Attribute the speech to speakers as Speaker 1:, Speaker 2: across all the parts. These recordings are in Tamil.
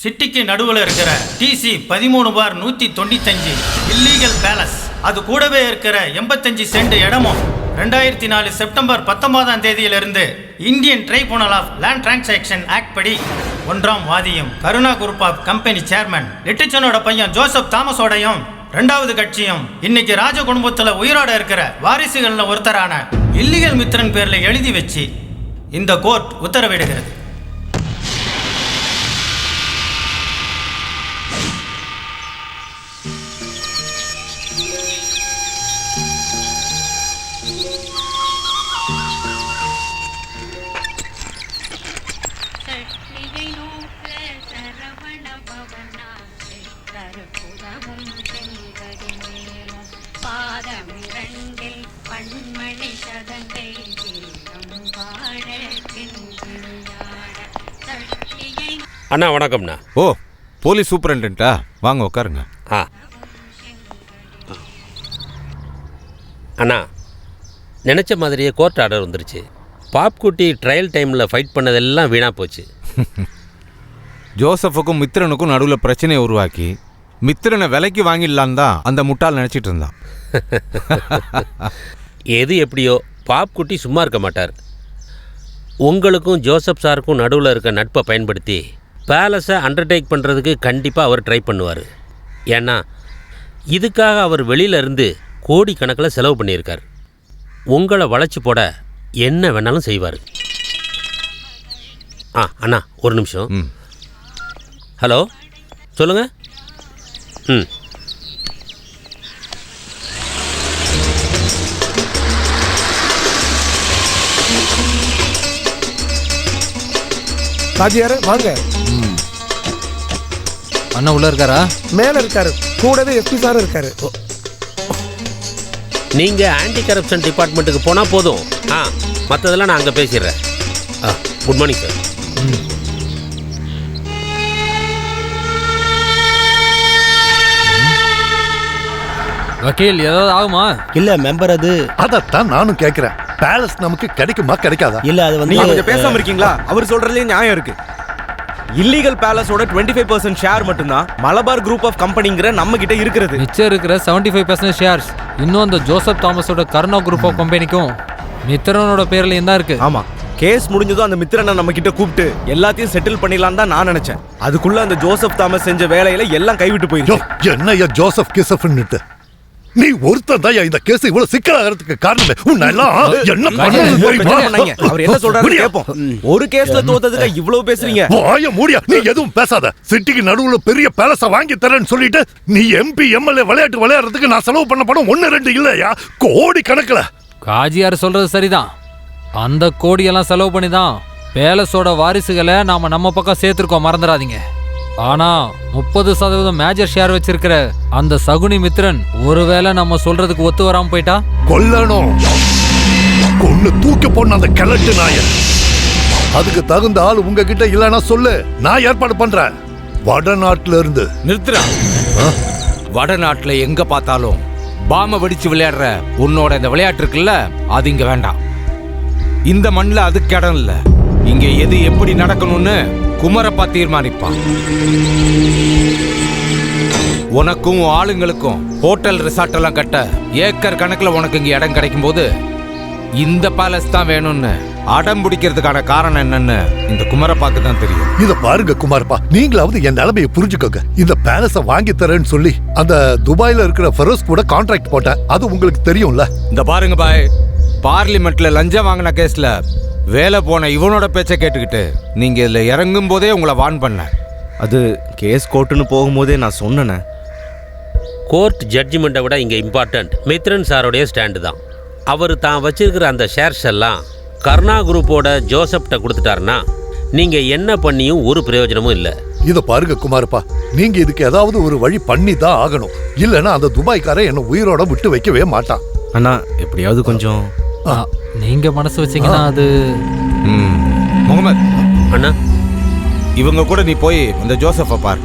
Speaker 1: சிட்டிக்கு நடுவில் இருக்கிற TC 13/195 இல்லீகல் பேலஸ், அது கூடவே இருக்கிற 85 சென்ட் இடமும் 2004 செப்டம்பர் 19ஆம் தேதியிலிருந்து Indian tribunal of land transaction act படி 1ஆம் வாதியும் Karuna group of company chairman லிட்டிச்சனோட பையன் ஜோசப் தாமஸோடையும் 2வது கட்சியும் இன்னைக்கு ராஜ குடும்பத்தில் உயிரோட இருக்கிற வாரிசுகள்ல ஒருத்தரான இல்லீகல் மித்ரன் பேர்ல எழுதி வச்சு இந்த கோர்ட் உத்தரவிடுகிறது.
Speaker 2: அண்ணா வணக்கம்ண்ணா.
Speaker 3: ஓ, போலீஸ் சூப்பரண்டா, வாங்க உட்காருங்க.
Speaker 2: அண்ணா, நினச்ச மாதிரியே கோர்ட் ஆர்டர் வந்துருச்சு. பாப்குட்டி ட்ரையல் டைமில் ஃபைட் பண்ணதெல்லாம் வீணாக போச்சு.
Speaker 3: ஜோசஃபுக்கும் மித்திரனுக்கும் நடுவில் பிரச்சனையை உருவாக்கி மித்திரனை விலைக்கு வாங்கிடலான்னு தான் அந்த முட்டாள் நினச்சிட்டு இருந்தான்.
Speaker 2: எது எப்படியோ பாப்குட்டி சும்மா இருக்க மாட்டார். உங்களுக்கும் ஜோசப் சாருக்கும் நடுவில் இருக்க நட்பை பயன்படுத்தி பேலஸை அண்டர்டேக் பண்ணுறதுக்கு கண்டிப்பாக அவர் ட்ரை பண்ணுவார். ஏன்னா இதுக்காக அவர் வெளியிலேருந்து கோடிக்கணக்கில் செலவு பண்ணியிருக்கார். உங்களை வளைச்சி போட என்ன வேணாலும் செய்வார். அண்ணா ஒரு நிமிஷம். ஹலோ, சொல்லுங்கள்.
Speaker 4: காஜியாரு வாங்க.
Speaker 5: அண்ணா உள்ள இருக்காரா?
Speaker 4: மேல இருக்காரு, கூடவே SP சார் இருக்காரு.
Speaker 2: நீங்கள் ஆன்டி கரப்ஷன் டிபார்ட்மெண்ட்டுக்கு போனால் போதும். மற்றதெல்லாம் நான் அங்கே பேசிடுறேன். Good morning sir.
Speaker 5: வக்கீல், ஏதாவது ஆகுமா?
Speaker 6: இல்ல மெம்பர்,
Speaker 7: அதத்தான் நானும் கேக்குறேன். பேலஸ் நமக்கு கிடைக்குமா கிடைக்காதா?
Speaker 6: இல்ல அது வந்து
Speaker 8: நீங்க கொஞ்சம் பேசாம இருக்கீங்களா? அவர் சொல்றதுலயே நியாயம் இருக்கு. இல்லீகல் பேலஸோட 25% ஷேர் மட்டும்தான் மலபார் குரூப் ஆஃப் கம்பெனிங்கிற நம்ம கிட்ட இருக்கிறது.
Speaker 5: மிச்சம் இருக்கிற 75% ஷேர்ஸ் இன்னும் அந்த ஜோசப் தாமஸோட கருணா குரூப் ஆஃப் கம்பெனிக்கும் மித்திரனோட பேர்லயும் தான் இருக்கு.
Speaker 8: ஆமா, கேஸ் முடிஞ்சதும் அந்த மித்திரனை நம்ம கிட்ட கூப்பிட்டு எல்லாத்தையும் செட்டில் பண்ணிடலாம் தான் நான் நினைச்சேன். அதுக்குள்ள அந்த ஜோசப் தாமஸ் செஞ்ச வேலையில எல்லாம் கைவிட்டு போயிருக்கு.
Speaker 7: என்னையா ஜோசப் கிசப்னுட்டு? நீ ஒருத்தன் தான் இந்த கேஸ் இவ்வளவு சிக்கலாகிறதுக்கு காரணமே. உன்னெல்லாம் என்ன
Speaker 8: பண்ணாங்க? அவர் என்ன சொல்றாரு கேப்போம். ஒரு கேஸ்ல தோத்ததுக்கு இவ்வளவு பேசுறீங்க?
Speaker 7: வாய மூடியா, நீ எதுவும் பேசாத. சிட்டிக்கு நடுவுல பெரிய பேலஸ வாங்கி தரேன்னு சொல்லிட்டு நீ MP MLA விளையாட்டு விளையாடுறதுக்கு நான் செலவு பண்ண படம் 1-2 இல்லையா, கோடி கணக்குல.
Speaker 5: காஜியார் சொல்றது சரிதான். அந்த கோடியெல்லாம் செலவு பண்ணி தான் பேலஸோட வாரிசுகளை நாம நம்ம பக்கம் சேர்த்திருக்கோம், மறந்துடாதீங்க. ஆனா 30% மேஜர் ஷேர் வச்சிருக்கிற அந்த சகுனி மித்ரன் ஒருவேளை நம்ம சொல்றதுக்கு ஒத்து வராம போயிட்டா
Speaker 7: கொல்லணும். கொன்னு தூக்கி போன அந்த கிழட்டு நாய. அதுக்கு தகுந்த ஆள் உங்ககிட்ட இல்லைன்னா சொல்லு, நான் ஏற்பாடு பண்றேன். வடநாட்டுல இருந்து.
Speaker 3: நிறுத்துறா. வடநாட்டுல எங்க பார்த்தாலும் பாம வெடிச்சு விளையாடுற உன்னோட இந்த விளையாட்டு இருக்குல்ல, அது இங்க வேண்டாம். இந்த மண்ணில் அதுக்கு இடம் இல்லை. இங்க எது எப்படி நடக்கணும்னு குமரப்பா தீர்மானிப்பான். உனக்கும் ஆளுங்களுக்கும் ஹோட்டல் ரிசார்ட் எல்லாம் கட்ட ஏக்கர் கணக்கில் உனக்கு இங்க இடம் கிடைக்கும் போது இந்த பேலஸ் தான் வேணும்னு அடம் பிடிக்கிறதுக்கான காரணம் என்னன்னு இந்த குமரப்பாக்கு தான் தெரியும்.
Speaker 7: இத பாருங்க குமாரப்பா, நீங்களாவது என் நிலைமையை புரிஞ்சுக்கோங்க. இந்த பேலஸ வாங்கி தரேன்னு சொல்லி அந்த துபாயில இருக்கிற ஃபெரோஸ் கூட கான்ட்ராக்ட் போட்டேன். அது உங்களுக்கு தெரியும்ல.
Speaker 3: இந்த பாருங்க பாய், பார்லிமெண்ட்ல லஞ்சம் வாங்கின கேஸ்ல வேலை போன இவனோட பேச்சை கேட்டுக்கிட்டு நீங்க இதுல இறங்கும் போதே உங்களை வார்ன் பண்ண.
Speaker 8: அது கேஸ் கோர்ட்டுன்னு போகும்போதே நான் சொன்னேன்.
Speaker 2: கோர்ட் ஜட்ஜ்மெண்ட்டை விட இங்கே இம்பார்ட்டண்ட் மித்ரன் சாரோடைய ஸ்டாண்டு தான். அவர் தான் வச்சிருக்கிற அந்த ஷேர்ஸ் எல்லாம் கருணா குரூப்போட ஜோசப்கிட்ட கொடுத்துட்டாருன்னா நீங்கள் என்ன பண்ணியும் ஒரு பிரயோஜனமும் இல்லை.
Speaker 7: இத பாருங்க குமாரப்பா, நீங்க இதுக்கு ஏதாவது ஒரு வழி பண்ணி தான் ஆகணும். இல்லைன்னா அந்த துபாய்க்காரன் என்ன உயிரோட விட்டு வைக்கவே மாட்டான்.
Speaker 8: அண்ணா எப்படியாவது கொஞ்சம்
Speaker 5: நீங்க மனசு வச்சீங்கன்னா அது.
Speaker 3: முகமது
Speaker 2: அண்ணா,
Speaker 3: இவங்க கூட நீ போய் இந்த ஜோசப்பை பார்.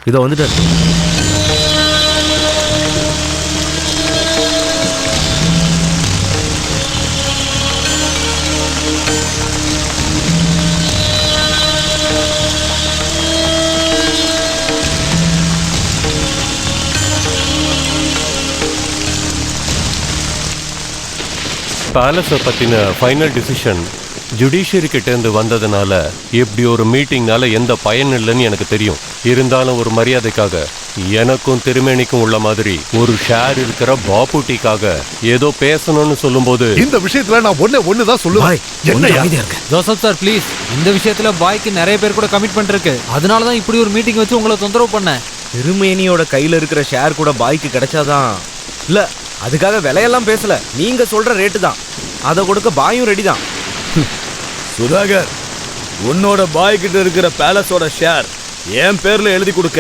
Speaker 8: இதோ வந்துட்டார்.
Speaker 6: பேலஸை பற்றின ஃபைனல் டிசிஷன் ஜுடிஷியரி கிட்டேருந்து வந்ததுனால இப்படி ஒரு மீட்டிங்னால எந்த பயன் இல்லைன்னு எனக்கு தெரியும். இருந்தாலும் ஒரு மரியாதைக்காக எனக்கும் திருமேனிக்கும் உள்ள மாதிரி ஒரு ஷேர் இருக்கிற பாப்புட்டிக்காக ஏதோ பேசணும்னு சொல்லும்போது
Speaker 7: இந்த விஷயத்துல நான் ஒண்ணுதான் சொல்லுவேன். என்ன
Speaker 5: ஜோசப் சார் ப்ளீஸ், இந்த விஷயத்துல பாய்க்கு நிறைய பேர் கூட கமிட்மெண்ட் இருக்கு. அதனால தான் இப்படி ஒரு மீட்டிங் வச்சு உங்களை தொந்தரவு பண்ணேன்.
Speaker 8: திருமேனியோட கையில இருக்கிற ஷேர் கூட பாய்க்கு கிடைச்சாதான். இல்ல, அதுக்காக விலையெல்லாம் பேசல. நீங்க சொல்ற ரேட்டு தான். அதை கொடுக்க பாயும் ரெடி தான்.
Speaker 9: சுதாகர், உன்னோட பாய் கிட்ட இருக்கிற பேலஸோட ஷேர் என் பேர்ல எழுதி கொடுக்க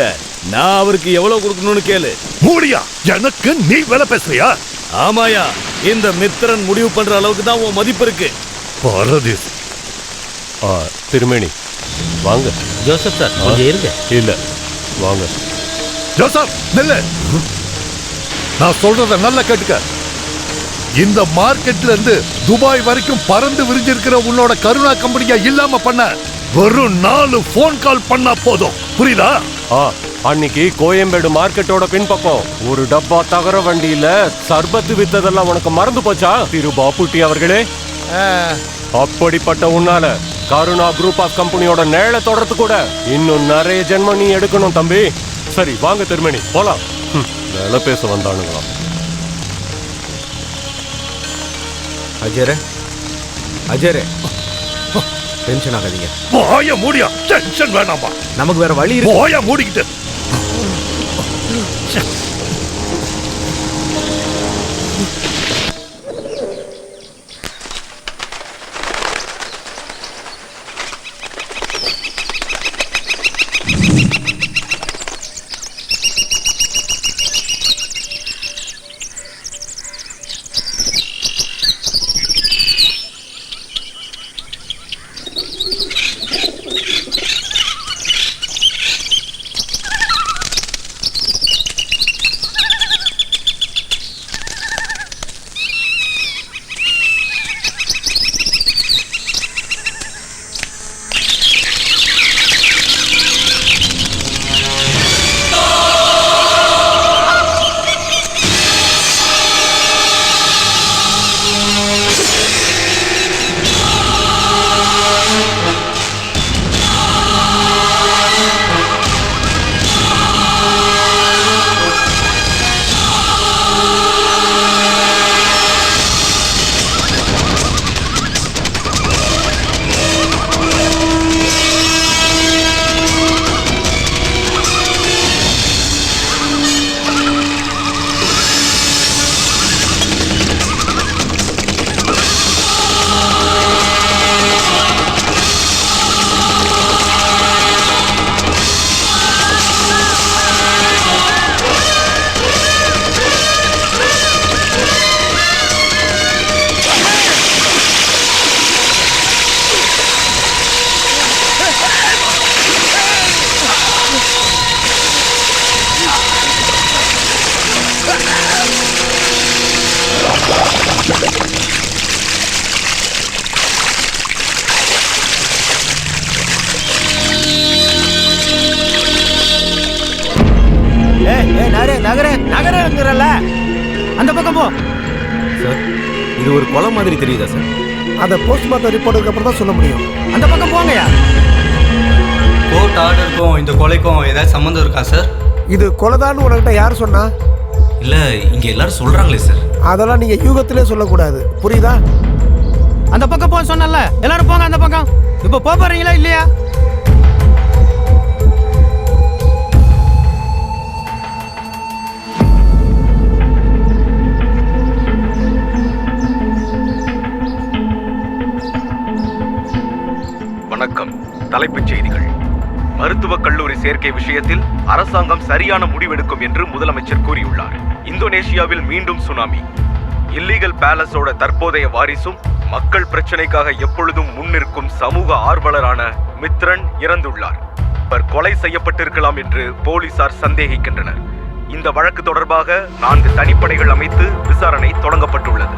Speaker 9: நான் அவருக்கு எவ்வளவு கொடுக்கணும்னு கேளு.
Speaker 7: மூடியா, எனக்கு நீ வேலை பேசுறியா?
Speaker 9: ஆமாயா, இந்த மித்திரன் முடிவு பண்ற அளவுக்கு தான் உன் மதிப்பு இருக்கு.
Speaker 7: பாரதீஸ்.
Speaker 6: திருமேனி வாங்க.
Speaker 2: ஜோசப் சார் கொஞ்சம் இருங்க.
Speaker 6: இல்லை வாங்க.
Speaker 7: ஜோசப் நில்லு. நான் சொல்றத நல்லா கேட்டுக்க. இந்த மார்க்கெட்ல இருந்து துபாய் வரைக்கும் பறந்து விரிஞ்சிருக்கிற உன்னோட கருணா கம்பெனியா இல்லாம பண்ண வெறும் 4 போன் கால் பண்ணா போதும். புரியுதா?
Speaker 6: அன்னைக்கு கோயம்பேடு மார்க்கெட்டோட பின்பக்கம் ஒரு டப்பா தகர வண்டியில சர்பத்து வித்ததெல்லாம் உனக்கு மறந்து போச்சா திரு பாப்புட்டி அவர்களே? அப்படிப்பட்ட உன்னால கருணா குரூப் ஆஃப் கம்பெனியோட நேழ தொடர்ந்து கூட இன்னும் நிறைய ஜென்மம் நீ எடுக்கணும் தம்பி. சரி வாங்க திருமணி போலாம். வேலை பேச வந்தானுங்களா?
Speaker 8: அஜயரே, டென்ஷன் ஆகாதீங்க.
Speaker 7: போய மூடியா, டென்ஷன் வேணாமா?
Speaker 8: நமக்கு வேற வழி இருக்கு.
Speaker 7: போய மூடிக்கிட்டு.
Speaker 1: நகரங்கிறல்ல, அந்த பக்கம் போ.
Speaker 8: சார், இது ஒரு கொலை மாதிரி தெரியுதா சார்?
Speaker 4: அதை போஸ்ட்மார்ட்டம் ரிப்போர்ட்டுக்கு அப்புறம் தான் சொல்ல முடியும்.
Speaker 1: அந்த பக்கம் போங்கயா.
Speaker 10: கோர்ட் ஆர்டருக்கும் இந்த கொலைக்கும் ஏதாவது சம்மந்தம் இருக்கா சார்?
Speaker 4: இது கொலைதான்னு உனக்கிட்ட யார் சொன்னா?
Speaker 10: இல்லை, இங்கே எல்லாரும் சொல்கிறாங்களே சார்.
Speaker 4: அதெல்லாம் நீங்க யூகத்திலே சொல்லக்கூடாது, புரியுதா?
Speaker 1: அந்த பக்கம் போ சொன்னல, எல்லாரும் போங்க அந்த பக்கம். இப்போ போறீங்களா இல்லையா?
Speaker 11: வணக்கம். தலைப்புச் செய்திகள். மருத்துவக் கல்லூரி சேர்க்கை விஷயத்தில் அரசாங்கம் சரியான முடிவெடுக்கும் என்று முதலமைச்சர் கூறியுள்ளார். இந்தோனேஷியாவில் மீண்டும் சுனாமி. இல்லீகல் பேலஸோட தற்போதைய வாரிசும் மக்கள் பிரச்சனைக்காக எப்பொழுதும் முன்னிற்கும் சமூக ஆர்வலரான மித்ரன் இறந்துள்ளார். நபர் கொலை செய்யப்பட்டிருக்கலாம் என்று போலீசார் சந்தேகிக்கின்றனர். இந்த வழக்கு தொடர்பாக 4 தனிப்படைகள் அமைத்து விசாரணை தொடங்கப்பட்டுள்ளது.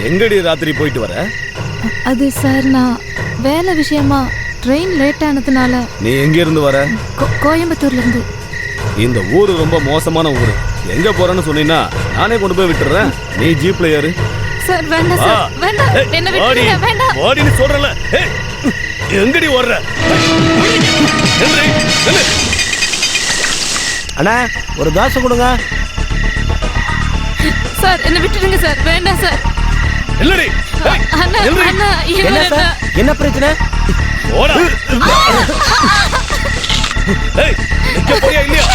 Speaker 9: எங்கடி ராத்திரி போயிட்டு வர?
Speaker 12: அது சார், நான் வேலை விஷயமா ட்ரெயின் லேட் ஆனதுனால.
Speaker 9: நீ எங்க இருந்து வர?
Speaker 12: கோயம்புத்தூர்ல இருந்து.
Speaker 9: இந்த ஊரு ரொம்ப மோசமான ஊரு. எங்க போறேன்னு சொன்னீங்கன்னா நானே கொண்டு போய் விட்டுறேன். நீ ஜீப்ல ஏறு.
Speaker 12: சார் வேண்டாம் சார், வேண்டாம், என்ன விட்டுருங்க, வேண்டாம்.
Speaker 9: ஓடின்னு சொல்றல. எங்கடி ஓடுற?
Speaker 4: அண்ணா ஒரு தோசை கொடுங்க.
Speaker 12: சார் என்ன விட்டுடுங்க சார், வேண்டாம் சார்.
Speaker 9: இல்லடி.
Speaker 12: அண்ணா அண்ணா
Speaker 4: என்ன சார், என்ன பிரச்சனை?
Speaker 9: ஓடா. ஏய், நிக்க போறியா இல்லையா?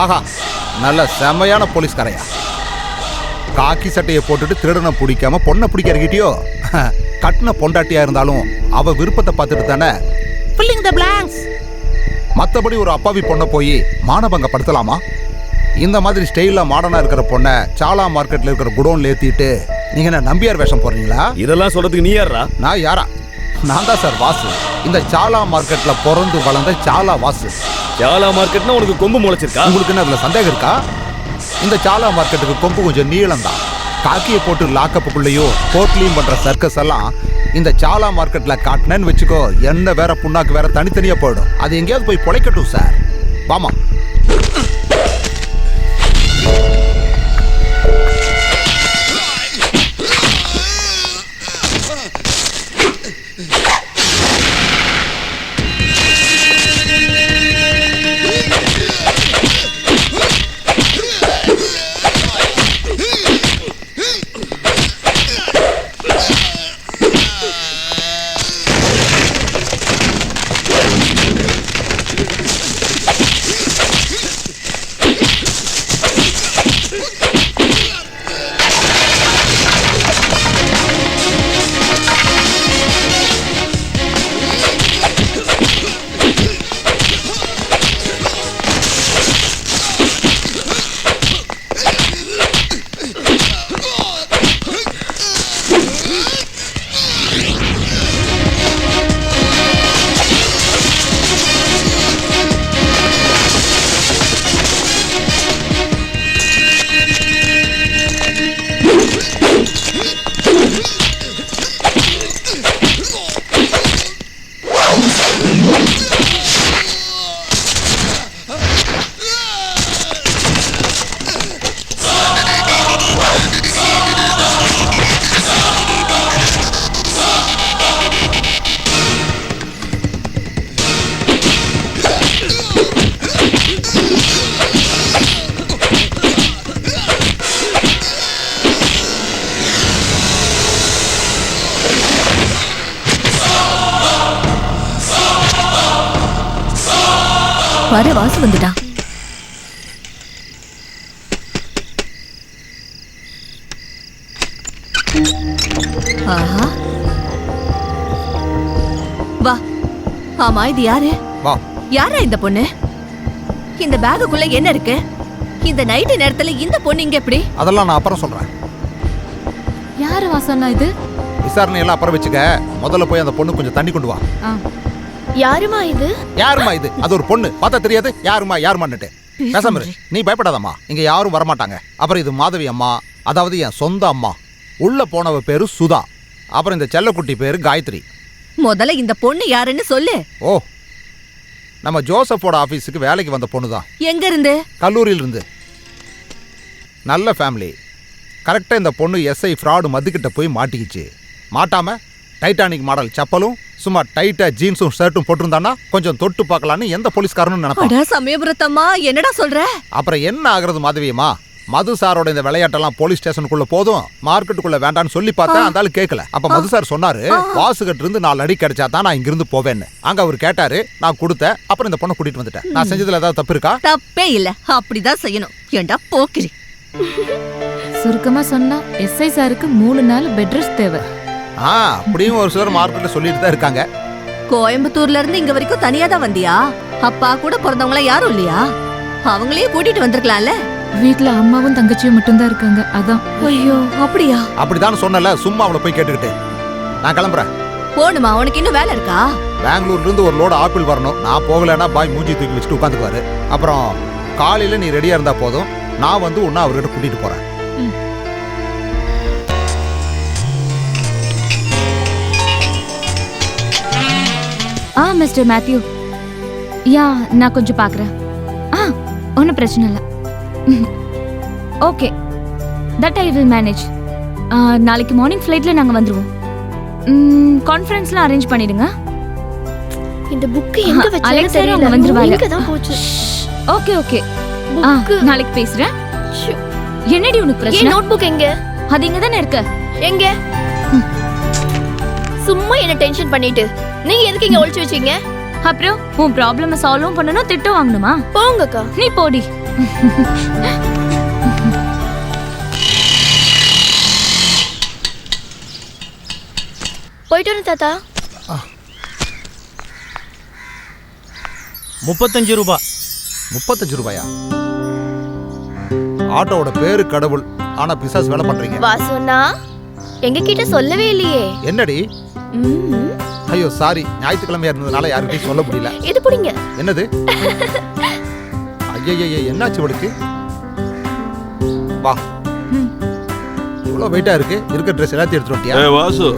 Speaker 3: ஆஹா, நல்ல செமையான போலீஸ்காரையா. காக்கி சட்டையை போட்டுட்டு திருடனை பிடிக்காம பொண்ணை பிடிக்க இருக்கிட்டியோ? கட்டின பொண்டாட்டியா இருந்தாலும் அவ விருப்பத்தை பார்த்துட்டு தானே. மற்றபடி ஒரு அப்பாவி பொண்ணை போய் மானபங்கப்படுத்தலாமா? இந்த மாதிரி ஸ்டைலா மாடர்னா இருக்கிற பொண்ணை சாலா மார்க்கெட்ல இருக்கிற குடோன்ல ஏத்திட்டு நீங்க என்ன நம்பியார் வேஷம் போடுறீங்களா?
Speaker 9: இதெல்லாம் சொல்றதுக்கு நீ யாரா?
Speaker 3: நான் யாரா? நான் தான் சார் வாசு. இந்த சாலா மார்க்கெட்ல பிறந்து வளர்ந்த சாலா வாசு.
Speaker 9: சாலா மார்க்கெட்னா உனக்கு கொம்பு முளைச்சிருக்கா?
Speaker 3: உங்களுக்கு என்ன அதுல சந்தேகம் இருக்கா? இந்த சாலா மார்க்கெட்டுக்கு கொம்பு கொஞ்சம் நீளம் தான். காக்கியை போட்டு லாக்கப்புக்குள்ளேயோ கோட்லியும் பண்ற சர்க்கஸ் எல்லாம் இந்த சாலா மார்க்கெட்ல காட்டினேன்னு வச்சுக்கோ, என்ன வேற புண்ணாக்கு வேற தனித்தனியா போயிடும். அது எங்கேயாவது போய் பொழைக்கட்டும் சார். வாமா.
Speaker 13: பாரு வாசு வந்துட்டான். ஆஹா. வா. ஆமா இது யாரு?
Speaker 14: வா.
Speaker 13: யாரா இந்த பொண்ணு? இந்த பேக்குக்குள்ள என்ன இருக்கு? இந்த நைட்டு நேரத்துல இந்த பொண்ணு இங்க எப்படி?
Speaker 14: அதெல்லாம் நான் அப்புறம் சொல்றேன்.
Speaker 12: யாரு வாசண்ணா இது?
Speaker 14: விசாரணை எல்லாம் அப்புறம் வச்சுக்க. முதல்ல போய் அந்த பொண்ணு கொஞ்சம் தண்ணி கொண்டு வா.
Speaker 12: யாருமா இது?
Speaker 14: யாருமா இது? அது ஒரு பொண்ணு பார்த்தா தெரியாது யாருமான்னுட்டு. பேசாம இரு. நீ பயப்படாதம்மா, இங்க யாரும் வரமாட்டாங்க. அப்புறம் இது மாதவி அம்மா, அதாவது என் சொந்த அம்மா. உள்ள போனவ பேரு சுதா. அப்புறம் இந்த செல்லக்குட்டி பேரு காயத்ரி.
Speaker 13: முதல்ல இந்த பொண்ணு யாருன்னு சொல்லு.
Speaker 14: ஓ, நம்ம ஜோசப்போட ஆபீஸுக்கு வேலைக்கு வந்த பொண்ணு தான்.
Speaker 13: எங்க இருந்து?
Speaker 14: கல்லூரியில இருந்து. நல்ல ஃபேமிலி. கரெக்டா இந்த பொண்ணு எஸ்ஐ ஃப்ராடு மதுக்கிட்ட போய் மாட்டிக்கிச்சு. மாட்டாம டைட்டானிக் மாடல் செப்பலும் சும்மா டைட்டா ஜீன்ஸும் ஷர்ட்டும் போட்டிருந்தானா கொஞ்சம் தொட்டு பார்க்கலான்னு எந்த போலீஸ்காரனும் நினைப்பான்.
Speaker 13: சமயபுரத்தம்மா என்னடா சொல்ற?
Speaker 14: அப்புறம் என்ன ஆகுறது மாதவியம்மா? மது சாரோட இந்த விளையாட்டெல்லாம் போலீஸ் ஸ்டேஷனுக்குள்ள போதும், மார்க்கெட்டுக்குள்ள வேண்டான்னு சொல்லி பார்த்தா அந்த ஆளு கேட்கல. அப்ப மது சார் சொன்னாரு, வாசுகிட்ட இருந்து 4 அடி கிடைச்சா தான் நான் இங்கிருந்து போவேன்னு. அங்க அவர் கேட்டாரு, நான் கொடுத்தேன். அப்புறம் இந்த பொண்ணை கூட்டிட்டு வந்துட்டேன். நான் செஞ்சதுல ஏதாவது தப்பு இருக்கா?
Speaker 13: தப்பே இல்ல, அப்படிதான் செய்யணும். ஏண்டா போக்கிரி.
Speaker 12: சுருக்கமா சொன்னா எஸ்ஐ சாருக்கு 3 நாள் பெட் ரெஸ்ட் தேவை.
Speaker 14: அப்படியும் ஒரு சிலர் மார்க்கெட்ல சொல்லிட்டு தான் இருக்காங்க.
Speaker 13: கோயம்புத்தூர்ல இருந்து இங்க வரைக்கும் தனியா தான் வந்தியா? அப்பா கூட பிறந்தவங்கள யாரும் இல்லையா? அவங்களையும் கூட்டிட்டு வந்திருக்கலாம்ல.
Speaker 12: வீட்ல அம்மாவும் தங்கச்சியும் மட்டும்தான் இருக்காங்க, அதான்.
Speaker 13: ஐயோ அப்படியா?
Speaker 14: அப்படிதான் சொன்னல, சும்மா அவளை போய் கேட்டுக்கிட்டு. நான் கிளம்புறேன்.
Speaker 13: போணுமா? உனக்கு இன்னும் வேலை இருக்கா?
Speaker 14: பெங்களூர்ல இருந்து ஒரு லோடு ஆப்பிள் வரணும். நான் போகலன்னா பாய் மூஞ்சி தூக்கி வச்சுட்டு உட்காந்துக்குவாரு. அப்புறம் காலையில நீ ரெடியா இருந்தா போதும், நான் வந்து உன்னை அவர்கிட்ட கூட்டிட்டு போறேன்.
Speaker 15: மிஸ்டர் மேத்யூ, யா நான் கொஞ்சம் பார்க்குறேன். ஒன்றும் பிரச்சனை இல்லை. Okay, that I will manage. நாளைக்கு மார்னிங் ஃப்ளைட்டில் நாங்கள் வந்துடுவோம். கான்ஃபரன்ஸ்லாம் அரேஞ்ச் பண்ணிடுங்க.
Speaker 12: இந்த புக்கு எங்க வச்சேன்னு
Speaker 15: அலெக்ஸா
Speaker 12: தெரியல.
Speaker 15: அவங்க வந்துருவாங்க.
Speaker 12: எங்க தான் போச்சு?
Speaker 15: ஓகே ஓகே, நாளைக்கு பேசுறேன். என்னடி உனக்கு பிரச்சனை?
Speaker 12: என் நோட்புக் எங்க?
Speaker 15: அது இங்க தானே இருக்கு.
Speaker 12: எங்க? சும்மா என்ன டென்ஷன் பண்ணிட்டு நீங்க எதுக்கு இங்க ஒளிச்சு வச்சீங்க?
Speaker 15: அப்புறம் உன் ப்ராப்ளம சால்வும் பண்ணனும், திட்டு வாங்கணுமா?
Speaker 12: போங்கக்கா.
Speaker 15: நீ போடி.
Speaker 12: போயிட்டு வரேன் தாத்தா.
Speaker 1: 35 ரூபாய்.
Speaker 14: 35 ரூபாயா? ஆட்டோவோட பேரு கடவுள், ஆனா பிசாஸ் வேலை பண்றீங்க.
Speaker 12: வாசுண்ணா எங்க கிட்ட சொல்லவே இல்லையே.
Speaker 14: என்னடி? ஐயோ சாரி, ஞாயிற்றுக்கிழமையா இருந்ததுனால யாருக்கிட்டையும் சொல்ல முடியல.
Speaker 12: இது புடிங்க.
Speaker 14: என்னது? ஐயய்ய, என்னாச்சு இவளுக்கு? வா. இவ்வளவு வெயிட்டா இருக்கு. இருக்க ட்ரெஸ் எல்லாத்தையும் எடுத்துட்டு வந்தியா?
Speaker 16: வாசு,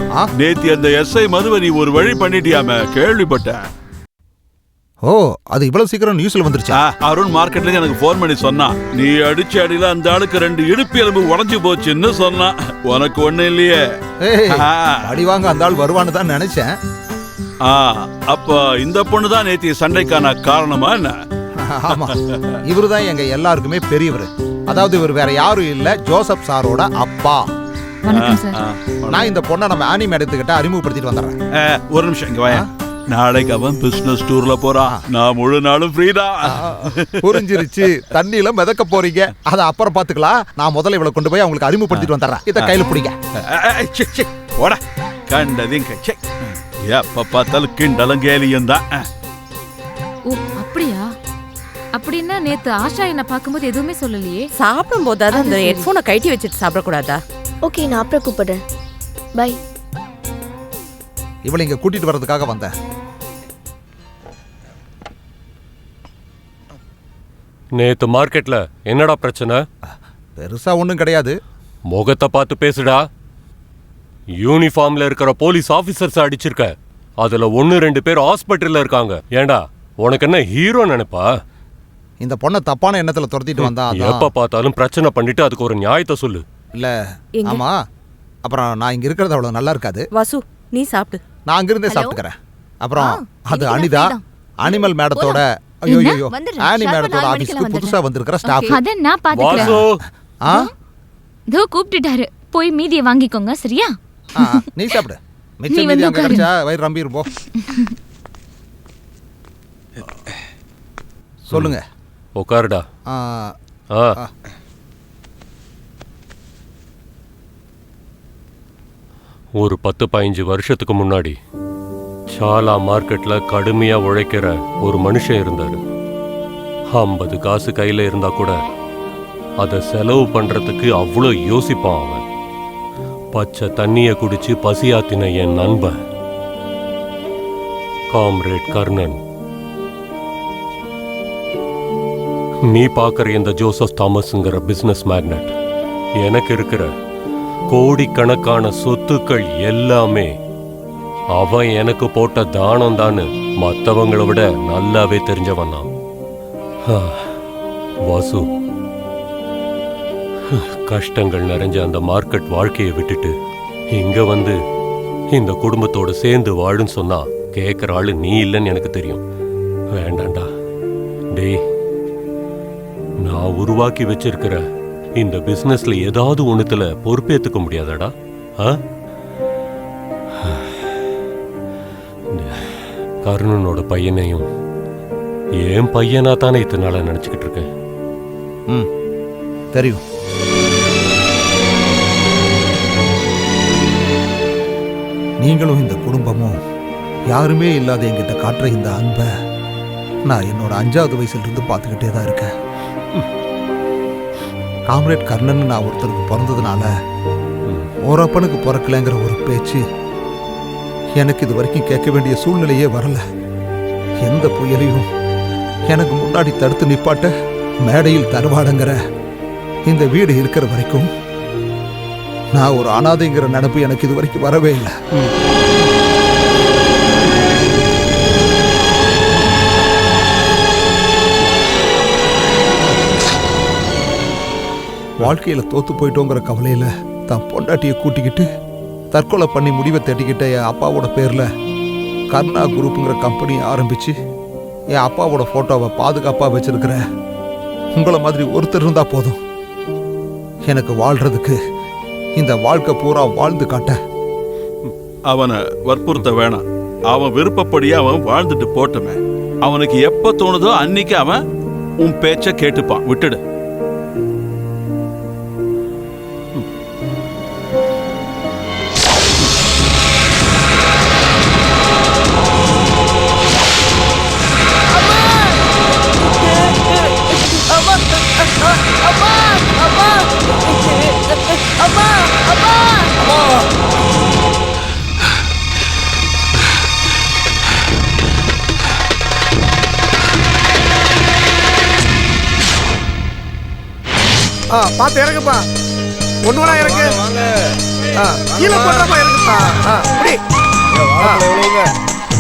Speaker 16: நேத்தி அந்த எஸ்ஐ மதுவை நீ ஒரு வழி பண்ணிட்டியாமே, கேள்விப்பட்டேன்.
Speaker 14: ஓ, அது இவ்வளவு சீக்கிரம் நியூஸ்ல வந்துருச்சா?
Speaker 16: அருண் மார்க்கெட்ல இருந்து எனக்கு போன் பண்ணி சொன்னான், நீ அடிச்ச அடியில அந்த ஆளுக்கு 2 இடுப்பு எலும்பு உடைஞ்சு போச்சுன்னு சொன்னான். உனக்கு ஒண்ணு இல்லையே?
Speaker 14: அடி வாங்க அந்த ஆள் வருவான்னு தான் நினைச்சேன்.
Speaker 16: அப்ப இந்த பொண்ணு தான் நேத்தி சண்டைக்கான காரணமா என்ன?
Speaker 14: ஆமா, இவருதான் எங்க எல்லாருக்குமே பெரியவர். அதாவது இவர் வேற யாரும் இல்ல, ஜோசப் சாரோட அப்பா. நான் இந்த பொண்ணை நம்ம ஆனி மேடத்துக்கிட்ட அறிமுகப்படுத்திட்டு வந்துடுறேன்.
Speaker 16: ஒரு நிமிஷம் இங்க வாயா. நாளைக்கு அவன் பிசினஸ் டூர்ல போறான், நான் முழு நாளும் ஃப்ரீடா.
Speaker 14: புரிஞ்சிருச்சு. தண்ணியில மிதக்க போறீங்க, அதை அப்புறம் பாத்துக்கலாம். நான் முதல்ல இவளை கொண்டு போய் அவங்களுக்கு அறிமுகப்படுத்திட்டு வந்துடுறேன். இதை கையில பிடிக்க.
Speaker 16: போட கண்டதையும் கச்சே. எப்ப பார்த்தாலும் கிண்டலும் கேலியும் தான்.
Speaker 12: ஓ அப்படியா? அப்படின்னா நேத்து ஆஷா என்ன பாக்கும்போது எதுவுமே சொல்லலையே.
Speaker 17: சாப்பிடும் போதாவது அந்த ஹெட்போனை கழட்டி வச்சுட்டு சாப்பிடக்கூடாதா?
Speaker 12: ஓகே, நான் அப்புறம் கூப்பிடுறேன். பை.
Speaker 14: இவளை இங்க கூட்டிட்டு வர்றதுக்காக வந்தேன்.
Speaker 6: நேத்து மார்க்கெட்ல என்னடா பிரச்சனை?
Speaker 14: பெருசா ஒண்ணும் கிடையாது.
Speaker 6: முகத்தை பார்த்து பேசுடா. யூனிஃபார்ம்ல இருக்கிற போலீஸ் ஆபீசர்ஸ் அடிச்சிருக்க. அதுல 1-2 பேர் ஹாஸ்பிட்டல்ல இருக்காங்க. ஏண்டா உனக்கு என்ன ஹீரோ நினைப்பா?
Speaker 14: இந்த பொண்ணை தப்பான எண்ணத்துல துரத்திட்டு வந்தா
Speaker 6: எப்ப பார்த்தாலும் பிரச்சனை பண்ணிட்டு அதுக்கு ஒரு நியாயத்தை சொல்லு.
Speaker 14: இல்ல ஆமா, அப்புறம் நான் இங்க இருக்கிறது அவ்வளவு நல்லா இருக்காது.
Speaker 17: வாசு நீ சாப்பிடு,
Speaker 14: நான் அங்கிருந்தே சாப்பிட்டுக்கிறேன். அப்புறம் அது அனிதா, அனிமல் மேடத்தோட ஆனி மேடத்தோட ஆபீஸ்க்கு புதுசா வந்திருக்கிற ஸ்டாஃப்.
Speaker 15: அத நான் பாத்துக்கிறேன். தோ கூப்பிட்டுட்டாரு, போய் மீதியை வாங்கிக்கோங்க. சரியா?
Speaker 14: நீ சாப்பிடு. மிச்சம் மீதி அங்க கிடைச்சா வயிறு ரம்பிரும் போ. சொல்லுங்க.
Speaker 6: உட்காருடா. ஒரு 10-15 வருஷத்துக்கு முன்னாடி சாலா மார்க்கெட்ல கடுமையா உழைக்கிற ஒரு மனுஷன் இருந்தாரு. 50 காசு கையில இருந்தா கூட அதை செலவு பண்றதுக்கு அவ்வளோ யோசிப்பான் அவன். பச்சை தண்ணியை குடிச்சு பசியாத்தின என் நண்பன் காம்ரேட் கர்ணன். நீ பார்க்குற இந்த ஜோசப் தாமஸ்ங்கிற பிஸ்னஸ் மேக்னட் எனக்கு இருக்கிற கோடிக்கணக்கான சொத்துக்கள் எல்லாமே அவன் எனக்கு போட்ட தானம் தான்னு மற்றவங்களை விட நல்லாவே தெரிஞ்சவன் தான். வாசு, கஷ்டங்கள் நிறைஞ்ச அந்த மார்க்கெட் வாழ்க்கையை விட்டுட்டு இங்க வந்து இந்த குடும்பத்தோட சேர்ந்து வாழுன்னு சொன்னா கேட்குற ஆளு நீ இல்லைன்னு எனக்கு தெரியும். வேண்டாண்டா டேய், நான் உருவாக்கி வச்சிருக்கிற இந்த பிசினஸ்ல ஏதாவது ஒண்ணுத்துல பொறுப்பேற்றுக்க முடியாதாடா? கர்ணனோட பையனையும் என் பையனா தானே இத்தனை நாளா நினைச்சுக்கிட்டு இருக்கேன்.
Speaker 14: தெரியும். நீங்களும் இந்த குடும்பமும் யாருமே இல்லாத என்கிட்ட காட்டுற இந்த அன்பை நான் என்னோட 5வது வயசுல இருந்து பார்த்துக்கிட்டே தான் இருக்கேன். காம்ரேட் கர்ணன் நான் ஒருத்தருக்கு பிறந்ததுனால ஒரு அப்பனுக்கு பிறக்கலைங்கிற ஒரு பேச்சு எனக்கு இது வரைக்கும் கேட்க வேண்டிய சூழ்நிலையே வரல. எந்த புயலையும் எனக்கு முன்னாடி தடுத்து நிப்பாட்ட மேடையில் தருவாடங்கிற இந்த வீடு இருக்கிற வரைக்கும் நான் ஒரு அனாதைங்கிற நினைப்பு எனக்கு இது வரைக்கும் வரவே இல்லை. வாழ்க்கையில தோத்து போயிட்டோங்கிற கவலையில தான் பொண்டாட்டியை கூட்டிக்கிட்டு தற்கொலை பண்ணி முடிவை தேடிக்கிட்ட என் அப்பாவோட பேர்ல கர்ணா குரூப்புங்கிற கம்பெனியை ஆரம்பிச்சு என் அப்பாவோட போட்டோவை பாதுகாப்பா வச்சிருக்கிற உங்களை மாதிரி ஒருத்தர் இருந்தா போதும். எனக்கு வாழ்றதுக்கு இந்த வாழ்க்கை பூரா வாழ்ந்து காட்ட.
Speaker 16: அவனை வற்புறுத்த வேணாம். அவன் விருப்பப்படியே அவன் வாழ்ந்துட்டு போட்டுமே. அவனுக்கு எப்ப தோணுதோ அன்னைக்கு அவன் உன் பேச்ச கேட்டுப்பான். விட்டுடு.
Speaker 4: பார்த்து இறங்குப்பா. ஒண்ணு வேணா இறங்கு. கீழே போடுறப்பா இறங்குப்பா. அப்படி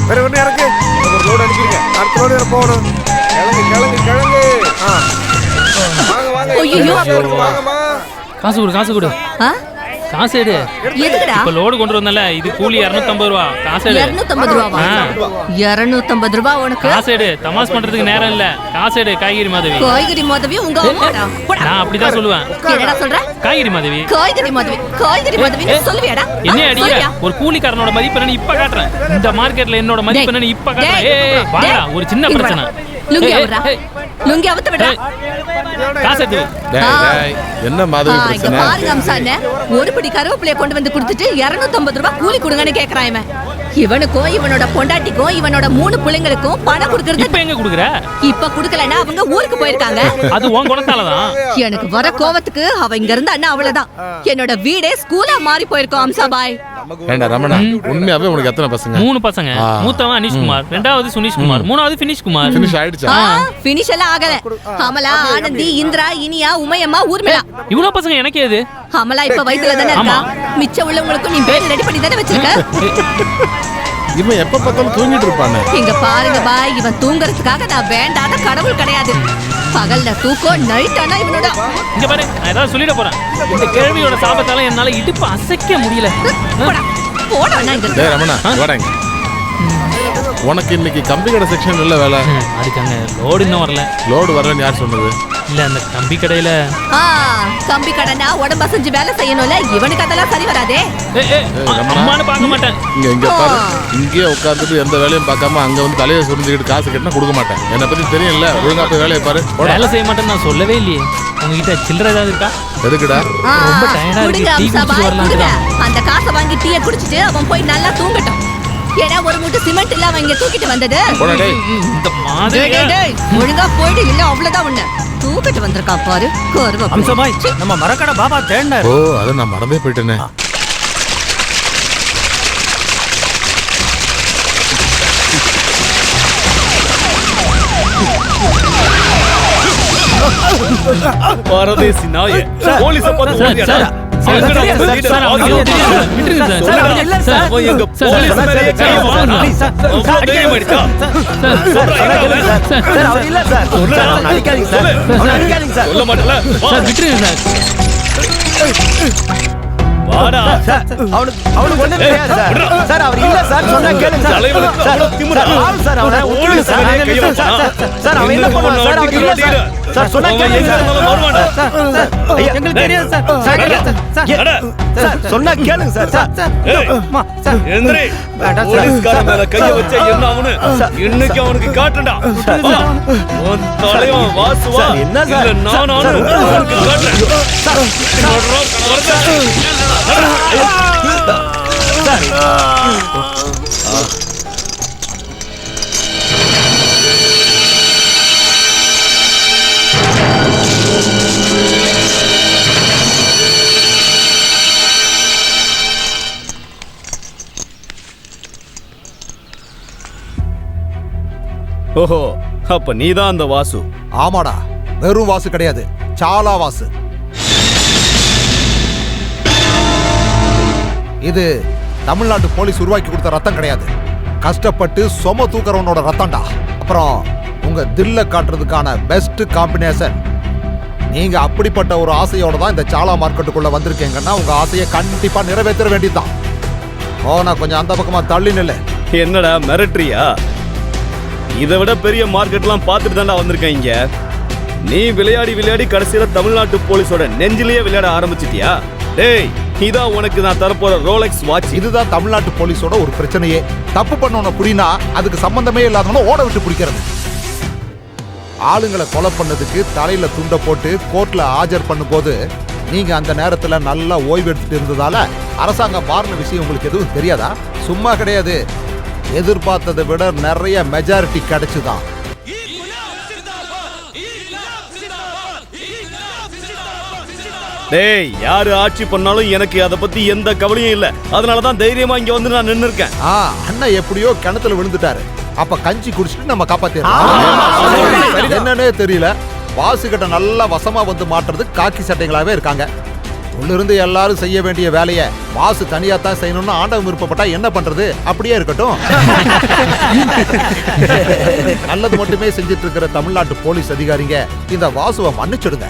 Speaker 4: வேற ஒண்ணு இறங்கு. ஒரு லோடு அனுப்பிடுங்க. அடுத்த லோடு போகணும். கிளங்கு கிளங்கு கிளங்கு. வாங்கம்மா.
Speaker 5: காசு கொடு, காசு கொடு. காசு எடு. இப்ப லோடு கொண்டு வந்தல, இது கூலி 250 ரூபா. காசு எடு.
Speaker 13: 250 ரூபாவா? 250 ரூபா உனக்கு?
Speaker 5: காசு எடு. தமாஸ் பண்றதுக்கு நேரம் இல்ல. காசு எடு. காய்கறி மாதவி.
Speaker 13: காய்கறி மாதவி உங்க அம்மாடா.
Speaker 5: நான் அப்படிதான் சொல்லுவேன்.
Speaker 13: என்னடா சொல்ற?
Speaker 5: காய்கறி மாதவி.
Speaker 13: காய்கறி மாதவி. காய்கறி மாதவி சொல்லுவியாடா?
Speaker 5: என்ன அடியா? ஒரு கூலிக்காரனோட மதிப்பு என்ன இப்ப காட்டுறேன். இந்த மார்க்கெட்ல என்னோட மதிப்பு என்ன இப்ப காட்டுறேன். ஏய் வாடா, ஒரு சின்ன பிரச்சனை.
Speaker 13: லுங்கி அவரா. லுங்கி அவத்த விடா.
Speaker 5: காசு எடு.
Speaker 9: என்ன மாதவி பிரச்சனை?
Speaker 13: பாருங்க அம்சானே, ஒரு படி கருவேப்பிலைய கொண்டு வந்து கொடுத்துட்டு 250 ரூபாய் கூலி கொடுங்கன்னு கேக்குறான் இவன். இவனுக்கும் இவனோட பொண்டாட்டிக்கும் இவனோட 3 பிள்ளைங்களுக்கும் பணம் கொடுக்கறது.
Speaker 5: இப்ப எங்க குடுக்குற?
Speaker 13: இப்ப குடுக்கலனா அவங்க ஊருக்கு போயிருக்காங்க.
Speaker 5: அது உன் குணத்தால தான்.
Speaker 13: எனக்கு வர கோவத்துக்கு அவ இங்க இருந்த அண்ணா அவ்வளவுதான். என்னோட வீடே ஸ்கூலா மாறி போயிருக்கும் அம்சா பாய்.
Speaker 9: ஏண்டா ரமணா, உண்மையாவே உனக்கு எத்தனை பசங்க?
Speaker 5: 3 பசங்க. மூத்தவன் அனிஷ்குமார், ரெண்டாவது சுனிஷ்குமார், மூணாவது ஃபினிஷ்குமார்.
Speaker 9: ஃபினிஷ் ஆயிடுச்சா?
Speaker 13: ஃபினிஷ் எல்லாம் ஆகல. அமலா, ஆனந்தி, இந்திரா, இனியா, உமையம்மா, ஊர்மிளா.
Speaker 5: இவ்வளவு பசங்க எனக்கு ஏது?
Speaker 13: அமலா இப்ப வயித்துல தானே இருக்கா. மிச்ச உள்ளவங்களுக்கு நீ பேர் ரெடி பண்ணி தானே வச்சிருக்க.
Speaker 9: இவன் எப்ப பார்த்தாலும் தூங்கிட்டு இருப்பானே.
Speaker 13: இங்க பாருங்க பாய், இவன் தூங்குறதுக்காக நான் வேண்டாத கடவுள் கிடையாது. பகல்ல தூக்கம், நைட் ஆனா இவனோட.
Speaker 5: இங்க பாரு, நான் ஏதாவது சொல்லிட போறேன். இந்த கேள்வியோட சாபத்தால என்னால இடுப்பு அசைக்க முடியல.
Speaker 13: போடா நான் இங்க.
Speaker 9: டேய் ரமணா, வாடா இங்க.
Speaker 18: உனக்கு இன்னைக்கு கம்பி கடை செக்ஷன் இல்ல வேலை.
Speaker 5: அதுக்காங்க லோடு இன்னும் வரல.
Speaker 18: லோடு வரலன்னு யார் சொன்னது?
Speaker 5: இல்ல அந்த கம்பி கடையில
Speaker 13: கம்பி கடைனா உடம்ப செஞ்சு வேலை செய்யணும்ல, இவனுக்கு அதெல்லாம் சரி வராதே.
Speaker 5: அம்மானு பார்க்க மாட்டேன்.
Speaker 18: இங்க பாரு, இங்கேயே உட்காந்துட்டு எந்த வேலையும் பார்க்காம அங்க வந்து தலையை சுரிஞ்சுக்கிட்டு காசு கட்டினா கொடுக்க மாட்டேன். என்னை பத்தி தெரியல, ஒழுங்கா போய் வேலையை பாரு.
Speaker 5: வேலை செய்ய மாட்டேன்னு நான் சொல்லவே இல்லையே. உங்ககிட்ட சில்லறை ஏதாவது இருக்கா?
Speaker 18: எதுக்குடா?
Speaker 5: ரொம்ப டயர்டா இருக்கு, டீ குடிச்சிட்டு வரலாம்.
Speaker 13: அந்த காசை வாங்கி டீயை குடிச்சிட்டு அவன் போய் நல்லா தூங்கட்டும். ஏன்னா ஒரு மூட்டை சிமெண்ட் இல்ல அவன் இங்க தூக்கிட்டு வந்தது.
Speaker 5: இந்த மாதிரி
Speaker 13: ஒழுங்கா போயிடு, இல்ல அவ்வளவுதான் ஒண்ணு தூக்கிட்டு வந்திருக்கா பாரு.
Speaker 1: அம்சமாய் நம்ம மரக்கடை பாபா தேடினார்.
Speaker 18: ஓ, அதை நான் மறந்தே போயிட்டேனே.
Speaker 9: பரதேசி நாயே, போலீஸ பார்த்து ஓடியாடா.
Speaker 8: அவனுக்கு ஒண்ணும் தெரியாது சார். அவர் இல்ல சார், சொன்னா கேளுங்க சார். அவன் என்ன பண்ணுவான் சார்? அவர் இல்ல சார், சொன்னா கேளுங்க சார். எங்களுக்கு தெரியாது சார். சொன்னா கேளுங்க சார்.
Speaker 9: போலீஸ்காரன் மேல கைய வச்ச என்ன அவனு இன்னைக்கு அவனுக்கு காட்டுடா. உன் தலைவன் வாசுவா என்ன சார்? நான் அவனுக்கு காட்டுறேன். ஓஹோ, அப்ப நீதான் அந்த வாசு?
Speaker 14: ஆமாடா, வெறும் வாசு கிடையாது, சாலா வாசு. இது தமிழ்நாட்டு போலீஸ் உருவாக்கி கொடுத்த ரத்தம் கிடையாது, கஷ்டப்பட்டு சொம தூக்குறவனோட ரத்தம்டா. அப்புறம் உங்க தில்ல காட்டுறதுக்கான பெஸ்ட் காம்பினேஷன். நீங்க அப்படிப்பட்ட ஒரு ஆசையோட தான் இந்த சாலா மார்க்கெட்டுக்குள்ள வந்திருக்கீங்கன்னா உங்க ஆசையை கண்டிப்பா நிறைவேற்ற வேண்டியதுதான். ஓனா கொஞ்சம் அந்த பக்கமா தள்ளி நில்லு.
Speaker 9: என்னடா மிரட்டுறியா? இதை விட பெரிய மார்க்கெட்லாம் பார்த்துட்டு தான்டா வந்திருக்கேன் இங்க. நீ விளையாடி கடைசியில தமிழ்நாட்டு போலீஸோட நெஞ்சிலேயே விளையாட ஆரம்பிச்சிட்டியா? டேய், இதான் உனக்கு நான் தரப்போற ரோலெக்ஸ் வாட்ச்.
Speaker 14: இதுதான் தமிழ்நாட்டு போலீஸோட ஒரு பிரச்சனையே. தப்பு பண்ணவன புடினா அதுக்கு சம்பந்தமே இல்லாதவன ஓட விட்டு பிடிக்கிறது. ஆளுங்களை கொலை பண்ணதுக்கு தலையில துண்டை போட்டு கோர்ட்ல ஆஜர் பண்ணும்போது நீங்க அந்த நேரத்துல நல்லா ஓய்வு எடுத்துட்டு இருந்ததால அரசாங்கம் மாறின விஷயம் உங்களுக்கு எதுவும் தெரியாதா? சும்மா கிடையாது, எதிர்பார்த்ததை விட நிறைய மெஜாரிட்டி கிடைச்சுதான்.
Speaker 9: டேய், யாரு ஆட்சி பண்ணாலும் எனக்கு அதை பத்தி எந்த கவலையும் இல்ல. அதனாலதான் தைரியமா இங்க வந்து நான் நின்னு இருக்கேன்.
Speaker 14: அண்ணன் எப்படியோ கிணத்துல விழுந்துட்டாரு. அப்ப கஞ்சி குடிச்சிட்டு நம்ம காப்பாத்திடலாம். என்னன்னே தெரியல, வாசுகிட்ட நல்லா வசமா வந்து மாட்டுறது காக்கி சட்டைகளாவே இருக்காங்க. உள்ளிருந்து எல்லாரும் செய்ய வேண்டிய வேலையை வாசு தனியா தான் செய்யணும்னு ஆண்டவன் விருப்பப்பட்டா என்ன பண்றது? அப்படியே இருக்கட்டும். நல்லது மட்டுமே செஞ்சிட்டு இருக்கிற தமிழ்நாட்டு போலீஸ் அதிகாரிங்க இந்த வாசுவை மன்னிச்சிடுங்க.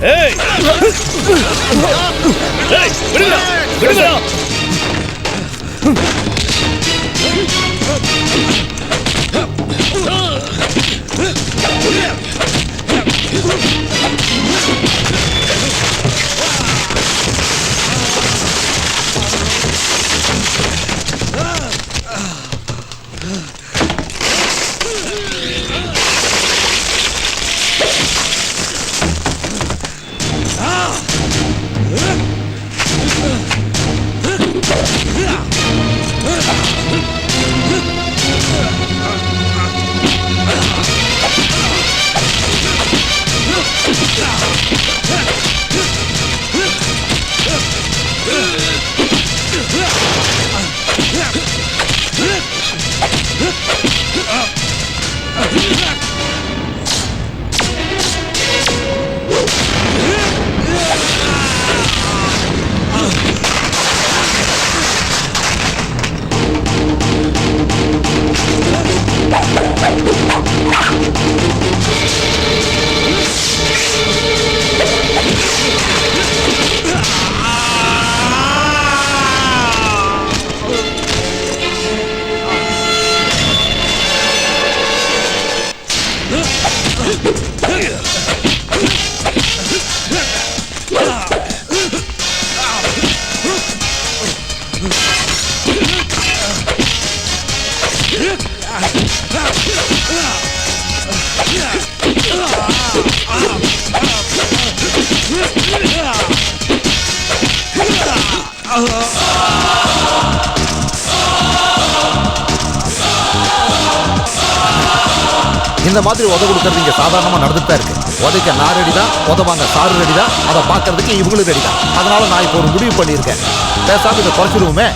Speaker 14: இந்த மாதிரி உத கொடுக்கறது இங்க சாதாரணமா நடந்துட்டு தான் இருக்கு. உதைக்க நான் ரெடி தான், உதவாங்க சாரு ரெடி தான், அதை பார்க்கறதுக்கு இவங்களும் ரெடி தான். அதனால நான் இப்போ ஒரு முடிவு பண்ணியிருக்கேன். பேசாம இதை குறைச்சிருவோமே.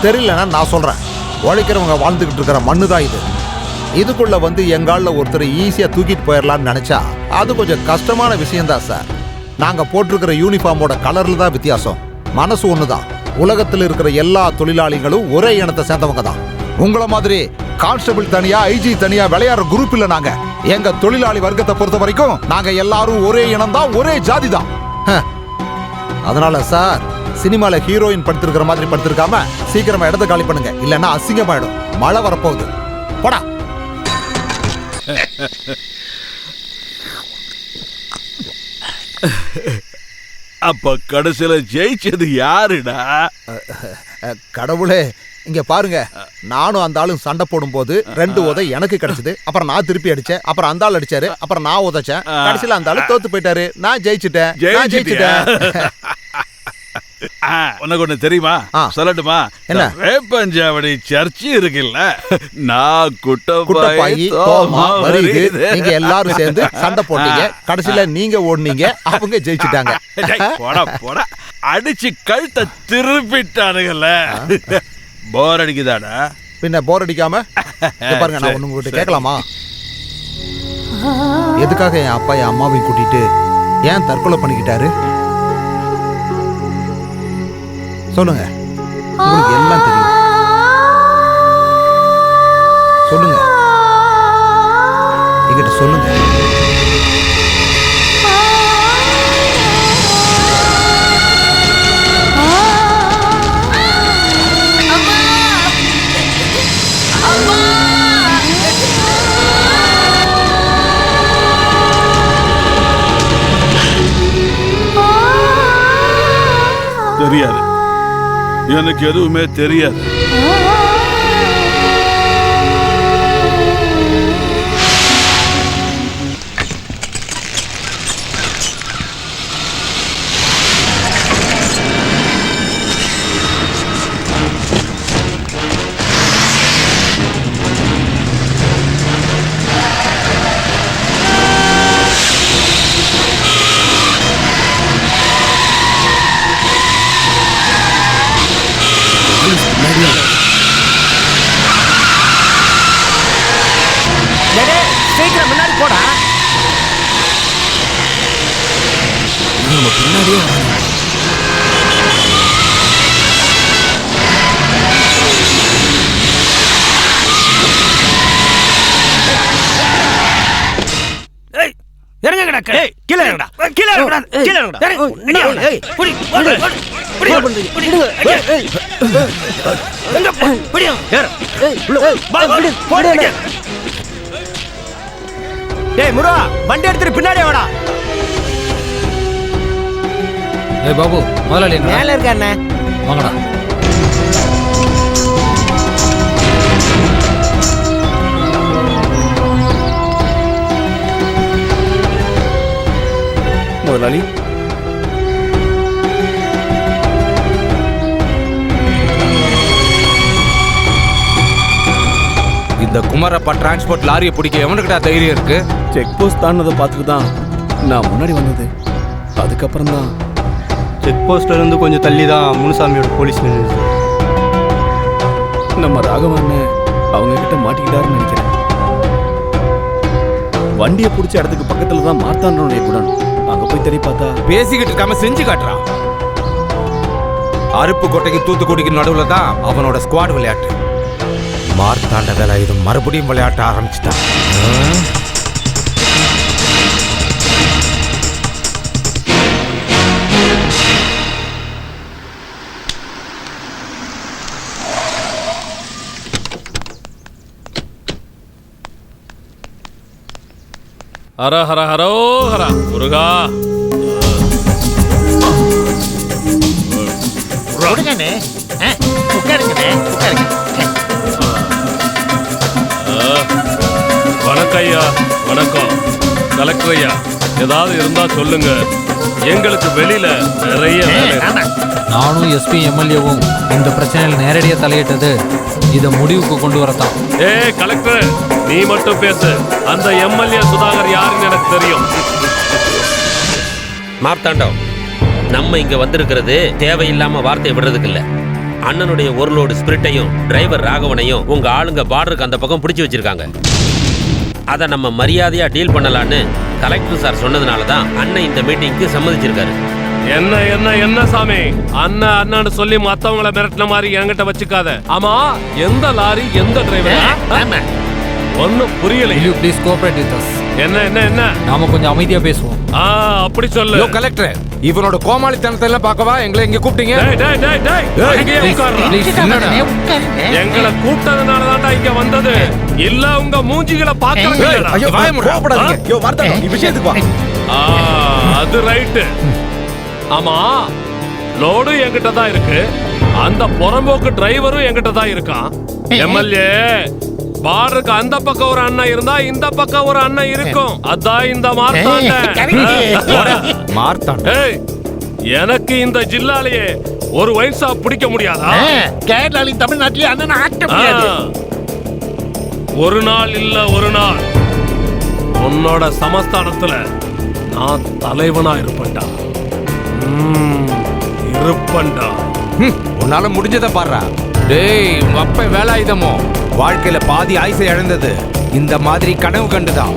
Speaker 14: தெரியலன்னா நான் சொல்றேன், உழைக்கிறவங்க வாழ்ந்துகிட்டு இருக்கிற மண்ணு தான் இது. இதுக்குள்ள வந்து எங்கால ஒருத்தர் ஈஸியா தூக்கிட்டு போயிடலாம்னு நினைச்சா அது கொஞ்சம் கஷ்டமான விஷயம்தான் சார். நாங்க போட்டிருக்கிற யூனிஃபார்மோட கலர்ல தான் வித்தியாசம், மனசு ஒண்ணுதான். உலகத்தில் இருக்கிற எல்லா தொழிலாளிகளும் ஒரே இனத்தை சேர்ந்தவங்க தான். உங்களை மாதிரி கான்ஸ்டபிள் தனியா, ஐஜி தனியா விளையாடுற குரூப் இல்ல நாங்க. எங்க தொழிலாளி வர்க்கத்தை பொறுத்த வரைக்கும் நாங்க எல்லாரும் ஒரே இனம் தான், ஒரே ஜாதி தான். அதனால சார், சினிமால ஹீரோயின் படுத்திருக்கிற மாதிரி படுத்திருக்காம சீக்கிரமா இடத்த காலி பண்ணுங்க, இல்லன்னா அசிங்கமாயிடும். மழை வரப்போகுது, போடா.
Speaker 16: அப்ப கடைசியில ஜெயிச்சது யாருடா?
Speaker 14: கடவுளே, இங்க பாருங்க, நானும் அந்த ஆளும் சண்டை போடும் போது 2 உதை எனக்கு கிடைச்சது. அப்புறம் நான் திருப்பி அடிச்சேன், அப்புறம் அந்த ஆள் அடிச்சாரு, அப்புறம் நான் உதைச்சேன். கடைசியில அந்த ஆளு தோத்து போயிட்டாரு. நான் ஜெயிச்சிட்டேன்.
Speaker 16: உனக்கு ஒண்ணு தெரியுமா? சொல்லட்டுமா?
Speaker 14: என்ன?
Speaker 16: வேப்பஞ்சாவடி சர்ச்சு இருக்குல்ல, நான்
Speaker 14: குட்டப்பாயி தோமா வருது, நீங்க எல்லாரும் சேர்ந்து சண்டை போட்டீங்க. கடைசியில நீங்க ஓடுனீங்க, அவங்க ஜெயிச்சிட்டாங்க.
Speaker 16: போடா போடா, அடிச்சு கழுத்தை திருப்பிட்டானுங்கல்ல. போர் அடிக்குதாடா?
Speaker 14: பின்ன போர் அடிக்காம பாருங்க, நான் ஒண்ணு உங்ககிட்ட கேட்கலாமா? எதுக்காக என் அப்பா என் அம்மாவையும் கூட்டிட்டு ஏன் தற்கொலை பண்ணிக்கிட்டாரு சொல்லுங்க. உங்களுக்கு எல்லாம் தெரியும், சொல்லுங்க, என்கிட்ட சொல்லுங்க.
Speaker 16: தெரியாது, எனக்கு எதுவுமே தெரியாது.
Speaker 8: சீக்கிரம் முன்னாடி போடா. நம்ம பின்னாடியே
Speaker 2: இறங்கடா, கீழே இறங்கடா, கீழே இறங்கடா, கீழே இறங்கடா.
Speaker 8: டேய் முருகா, வண்டி எடுத்துட்டு பின்னாடியே வாடா.
Speaker 5: ஏய் பாபு, முதலாளி
Speaker 8: மேல இருக்க அண்ணே,
Speaker 5: வாங்கடா.
Speaker 8: முதலாளி, இந்த குமாரப்பா டிரான்ஸ்போர்ட் லாரியை பிடிக்க எவனுக்கிட்ட தைரியம் இருக்கு?
Speaker 9: செக் போஸ்ட் தாண்டதை பார்த்துட்டு தான் நான் முன்னாடி வந்தது. அதுக்கப்புறம் தான்
Speaker 10: செக் போஸ்ட்ல இருந்து கொஞ்சம் தள்ளி தான் முனுசாமியோட போலீஸ் நின்று.
Speaker 9: நம்ம ராகவன் அவங்க கிட்ட மாட்டிக்கிட்டாருன்னு நினைக்கிறேன். வண்டியை பிடிச்ச இடத்துக்கு பக்கத்துல தான் மார்த்தாண்டனுடைய குடன். அங்க போய் தேடி பார்த்தா
Speaker 3: பேசிக்கிட்டு இருக்காம செஞ்சு காட்டுறான். அருப்புக்கோட்டைக்கு தூத்துக்குடிக்கு நடுவுல தான் அவனோட ஸ்குவாட் விளையாட்டு. மார்த்தாண்ட வேலை இது மறுபடியும் விளையாட்ட ஆரம்பிச்சுட்டான்.
Speaker 6: ஹர ஹர ஹரோ ஹர முருகா. வணக்கம் ஐயா. வணக்கம் கலெக்டர் ஐயா. ஏதாவது இருந்தா சொல்லுங்க, எங்களுக்கு வெளியில நிறைய வேலை இருக்கு.
Speaker 5: நானும் எஸ்பி எம்எல்ஏவும் இந்த பிரச்சனையில் நேரடியாக தலையிட்டது இதை முடிவுக்கு கொண்டு வரத்தான்.
Speaker 6: கலெக்டர், நீ மட்டும் பேசு. அந்த எம்எல்ஏ சுதாகர் யாருன்னு எனக்கு தெரியும்.
Speaker 2: மார்த்தாண்டம், நம்ம இங்க வந்திருக்கிறது தேவையில்லாம வார்த்தை விடுறதுக்கு இல்ல. அண்ணனுடைய ஒரு லோடு ஸ்பிரிட்டையும் டிரைவர் ராகவனையும் உங்க ஆளுங்க பார்டருக்கு அந்த பக்கம் பிடிச்சி வச்சிருக்காங்க. அதை நம்ம மரியாதையா டீல் பண்ணலான்னு கலெக்டர் சார் சொன்னதுனால தான் அண்ணன் இந்த மீட்டிங்க்கு சம்மதிச்சிருக்காரு.
Speaker 6: என்ன என்ன என்ன சாமி, அண்ணன் அண்ணன்னு சொல்லி மத்தவங்கள மிரட்டின மாதிரி என்கிட்ட வச்சுக்காத. ஆமா, எந்த லாரி எந்த டிரைவர் ஒன்னும் புரியல.
Speaker 5: Please cooperate with us.
Speaker 6: என்ன என்ன என்ன
Speaker 5: நாம கொஞ்சம் அமைதியா பேசுவோம்.
Speaker 6: அப்படி சொல்லு.
Speaker 3: யோ கலெக்டர், இவனோட கோமாளித்தனத்தை எல்லாம் பார்க்கவா எங்களை இங்க கூப்பிட்டீங்க?
Speaker 6: எங்களை கூப்பிட்டதுனால தான்டா இங்க வந்தது. இல்ல உங்க மூஞ்சிகளை பார்க்கறதுக்கு. அது ரைட்டு. ஆமா, லோடு என்கிட்ட தான் இருக்கு. அந்த புறம்போக்கு டிரைவரும் என்கிட்ட தான் இருக்கான். எம்எல்ஏ, பார்டருக்கு அந்த பக்கம் ஒரு அண்ணன் இருந்தா இந்த பக்கம் ஒரு அண்ணன் இருக்கும். அதான் இந்த மார்த்தாண்ட. எனக்கு இந்த ஜில்லாலேயே ஒரு ஒயின் ஷாப் பிடிக்க முடியாதா?
Speaker 7: கேரளாவில் தமிழ்நாட்டிலே அண்ணன் ஆட்ட முடியாது.
Speaker 6: ஒரு நாள் இல்ல ஒரு நாள் உன்னோட சமஸ்தானத்துல நான் தலைவனா இருப்பேன்டா. இருப்பேன்டா.
Speaker 3: உன்னால முடிஞ்சதை பாடுறா. டேய், உங்க அப்ப வேலாயுதமோ வாழ்க்கையில பாதி ஆயுசை இழந்தது இந்த மாதிரி கனவு கண்டுதான்.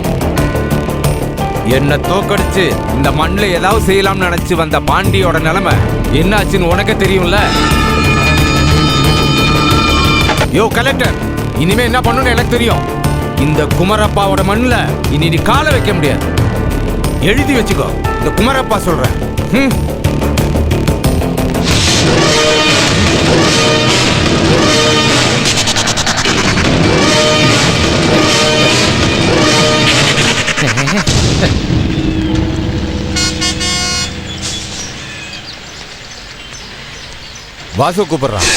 Speaker 3: என்ன தோக்கடிச்சு இந்த மண்ணில் ஏதாவது செய்யலாம்னு நினைச்சு வந்த பாண்டியோட நிலைமை என்னாச்சுன்னு உனக்கு தெரியும்ல. யோ கலெக்டர், இனிமே என்ன பண்ணணும்னு எனக்கு தெரியும். இந்த குமரப்பாவோட மண்ணில் இனி நீ காலை வைக்க முடியாது. எழுதி வச்சுக்கோ, இந்த குமரப்பா சொல்றேன். வாசு கூப்பிடுறான்.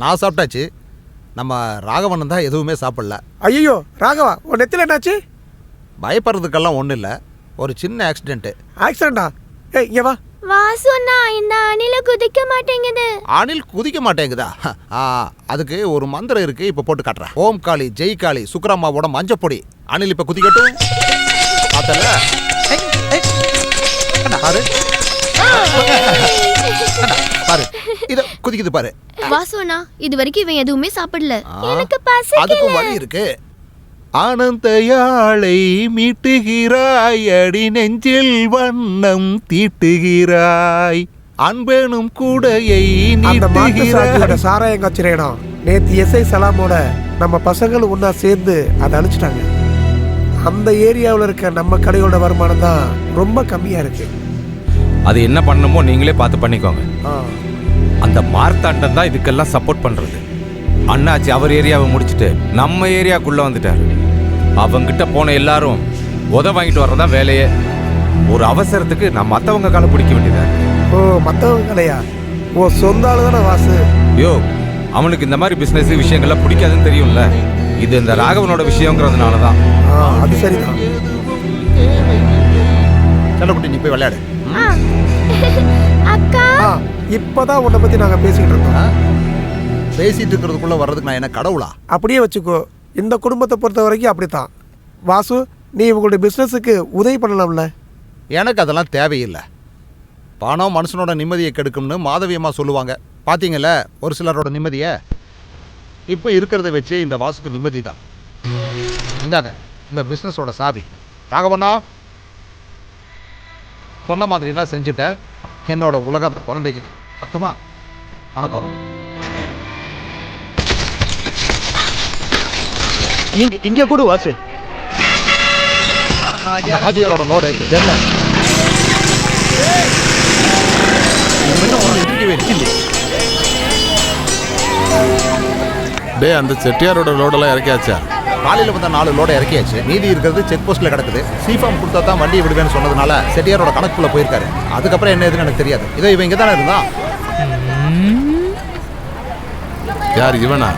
Speaker 14: நான் சாப்பிட்டாச்சு. நம்ம ராகவன் தான் எதுவுமே சாப்பிடல.
Speaker 4: ஐயோ ராகவா, உன் நெத்தில என்னாச்சு?
Speaker 14: பயப்படுறதுக்கெல்லாம் ஒன்றும் இல்லை, ஒரு சின்ன ஆக்சிடென்ட்டு.
Speaker 4: ஆக்சிடென்டா? ஏய் இங்க வா.
Speaker 15: வாசுண்ணா, இந்த அணில குதிக்க மாட்டேங்குது.
Speaker 14: அணில் குதிக்க மாட்டேங்குதா? அதுக்கு ஒரு மந்திரம் இருக்கு, இப்ப போட்டு காட்டுறேன். ஓம் காளி ஜெய் காளி சுக்கரம்மாவோட மஞ்சப்பொடி. அணில் இப்ப குதிக்கட்டும். பார்த்தல பாரு பாரு, இத குதிக்குது பாரு.
Speaker 15: வாசுண்ணா, இது வரைக்கும் இவன் எதுவுமே சாப்பிடல. எனக்கு பசி.
Speaker 14: அதுக்கும் வழி இருக்கு. ஆனந்த யாழை மீட்டுகிறாய், அடி நெஞ்சில் வண்ணம் தீட்டுகிறாய், அன்பெனும் கூடையை
Speaker 4: நீட்டுகிறாய். சாராயம் காய்ச்சிற இடம் நேத்து எஸ்ஐ சலாமோட நம்ம பசங்களும் ஒன்னா சேர்ந்து அதை அழிச்சிட்டாங்க. அந்த ஏரியாவில் இருக்க நம்ம கடையோட வருமானம் தான் ரொம்ப கம்மியா இருக்கு.
Speaker 3: அது என்ன பண்ணணுமோ நீங்களே பார்த்து பண்ணிக்கோங்க. அந்த மார்த்தாண்டன் தான் இதுக்கெல்லாம் சப்போர்ட் பண்றது. அண்ணாச்சி அவர் ஏரியாவை முடிச்சுட்டு நம்ம ஏரியாக்குள்ள வந்துட்டாரு. அவங்கிட்ட போன எல்லாரும் உத வாங்கிட்டு வர்றதான் வேலையே. ஒரு அவசரத்துக்கு நான் மற்றவங்க காலை பிடிக்க வேண்டியதா.
Speaker 4: ஓ, மற்றவங்க கலையா? ஓ, சொந்த ஆளு தானே வாசு?
Speaker 3: யோ, அவனுக்கு இந்த மாதிரி பிசினஸ் விஷயங்கள்லாம் பிடிக்காதுன்னு தெரியும்ல. இது இந்த ராகவனோட விஷயங்கிறதுனால தான்.
Speaker 4: அது சரிதான்.
Speaker 14: செல்லக்குட்டி, நீ போய் விளையாடு.
Speaker 15: அக்கா,
Speaker 4: இப்பதான் உன்னை பத்தி நாங்க பேசிட்டு இருக்கோம்.
Speaker 14: பேசிட்டு இருக்கிறதுக்குள்ள வர்றதுக்கு நான் என்ன கடவுளா?
Speaker 4: அப்படியே வச்சுக்கோ. இந்த குடும்பத்தை பொறுத்த வரைக்கும் அப்படித்தான். வாசு, நீ உங்களுடைய பிசினஸுக்கு உதவி பண்ணலாம்ல?
Speaker 14: எனக்கு அதெல்லாம் தேவையில்லை. பணம் மனுஷனோட நிம்மதியை கெடுக்கும்னு மாதவியம்மா சொல்லுவாங்க. பார்த்தீங்கல்ல ஒரு சிலரோட நிம்மதியை. இப்போ இருக்கிறத வச்சு இந்த வாசுக்கு நிம்மதி தான். இந்தாங்க இந்த பிஸ்னஸோட சாவி. ராகவண்ணா சொன்ன மாதிரி தான் செஞ்சுட்டேன். என்னோட உலகத்தை குழந்தைக்கு பத்துமா
Speaker 4: இங்க கூட வாசு
Speaker 14: ஹாஜியாரோட நோடு என்ன
Speaker 18: டே அந்த செட்டியாரோட லோடெல்லாம் இறக்கியாச்சா?
Speaker 14: காலையில் வந்த 4 லோட இறக்கியாச்சு. மீதி இருக்கிறது செக் போஸ்ட்ல கிடக்குது. சீஃபார்ம் கொடுத்தா தான் வண்டியை விடுவேன்னு சொன்னதுனால செட்டியாரோட கணக்குள்ள போயிருக்காரு. அதுக்கப்புறம் என்ன எதுன்னு எனக்கு தெரியாது. இதோ இவன் இங்கே தானே இருந்தா.
Speaker 18: யார் இவனா?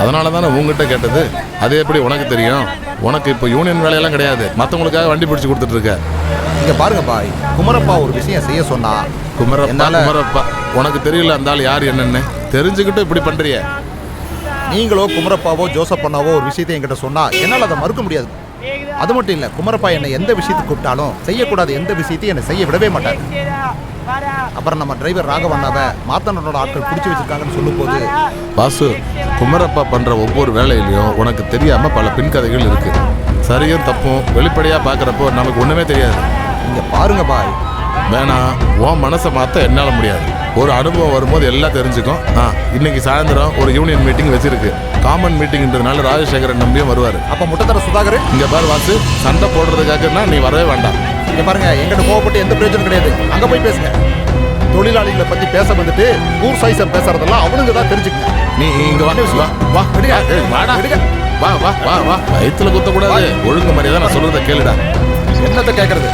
Speaker 18: அதனால தானே உங்ககிட்ட கேட்டது. அது எப்படி உனக்கு தெரியும்? உனக்கு இப்போ யூனியன் வேலையெல்லாம் கிடையாது. மற்றவங்களுக்காக வண்டி பிடிச்சி கொடுத்துட்டு இருக்க.
Speaker 14: இங்க பாருங்க பாய், குமரப்பா ஒரு விஷயம் செய்ய சொன்னா.
Speaker 18: குமரப்பா உனக்கு தெரியல அந்த ஆள் யார் என்னன்னு தெரிஞ்சுக்கிட்டு இப்படி பண்றிய.
Speaker 14: நீங்களோ குமரப்பாவோ ஜோசப் பண்ணாவோ ஒரு விஷயத்தை என்கிட்ட சொன்னா என்னால் அதை மறுக்க முடியாது. அது மட்டும் இல்லை, குமரப்பா என்னை எந்த விஷயத்துக்கு கூப்பிட்டாலும் செய்யக்கூடாது எந்த விஷயத்தையும் என்னை செய்ய விடவே மாட்டார். அப்புறம் நம்ம டிரைவர் ராகவண்ணாவை மாத்தனோட ஆட்கள் பிடிச்சி வச்சிருக்காங்கன்னு சொல்லும் போது
Speaker 18: வாசு, குமரப்பா பண்ற ஒவ்வொரு வேலையிலையும் உனக்கு தெரியாம பல பின்கதைகள் இருக்கு. சரியும் தப்பும் வெளிப்படையா பாக்குறப்போ நமக்கு ஒண்ணுமே தெரியாது.
Speaker 14: இங்க பாருங்க பாய்,
Speaker 18: வேணாம், உன் மனசை மாத்த என்னால முடியாது. ஒரு அனுபவம் வரும்போது எல்லாம் தெரிஞ்சுக்கும். இன்னைக்கு சாயந்தரம் ஒரு யூனியன் மீட்டிங் வச்சிருக்கு. காமன் மீட்டிங்ன்றதுனால ராஜசேகரன் நம்பியும் வருவாரு.
Speaker 14: அப்ப முட்டத்தர சுதாகர்
Speaker 18: இங்க பாரு வாசு, சண்டை போடுறதுக்காகனா நீ வரவே வேண்டாம்.
Speaker 14: இங்க பாருங்க, எங்கிட்ட கோவப்பட்டு எந்த பிரயோஜனம் கிடையாது. அங்க போய் பேசுங்க. தொழிலாளிகளை பத்தி பேச வந்துட்டு ஊர் சைசம் பேசுறதெல்லாம் அவனுங்க தான் தெரிஞ்சுக்கங்க.
Speaker 18: நீ இங்க வா வா வா வா வா வா. வயிற்றுல குத்த கூடாது. ஒழுங்கு மரியாதை நான் சொல்றத கேளுடா.
Speaker 14: என்னத்தை கேட்கறது?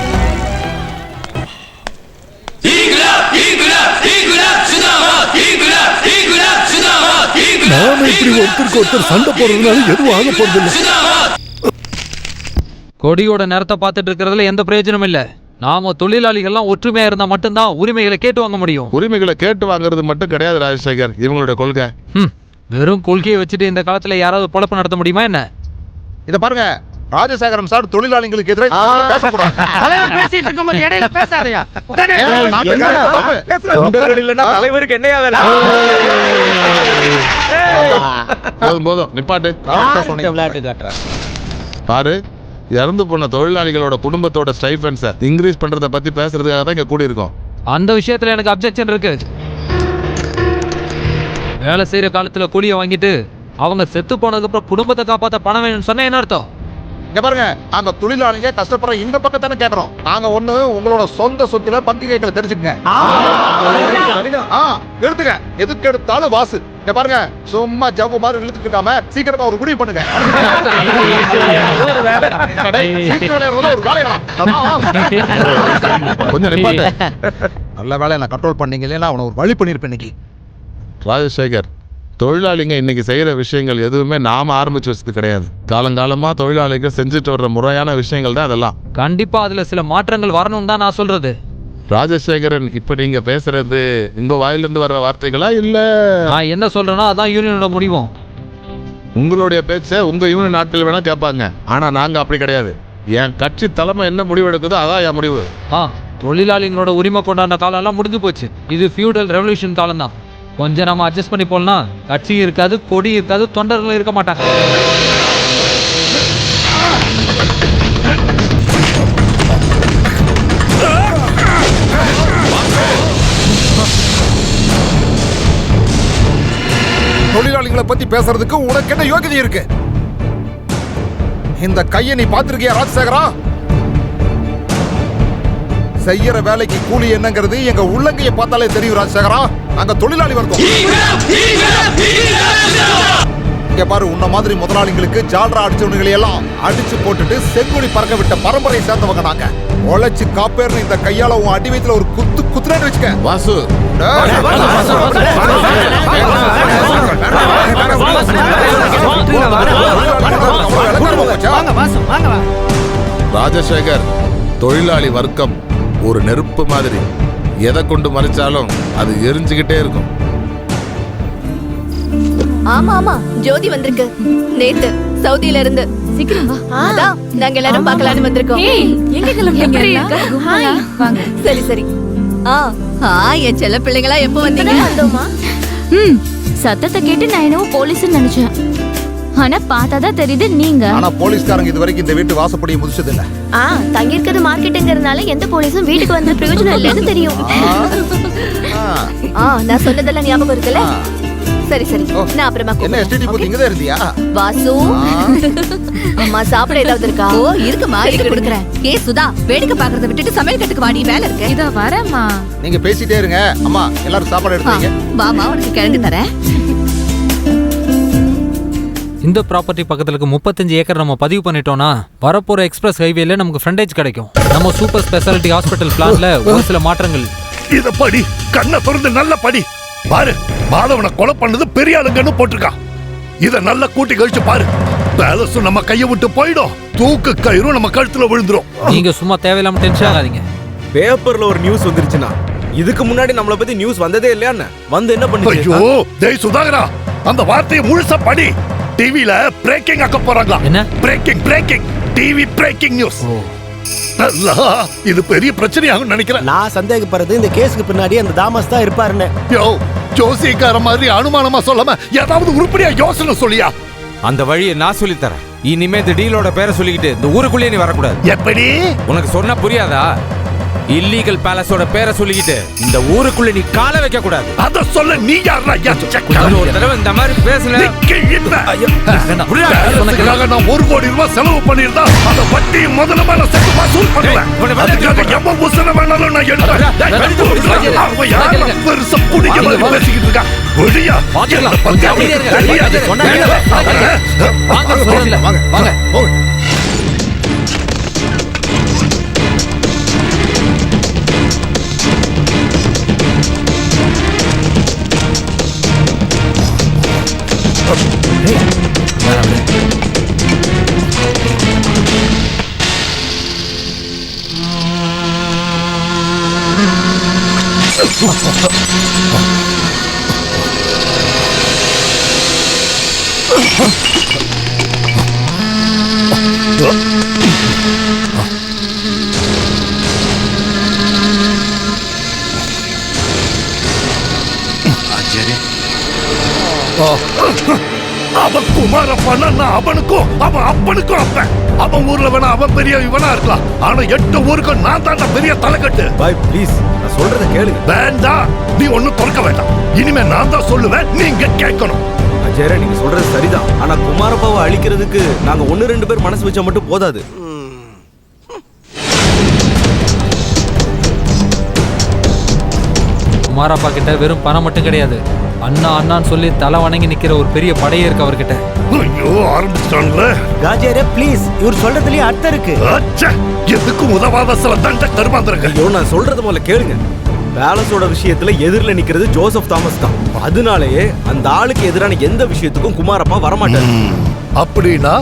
Speaker 7: நாம இப்படி ஒருத்தருக்கு ஒருத்தர் சண்டை போடுறதுனால எதுவும் ஆக போறதில்லை.
Speaker 5: கொடியோட நேரத்தை பார்த்துட்டு இருக்கிறதுல எந்த பிரயோஜனம் இல்ல. நாம தொழிலாளிகள்லாம் ஒற்றுமையா இருந்தா மட்டும்தான் உரிமைகளை கேட்டு வாங்க முடியும்.
Speaker 18: உரிமைகளை கேட்டு வாங்குறது மட்டும் கிடையாது ராஜசேகர் இவங்களுடைய கொள்கை.
Speaker 5: வெறும் கொள்கையை வச்சுட்டு இந்த காலத்துல யாராவது பொழப்பு நடத்த முடியுமா என்ன?
Speaker 14: இத பாருங்க, ராஜசேகரன் சார் தொழிலாளிகளுக்கு எதிராக பேசக்கூடாது.
Speaker 9: தலைவருக்கு என்னையா வேலை?
Speaker 18: போதும் நிப்பாட்டு. பாரு, இறந்து போன தொழிலாளிகளோட குடும்பத்தோட ஸ்டைஃபண்ட்ஸை இன்க்ரீஸ் பண்றதை பத்தி பேசுறதுக்காக தான் இங்க கூடி இருக்கோம்.
Speaker 5: அந்த விஷயத்துல எனக்கு அப்ஜெக்ஷன் இருக்கு. வேலை செய்யற காலத்துல கூலியை வாங்கிட்டு அவங்க செத்து போனதுக்கு அப்புறம் குடும்பத்தை காப்பாத்த பணம் வேணும்னு சொன்னா என்ன அர்த்தம்?
Speaker 14: இங்க பாருங்க, நாங்க தொழிலாளிங்க கஷ்டப்படுற இந்த பக்கத்தானே கேட்கறோம். நாங்க ஒண்ணு உங்களோட சொந்த சொத்துல பங்கு கேட்கல, தெரிஞ்சுக்கங்க. எடுத்துக்க, எதுக்கு எடுத்தாலும் வாசு. இங்க பாருங்க, சும்மா ஜவ்வு மாதிரி இழுத்துட்டு இருக்காம சீக்கிரமா ஒரு முடிவு பண்ணுங்க.
Speaker 18: கொஞ்சம் நிப்பாட்டு.
Speaker 14: நல்ல வேலை நான் கண்ட்ரோல் பண்ணீங்க, இல்லைன்னா அவனை ஒரு வழி பண்ணிருப்பேன் இன்னைக்கு.
Speaker 18: ராஜசேகர், தொழிலாளிங்க இன்னைக்கு செய்யற விஷயங்கள் எதுவுமே நாம ஆரம்பிச்சு வச்சது கிடையாது. காலங்காலமா தொழிலாளிகள் செஞ்சுட்டு வர்ற முறையான விஷயங்கள் தான் அதெல்லாம்.
Speaker 5: கண்டிப்பா அதுல சில மாற்றங்கள் வரணும் தான் நான் சொல்றது.
Speaker 18: ராஜசேகரன், இப்ப நீங்க பேசுறது உங்க வாயிலிருந்து வர்ற வார்த்தைகளா இல்ல
Speaker 5: நான் என்ன சொல்றேன்னா அதான் யூனியனோட முடிவும்.
Speaker 18: உங்களுடைய பேச்ச உங்க யூனியன் நாட்டில் வேணா கேட்பாங்க. ஆனா நாங்க அப்படி கிடையாது. என் கட்சி தலைமை என்ன முடிவு எடுக்குதோ அதான் என் முடிவு.
Speaker 5: தொழிலாளிகளோட உரிமை கொண்டாடின காலம் எல்லாம் முடிஞ்சு போச்சு. இது ஃபியூடல் ரெவல்யூஷன் காலம் தான். கொஞ்சம் நம்ம அட்ஜஸ்ட் பண்ணி போடலாம். கட்சி இருக்காது, கொடி இருக்காது, தொண்டர்கள் இருக்க மாட்டாங்க.
Speaker 14: தொழிலாளிகளை பத்தி பேசுறதுக்கு உனக்கு என்ன யோகிதை இருக்கு? இந்த கையை நீ பார்த்திருக்கியா ராஜசேகரா? செய்யற வேலைக்கு கூலி என்னங்கிறது எங்க உள்ளங்கையை பார்த்தாலே தெரியும் ராஜசேகரா. அங்க தொழிலாளி வர்க்கம். இங்க பாரு, உன்ன மாதிரி முதலாளிகளுக்கு ஜால்ரா அடிச்சவனுங்களை எல்லாம் அடிச்சு போட்டுட்டு செங்குடி பறக்க விட்ட பரம்பரையை சேர்ந்தவங்க நாங்க. உழைச்சு காப்பேர்னு இந்த கையால உன் அடி வயித்துல ஒரு குத்து குத்துறேன்னு வச்சுக்க.
Speaker 18: வாசு, ராஜசேகர், தொழிலாளி வர்க்கம் ஒரு நெருப்பு மாதிரி. எதை கொண்டு மறைச்சாலும் அது எரிஞ்சுக்கிட்டே இருக்கும்.
Speaker 13: ஆமா ஆமா, ஜோதி வந்திருக்கு நேத்து சவுதியில இருந்து.
Speaker 12: சீக்கிரம் வா.
Speaker 13: அதான் நாங்க எல்லாரும் பார்க்கலாம்னு வந்திருக்கோம்.
Speaker 12: எங்க கிளம்புறீங்க?
Speaker 13: சரி சரி. என் செல்ல பிள்ளைங்களா எப்போ வந்தீங்க?
Speaker 15: சத்தத்தை கேட்டு நான் என்னவோ போலீஸ்னு நினைச்சேன். ஆனா பார்த்தாதான் தெரியுது நீங்க.
Speaker 14: ஆனா போலீஸ்காரங்க இது வரைக்கும் இந்த வீட்டு வாசப்படியை முடிச்சது இல்ல.
Speaker 15: தங்கி இருக்கிறது மார்க்கெட்டுங்கிறதுனால எந்த போலீஸும் வீட்டுக்கு வந்த பிரயோஜனம் இல்லைன்னு தெரியும். நான் சொன்னதெல்லாம் ஞாபகம் இருக்குல்ல? சரி சரி, நான் அப்புறமா
Speaker 14: என்ன எஸ்டிடி போட்டு இங்க தான் இருந்தியா?
Speaker 15: வாசு, அம்மா சாப்பிட ஏதாவது இருக்கா?
Speaker 13: இருக்குமா, இருக்கு கொடுக்குறேன். சுதா, வேடிக்கை பாக்குறத விட்டுட்டு சமையல் கட்டுக்கு வாடி, வேலை இருக்கு.
Speaker 12: இதோ வரேம்மா.
Speaker 14: நீங்க பேசிட்டே இருங்க. அம்மா எல்லாரும் சாப்பாடு எடுத்துங்க.
Speaker 13: வாமா, உனக்கு கிழங்கு தரேன்.
Speaker 5: இந்த ப்ராப்பர்ட்டி பக்கத்துல இருக்க 35 ஏக்கர் நம்ம பதிவு பண்ணிட்டோம்னா வரப்போற எக்ஸ்பிரஸ் ஹைவேல நமக்கு ஃப்ரண்டேஜ் கிடைக்கும். நம்ம சூப்பர் ஸ்பெஷாலிட்டி ஹாஸ்பிட்டல் பிளான்ல ஒரு சில மாற்றங்கள்.
Speaker 7: இத படி, கண்ணை திறந்து நல்ல படி. பாரு, மாதவனை கொலை பண்ணது பெரிய ஆளுங்கன்னு போட்டிருக்கா. இத நல்லா கூட்டி கழிச்சு பாரு. பேலஸும் நம்ம கையை விட்டு போயிடும், தூக்கு கயிறும் நம்ம கழுத்துல விழுந்துரும்.
Speaker 5: நீங்க சும்மா தேவையில்லாம டென்ஷன் ஆகாதீங்க.
Speaker 8: பேப்பர்ல ஒரு நியூஸ் வந்துருச்சுன்னா இதுக்கு முன்னாடி நம்மள பத்தி நியூஸ் வந்ததே இல்லையான்னு வந்து என்ன பண்ணுச்சு?
Speaker 7: ஐயோ டேய் சுதாகரா, அந்த வார்த்தையை முழுசா படி. டிவில பிரேக்கிங் ஆக்க போறாங்களா?
Speaker 5: என்ன
Speaker 7: breaking? Breaking TV breaking news. இது பெரிய பிரச்சனையாகும் நினைக்கிறேன்.
Speaker 19: நான் சந்தேகப்படுறது இந்த கேஸுக்கு பின்னாடி அந்த தாமஸ் தான் இருப்பாருன்னு.
Speaker 7: யோ, ஜோசிக்கார மாதிரி அனுமானமா சொல்லாம ஏதாவது உருப்படியா யோசனை சொல்லியா?
Speaker 3: அந்த வழியை நான் சொல்லி தரேன். இனிமே இந்த டீலோட பேரை சொல்லிக்கிட்டு இந்த ஊருக்குள்ளே நீ வரக்கூடாது.
Speaker 7: எப்படி?
Speaker 3: உனக்கு சொன்னா புரியாதா? இல்லீகல் பேலஸோட பேரை சொல்லிக்கிட்டு இந்த ஊருக்குள்ள நீ கால வைக்க கூடாது.
Speaker 7: அத சொல்ல நீ யாரா?
Speaker 3: ஒரு தடவை இந்த மாதிரி பேசல.
Speaker 7: நான் 1 கோடி ரூபாய் செலவு பண்ணிருந்தா அந்த வட்டி முதல்ல நான் செத்து வசூல் பண்ணுவேன். அதுக்காக எம்ம உசன வேணாலும் நான் எடுப்பேன். அவன் யாரா பெருசா புடிக்க மாதிரி பேசிக்கிட்டு இருக்கா? ஒழியா வாங்க. அவன் குமாரப்பனா, நான் அவனுக்கும் அவன் அப்பனுக்கும் அப்பன். அவன் ஊர்ல வேணா அவன் பெரிய இவனா இருக்கலாம், ஆனா 8 ஊருக்கும் நான் தான் பெரிய தலைக்கட்டு.
Speaker 8: பாய் ப்ளீஸ், நான் சொல்றத கேளுங்க.
Speaker 7: வேண்டாம், நீ ஒண்ணும் திறக்க வேண்டாம். இனிமே நான் தான் சொல்லுவேன், நீங்க கேட்கணும்.
Speaker 8: அஜயரே, நீங்க சொல்றது சரிதான். ஆனா குமாரப்பாவை அழிக்கிறதுக்கு நாங்க 1-2 பேர் மனசு வச்சா மட்டும் போதாது.
Speaker 5: குமாரப்பா கிட்ட வெறும் பணம் மட்டும் கிடையாது, அண்ணா அண்ணான்னு சொல்லி தலை வணங்கி நிக்கிற ஒரு பெரிய படையே இருக்கு அவர்கிட்ட.
Speaker 7: ஐயோ, ஆரம்பிச்சிட்டாங்களே.
Speaker 19: காஜியாரே ப்ளீஸ், இவர் சொல்றதுலயே அர்த்தம் இருக்கு.
Speaker 7: எதுக்கும் உதவாத சில தண்ட கருமாந்திரங்க.
Speaker 8: ஐயோ, நான் சொல்றது முதல்ல கேளுங்க. பேலஸோட விஷயத்துல எதிரில நிக்கிறது ஜோசப் தாமஸ் தான். அதனாலேயே அந்த ஆளுக்கு எதிரான எந்த விஷயத்துக்கும் குமாரப்பா வரமாட்டாரு.
Speaker 7: அப்படின்னா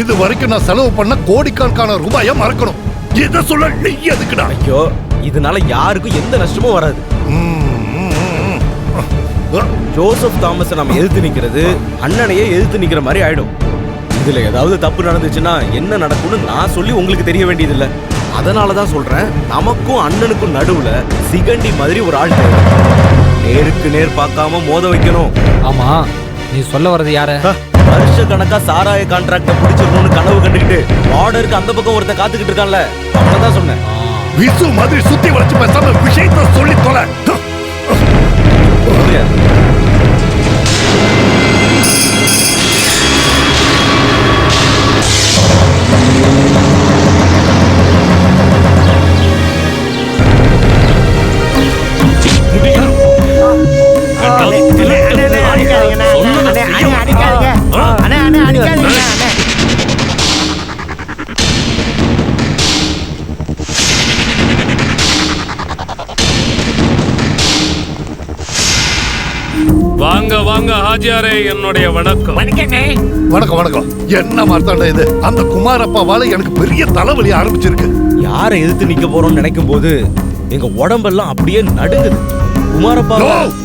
Speaker 7: இது வரைக்கும் நான் செலவு பண்ண கோடிக்கணக்கான ரூபாயை மறக்கணும். இத சொல்ல நீ எதுக்குடா?
Speaker 8: ஐயோ, இதனால யாருக்கும் எந்த நஷ்டமும் வராது. ஜோசப் தாமஸ் நம்ம எதிர்த்து நிக்கிறது அண்ணனையே எதிர்த்து நிக்கிற மாதிரி ஆயிடும். இதுல ஏதாவது தப்பு நடந்துச்சுன்னா என்ன நடக்கும்னு நான் சொல்லி உங்களுக்கு தெரிய வேண்டியதில்லை. அதனாலதான் சொல்றேன், நமக்கும் அண்ணனுக்கும் நடுவுல சிகண்டி மாதிரி ஒரு ஆள் தேவை. நேருக்கு நேர் பார்க்காம மோத வைக்கணும்.
Speaker 5: ஆமா, நீ சொல்ல வர்றது யார?
Speaker 8: வருஷ கணக்கா சாராய கான்ட்ராக்ட பிடிச்சிடணும்னு கனவு கண்டுகிட்டு பார்டருக்கு அந்த பக்கம் ஒருத்தன் காத்துக்கிட்டு இருக்கான்ல, அவனதான் சொன்னேன்.
Speaker 7: விசு மாதிரி சுத்தி வளைச்சு பேசாம விஷயத்த சொல்லி தொலை.
Speaker 20: வாங்க வாங்க ஹாஜியாரே, என்னுடைய வணக்கம்.
Speaker 7: வணக்கம் வணக்கம். என்ன மார்த்தாண்ட இது? அந்த குமாரப்பாவால எனக்கு பெரிய தலைவலி ஆரம்பிச்சிருக்கு.
Speaker 8: யாரை எதிர்த்து நிக்க போறோம்னு நினைக்கும் போது எங்க உடம்பெல்லாம் அப்படியே நடுங்குது. குமாரப்பா,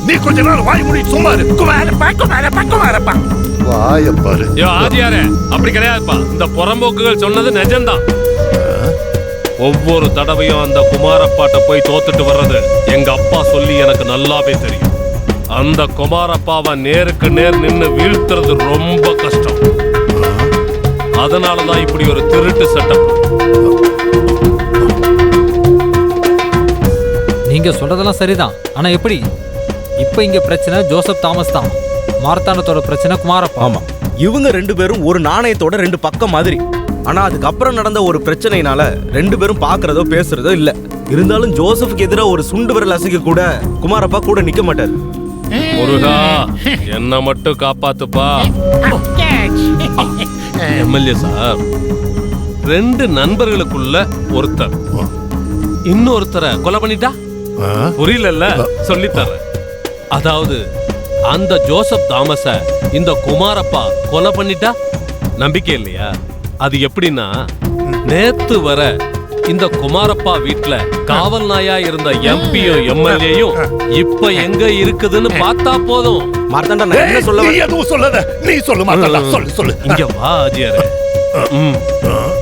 Speaker 7: நீ கொஞ்ச நேரம் வாய் மூடி சும்மா இரு. குமாரப்பா வாய பாரு.
Speaker 20: யோ ஹாஜியாரே, அப்படி கிடையாதுப்பா. இந்த புறம்போக்குகள் சொன்னது நிஜம்தான். ஒவ்வொரு தடவையும் அந்த குமாரப்பாட்ட போய் தோத்துட்டு வர்றது எங்க அப்பா சொல்லி எனக்கு நல்லாவே தெரியும். அந்த குமாரப்பாவை நேருக்கு நேர் நின்னு வீழ்த்துறது ரொம்ப கஷ்டம். அதனாலதான் இப்படி ஒரு திருட்டு செட்டப்.
Speaker 5: நீங்க சொல்றதெல்லாம் சரிதான். ஆனா எப்படி? இப்ப இங்க பிரச்சனை ஜோசப் தாமஸ் தான். மார்த்தாண்டத்தோட பிரச்சனை குமாரப்பா.
Speaker 8: ஆமா, இவங்க ரெண்டு பேரும் ஒரு நாணயத்தோட ரெண்டு பக்கம் மாதிரி. ஆனா அதுக்கப்புறம் நடந்த ஒரு பிரச்சனைனால ரெண்டு பேரும் பாக்குறதோ பேசுறதோ இல்ல. இருந்தாலும் ஜோசப்புக்கு எதிராக ஒரு சுண்டு விரல் அசைக்க கூட குமாரப்பா கூட நிக்க மாட்டாரு.
Speaker 20: முருகா, என்ன மட்டும் காப்பாத்துப்பா. எம்எல்ஏ சார், ரெண்டு நண்பர்களுக்குள்ள ஒருத்தர் இன்னொருத்தரை கொலை பண்ணிட்டா புரியல, சொல்லித்தர. அதாவது அந்த ஜோசப் தாமஸ இந்த குமாரப்பா கொலை பண்ணிட்டா நம்பிக்கை இல்லையா? அது எப்படின்னா, நேத்து வர இந்த குமாரப்பா வீட்ல காவல் நாயா இருந்த எம்பியும் எம்எல்ஏயும் இப்ப எங்க இருக்குதுன்னு பார்த்தா போதும்.
Speaker 7: என்ன சொல்ல எதுவும் சொல்லாத, நீ சொல்லு மார்த்தாண்டா, சொல்லு சொல்லு.
Speaker 20: இங்க வா ஆஜியாரே.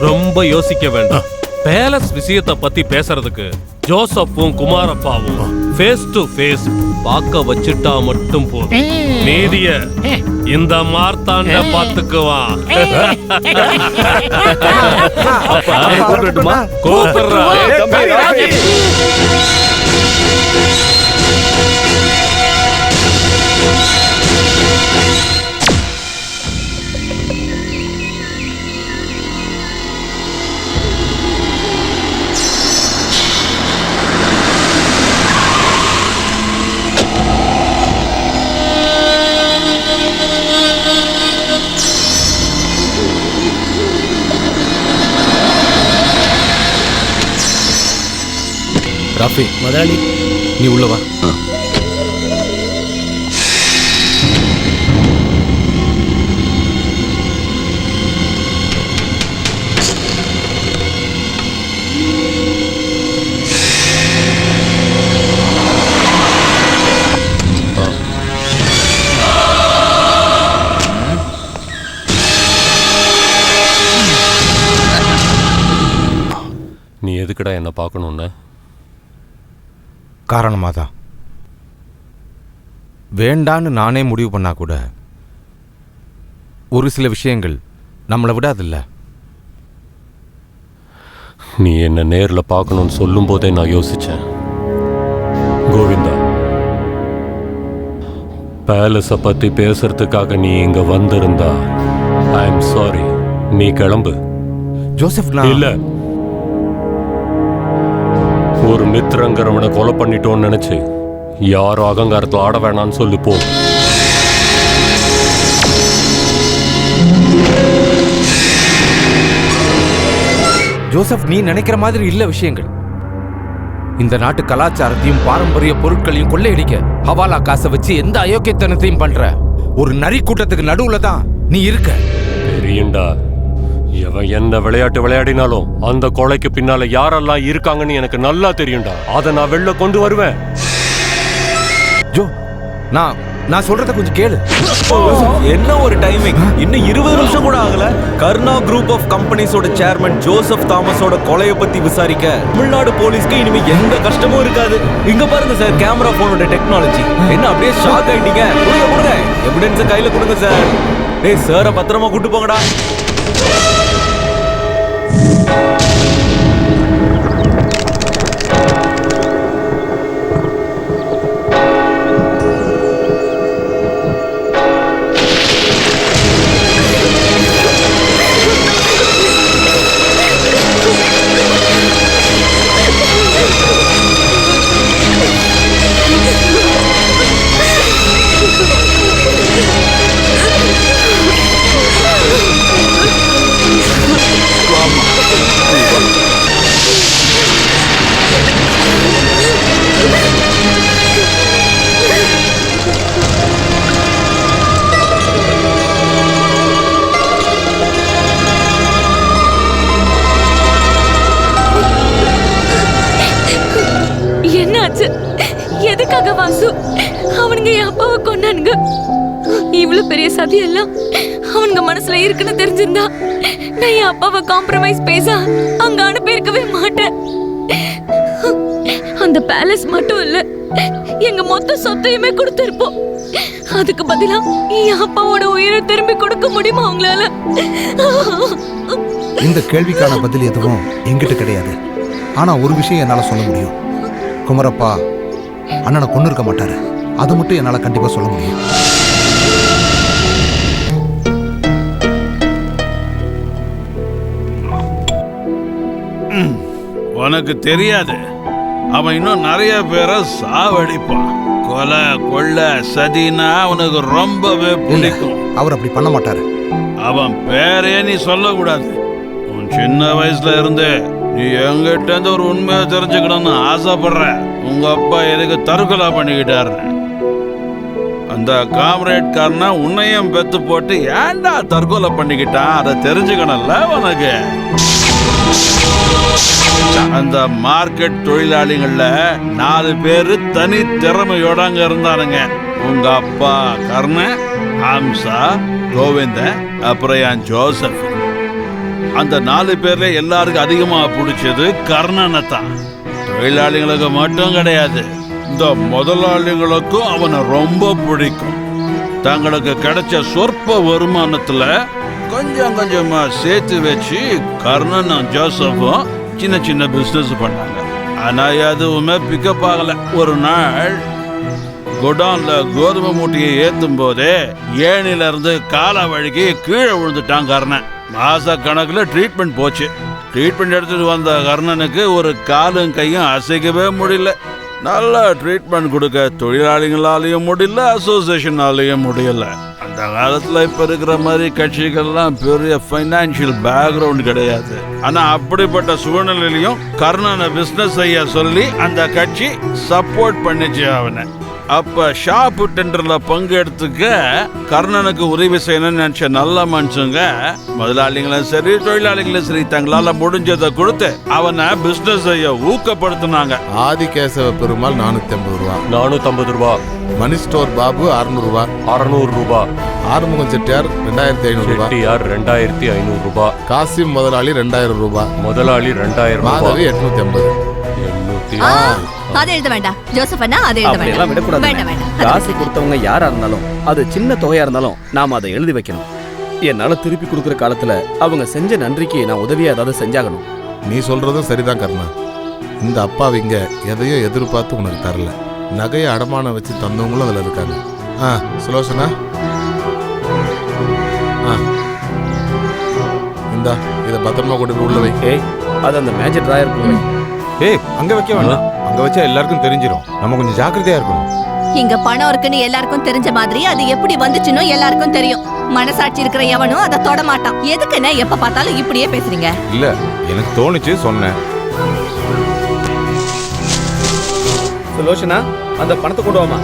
Speaker 20: ரொம்ப யோசிக்க வேண்டாம். பேலஸ் விஷயத்தை பத்தி பேசுறதுக்கு ஜோசப்பும் குமாரப்பாவும் ஃபேஸ் டு ஃபேஸ் பார்க்க வச்சுட்டா மட்டும் போதும். நீதிய இந்த மார்த்தாண்ட பாத்துக்குவான். கூப்பிடுறா.
Speaker 3: ராஃபி, முதலாளி நீ உள்ள வா.
Speaker 6: நீ எதுக்குடா என்ன பார்க்கணும்னு?
Speaker 3: காரணமாதான். வேண்டான்னு நானே முடிவு பண்ணா கூட ஒரு சில விஷயங்கள் நம்மளை விடாதில்ல.
Speaker 6: நீ என்ன நேர்ல பார்க்கணும்னு சொல்லும் போதே நான் யோசிச்சேன். கோவிந்தா, பேலஸை பத்தி பேசுறதுக்காக நீ இங்க வந்திருந்தா ஐ எம் சாரி, நீ கிளம்பு.
Speaker 3: ஜோசப்,
Speaker 6: இல்ல, ஒரு மித்ரங்கிறவனை கொலை பண்ணிட்டோன்னு நினைச்சு யாரும் அகங்காரத்தில் ஆட வேணான்னு சொல்லி போ.
Speaker 3: ஜோசப், நீ நினைக்கிற மாதிரி இல்ல விஷயங்கள். இந்த நாட்டு கலாச்சாரத்தையும் பாரம்பரிய பொருட்களையும் கொள்ளையடிக்க ஹவாலா காசை வச்சு எந்த அயோக்கியத்தனத்தையும் பண்ற ஒரு நரி கூட்டத்துக்கு நடுவுல தான் நீ இருக்க.
Speaker 6: தெரியுண்டா, எவன் என்ன விளையாட்டு விளையாடினாலும் அந்த கொலைக்கு பின்னால யாரெல்லாம் இருக்காங்கன்னு எனக்கு நல்லா தெரியும்டா. அதை நான் வெளில கொண்டு வருவேன்.
Speaker 3: ஜோ, நான் சொல்றத கொஞ்சம் கேளு.
Speaker 8: என்ன ஒரு டைமிங்! இன்னும் 20 நிமிஷம் கூட ஆகல. கர்ணா குரூப் ஆஃப் கம்பெனிஸோட சேர்மன் ஜோசப் தாமஸோட கொலையை பத்தி விசாரிக்க தமிழ்நாடு போலீஸ்க்கு இனிமே எந்த கஷ்டமும் இருக்காது. இங்க பாருங்க சார், கேமரா போனோட டெக்னாலஜி. என்ன அப்படியே ஷாக் ஆயிட்டீங்க? கொடுங்க எவிடன்ஸ் கையில கொடுங்க சார். டேய் சாரை பத்திரமா கூட்டு போங்கடா.
Speaker 15: எதுக்காக வாசு அவனுங்க என் அப்பாவை கொண்டானுங்க? இவ்வளவு பெரிய சதி எல்லாம் அவனுங்க மனசுல இருக்குன்னு தெரிஞ்சிருந்தா நான் என் அப்பாவை காம்ப்ரமைஸ் பேச அங்க அனுப்பியிருக்க மறக்கவே மாட்டேன். அந்த பேலஸ் மட்டும் இல்ல, எங்க மொத்த சொத்தையுமே கொடுத்திருப்போம். அதுக்கு பதிலா என் அப்பாவோட உயிரை திரும்பி கொடுக்க முடியுமா உங்களால?
Speaker 14: இந்த கேள்விக்கான பதில் எதுவும் என்கிட்ட கிடையாது. ஆனா ஒரு விஷயம் என்னால சொல்ல முடியும். குமரப்பா அண்ணனை கொண்டு இருக்க மாட்டாரு. அது மட்டும் என்னால கண்டிப்பா சொல்ல முடியும்.
Speaker 16: உனக்கு தெரியாது, அவன் இன்னும் நிறைய பேரை சாவடிப்பான். கொலை கொள்ளை சதினா அவனுக்கு ரொம்பவே பிடிக்கும்.
Speaker 14: அவர் அப்படி பண்ண மாட்டாரு.
Speaker 16: அவன் பேரே நீ சொல்லக்கூடாது. உன் சின்ன வயசுல இருந்து நீ எங்கிட்ட இருந்து ஒரு உண்மையை தெரிஞ்சுக்கணும்னு ஆசைப்படுற. உங்க அப்பா எதுக்கு தற்கொலை பண்ணிக்கிட்டாரு? அந்த காம்ரேட் காரனா உன்னையும் பெத்து போட்டு ஏன்டா தற்கொலை பண்ணிக்கிட்டான் அதை தெரிஞ்சுக்கணும்ல உனக்கு. அந்த மார்க்கெட் தொழிலாளிகள்ல 4 பேரு தனி திறமையோட அங்க இருந்தானுங்க. உங்க அப்பா கர்ணன், ஹம்சா, கோவிந்தன், அப்புறம் என் ஜோசப். அந்த 4 பேர்ல எல்லாருக்கும் அதிகமா பிடிச்சது கர்ணனை தான். தொழிலாளிகளுக்கு மட்டும் கிடையாது, இந்த முதலாளிகளுக்கும் அவனை ரொம்ப பிடிக்கும். தங்களுக்கு கிடைச்ச சொற்ப வருமானத்துல கொஞ்சம் கொஞ்சமா சேர்த்து வச்சு கர்ணனும் ஜோசப்பும் சின்ன சின்ன பிசினஸ் பண்ணாங்க. ஆனா எதுவுமே பிக்கப் ஆகல. ஒரு நாள் குடோன்ல கோதுமை மூட்டையை ஏத்தும் போதே ஏணில இருந்து கால வழுக்கி கீழே விழுந்துட்டான் கர்ணன். மாச கணக்குல ட்ரீட்மெண்ட் போச்சு. ட்ரீட்மெண்ட் எடுத்துட்டு வந்த கர்ணனுக்கு ஒரு காலும் கையும் அசைக்கவே முடியல. நல்ல ட்ரீட்மெண்ட் கொடுக்க தொழிலாளிகளாலையும் முடியல, அசோசியேஷனாலையும் முடியல. அந்த காலத்துல இப்ப இருக்கிற மாதிரி கட்சிகள்லாம் பெரிய பைனான்சியல் பேக்ரவுண்ட் கிடையாது. ஆனா அப்படிப்பட்ட சூழ்நிலையிலையும் கர்ணனை பிசினஸ் செய்ய சொல்லி அந்த கட்சி சப்போர்ட் பண்ணிச்சு அவனை. அப்ப ஷாப்பு டெண்டர்ல பங்கு எடுத்துக்க கர்ணனுக்கு உதவி செய்யணும்னு நினைச்ச நல்ல மனுஷங்க, முதலாளிகளும் சரி தொழிலாளிகளும் சரி, தங்களால முடிஞ்சதை கொடுத்து அவனை பிசினஸ் செய்ய ஊக்கப்படுத்தினாங்க.
Speaker 18: ஆதிகேசவ பெருமாள் 450 ரூபா,
Speaker 6: 450 ரூபா.
Speaker 18: மணி ஸ்டோர் பாபு 600 ரூபா,
Speaker 6: 600 ரூபா.
Speaker 18: ஆறுமுகம் செட்டியார் 2500 ரூபா,
Speaker 6: செட்டியார் 2500 ரூபா.
Speaker 18: காசிம் முதலாளி 2000 ரூபா,
Speaker 6: முதலாளி 2000 ரூபா.
Speaker 18: மாதவி 850.
Speaker 13: அதை எழுத வேண்டாம் ஜோசப் அண்ணா, அதை எழுத
Speaker 8: அப்படியெல்லாம் விடக்கூடாது.
Speaker 13: வேண்டாம் வேண்டாம்.
Speaker 8: காசு கொடுத்தவங்க யாரா இருந்தாலும் அது சின்ன தொகையா இருந்தாலும் நாம அதை எழுதி வைக்கணும். என்னால திருப்பி கொடுக்குற காலத்துல அவங்க செஞ்ச நன்றிக்கு நான் உதவியா ஏதாவது செஞ்சாகணும்.
Speaker 18: நீ சொல்றதும் சரிதான் கர்ணா. இந்த அப்பாவிங்க எதையோ எதிர்பார்த்து உனக்கு தரல. நகையை அடமானம் வச்சு தந்தவங்களும் அதுல இருக்காங்க. சுலோசனா, இந்தா இதை பத்திரமா கொண்டு போய் உள்ள வை.
Speaker 8: அது அந்த மேஜர் டிராயர் போய்.
Speaker 3: அங்க வைக்க வேண்டாம். அங்க வச்சா எல்லாருக்கும் தெரிஞ்சிடும். நம்ம கொஞ்சம் ஜாக்கிரதையா இருக்கணும்.
Speaker 13: இங்க பணம் இருக்குன்னு எல்லாருக்கும் தெரிஞ்ச மாதிரி அது எப்படி வந்துச்சுன்னு எல்லாருக்கும் தெரியும். மனசாட்சி இருக்கிற எவனும் அதை தொட மாட்டான். எதுக்குன்னு எப்ப பார்த்தாலும் இப்படியே பேசுறீங்க?
Speaker 3: இல்ல, எனக்கு தோணுச்சு சொன்னேன்.
Speaker 8: சுலோசனா, அந்த பணத்தை கொண்டு வாமா.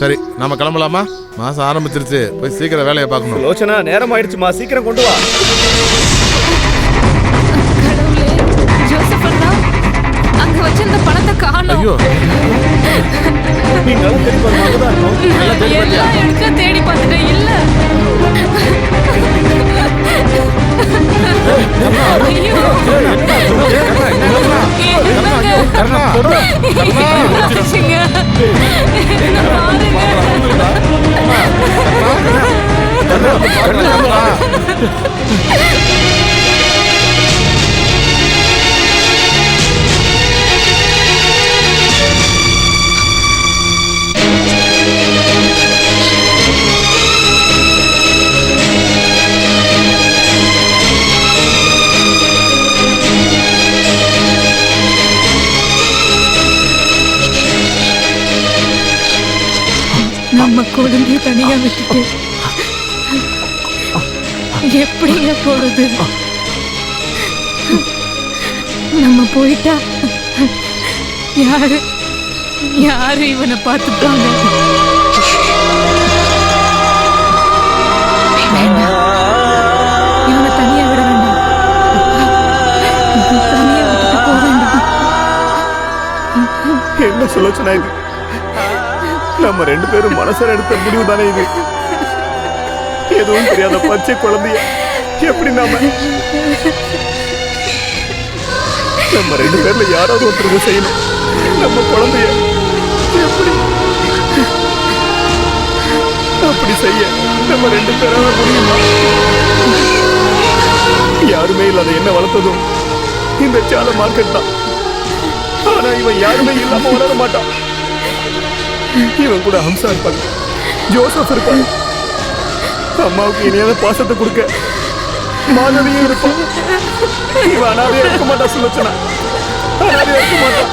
Speaker 18: சரி, நாம கிளம்பலாமா? மாசம் ஆரம்பிச்சிருச்சு, போய் சீக்கிரம் வேலையை பார்க்கணும்.
Speaker 8: சுலோசனா, நேரம் ஆயிடுச்சுமா, சீக்கிரம் கொண்டு வா.
Speaker 12: ஜோசப் அண்ணா, அங்க வச்சிருந்த பணத்தை காணோம்.
Speaker 18: ஐயோ,
Speaker 8: நீங்க தேடி பாருங்க.
Speaker 12: எல்லா இடத்துலயும் தேடி பார்த்துட்டேன், இல்ல. ஐயோ, நம்ம குழந்தைய தனியா விட்டுட்டு எப்படிங்க போறது? நம்ம போயிட்டா யாரு இவனை பார்த்துப்பாங்க? வேண்டாம், இவனை தனியா விட வேண்டாம். தனியா விட்டுட்டு போக வேண்டாம்.
Speaker 9: என்ன சுலோசனா இது? நம்ம 2 பேரும் மனசுல எடுத்த முடிவு தானே இது? எதுவும் தெரியாத பச்சை குழந்தைய எப்படி நம்ம 2 பேர்ல யாராவது ஒருத்தருக்கு செய்யணும். நம்ம குழந்தைய எப்படி அப்படி செய்ய நம்ம 2 பேரால முடியுமா? யாருமே இல்லாத என்ன வளர்த்ததும் இந்த சாலை மார்க்கெட் தான். ஆனா இவன் யாருமே இல்லாம வளர மாட்டான். இவன் கூட ஹம்சா இருப்பாங்க, ஜோசப் இருப்பாங்க, அம்மாவுக்கு இனியான பாசத்தை கொடுக்க மாணவியும் இருப்பான். இவன் அனாதையா இருக்க மாட்டான். சுலோச்சனா அனாதையா இருக்க மாட்டான்.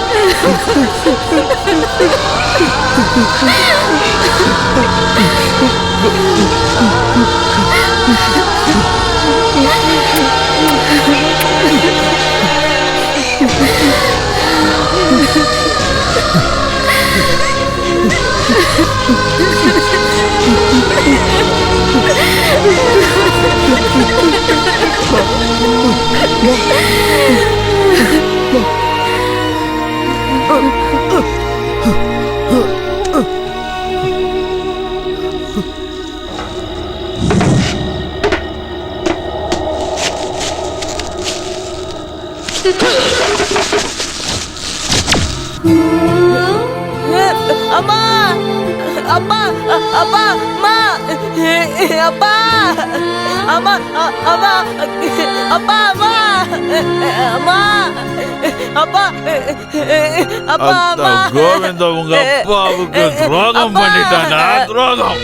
Speaker 15: அம்மா அப்பா அப்பா அம்மா அப்பா அம்மா அம்மா அப்பா அம்மா அம்மா அப்பா அப்பா அம்மா
Speaker 16: கோவிந்த உங்க அப்பாவுக்கு துரோகம் பண்ணிட்டானா? துரோகம்.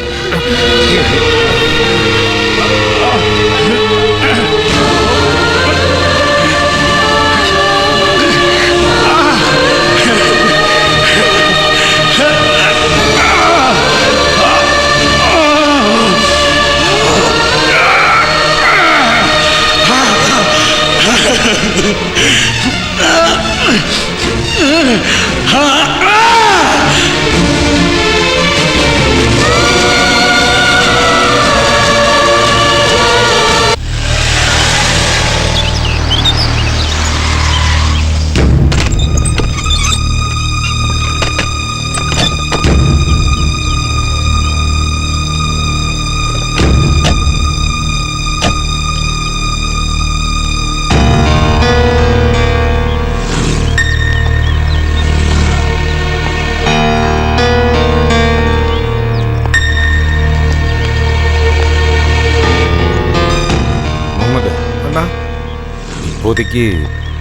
Speaker 3: இப்போதைக்கு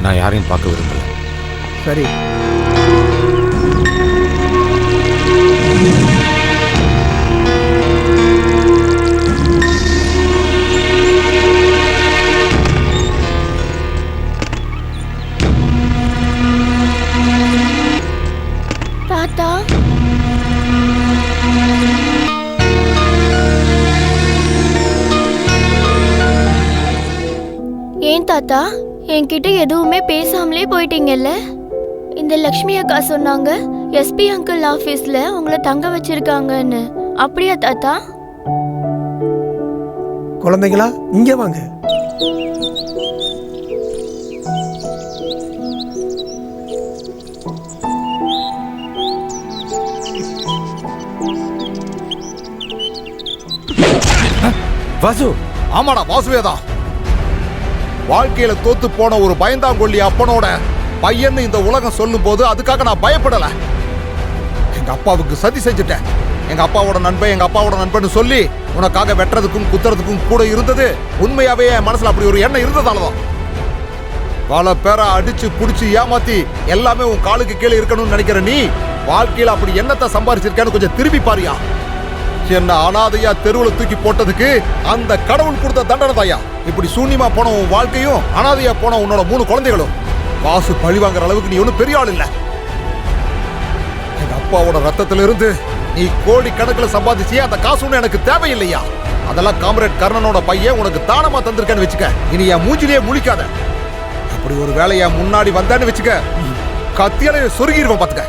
Speaker 3: நான் யாரையும் பார்க்க விரும்பல.
Speaker 4: சரி.
Speaker 15: தாத்தா ஏன் தாத்தா என்கிட்ட எதுவுமே பேசாமலே போயிட்டீங்கல்ல? இந்த லக்ஷ்மி அக்கா சொன்னாங்க எஸ்பி அங்கிள் ஆபீஸ்ல உங்களை தங்க வச்சிருக்காங்கன்னு. அப்படியா தாத்தா?
Speaker 4: குழந்தைகளா இங்க வாங்க.
Speaker 14: வாசு. ஆமாடா வாசுவேதான். வாழ்க்கையில தோத்து போன ஒரு பயந்தாங்கொல்லி அப்பனோட பையன் இந்த உலகம் சொல்லும் போது அதுக்காக நான் பயப்படல. எங்க அப்பாவுக்கு சதி செஞ்சுட்டேன். எங்க அப்பாவோட நண்பன் சொல்லி உனக்காக வெட்டுறதுக்கும் குத்துறதுக்கும் கூட இருந்தது உண்மையாவே என் மனசுல அப்படி ஒரு எண்ணம் இருந்ததாலதான். பல பேரை அடிச்சு புடிச்சு ஏமாத்தி எல்லாமே உன் காலுக்கு கீழே இருக்கணும்னு நினைக்கிற நீ வாழ்க்கையில அப்படி என்னத்தை சம்பாரிச்சிருக்கேன்னு கொஞ்சம் திரும்பி பாரியா. என்ன அனாதையா தெருவில் தூக்கி போட்டதுக்கு அந்த கடவுள் கொடுத்த தண்டனை தாயா. இப்படி சூன்யமா போன உன் வாழ்க்கையும் அனாதையா போன உன்னோட 3 குழந்தைகளும். காசு பழி வாங்குற அளவுக்கு நீ ஒன்னும் பெரிய ஆள் இல்ல. எங்க அப்பாவோட ரத்தத்துல இருந்து நீ கோடி கணக்குல சம்பாதிச்சியே அந்த காசு ஒண்ணு எனக்கு தேவையில்லையா. அதெல்லாம் காம்ரேட் கர்ணனோட பையன் உனக்கு தானமா தந்திருக்கேன்னு வச்சுக்க. இனி என் மூஞ்சிலேயே முழிக்காத. அப்படி ஒரு வேலையா முன்னாடி வந்தான்னு வச்சுக்க, கத்தியால சொருகிடுவேன் பாத்துக்க.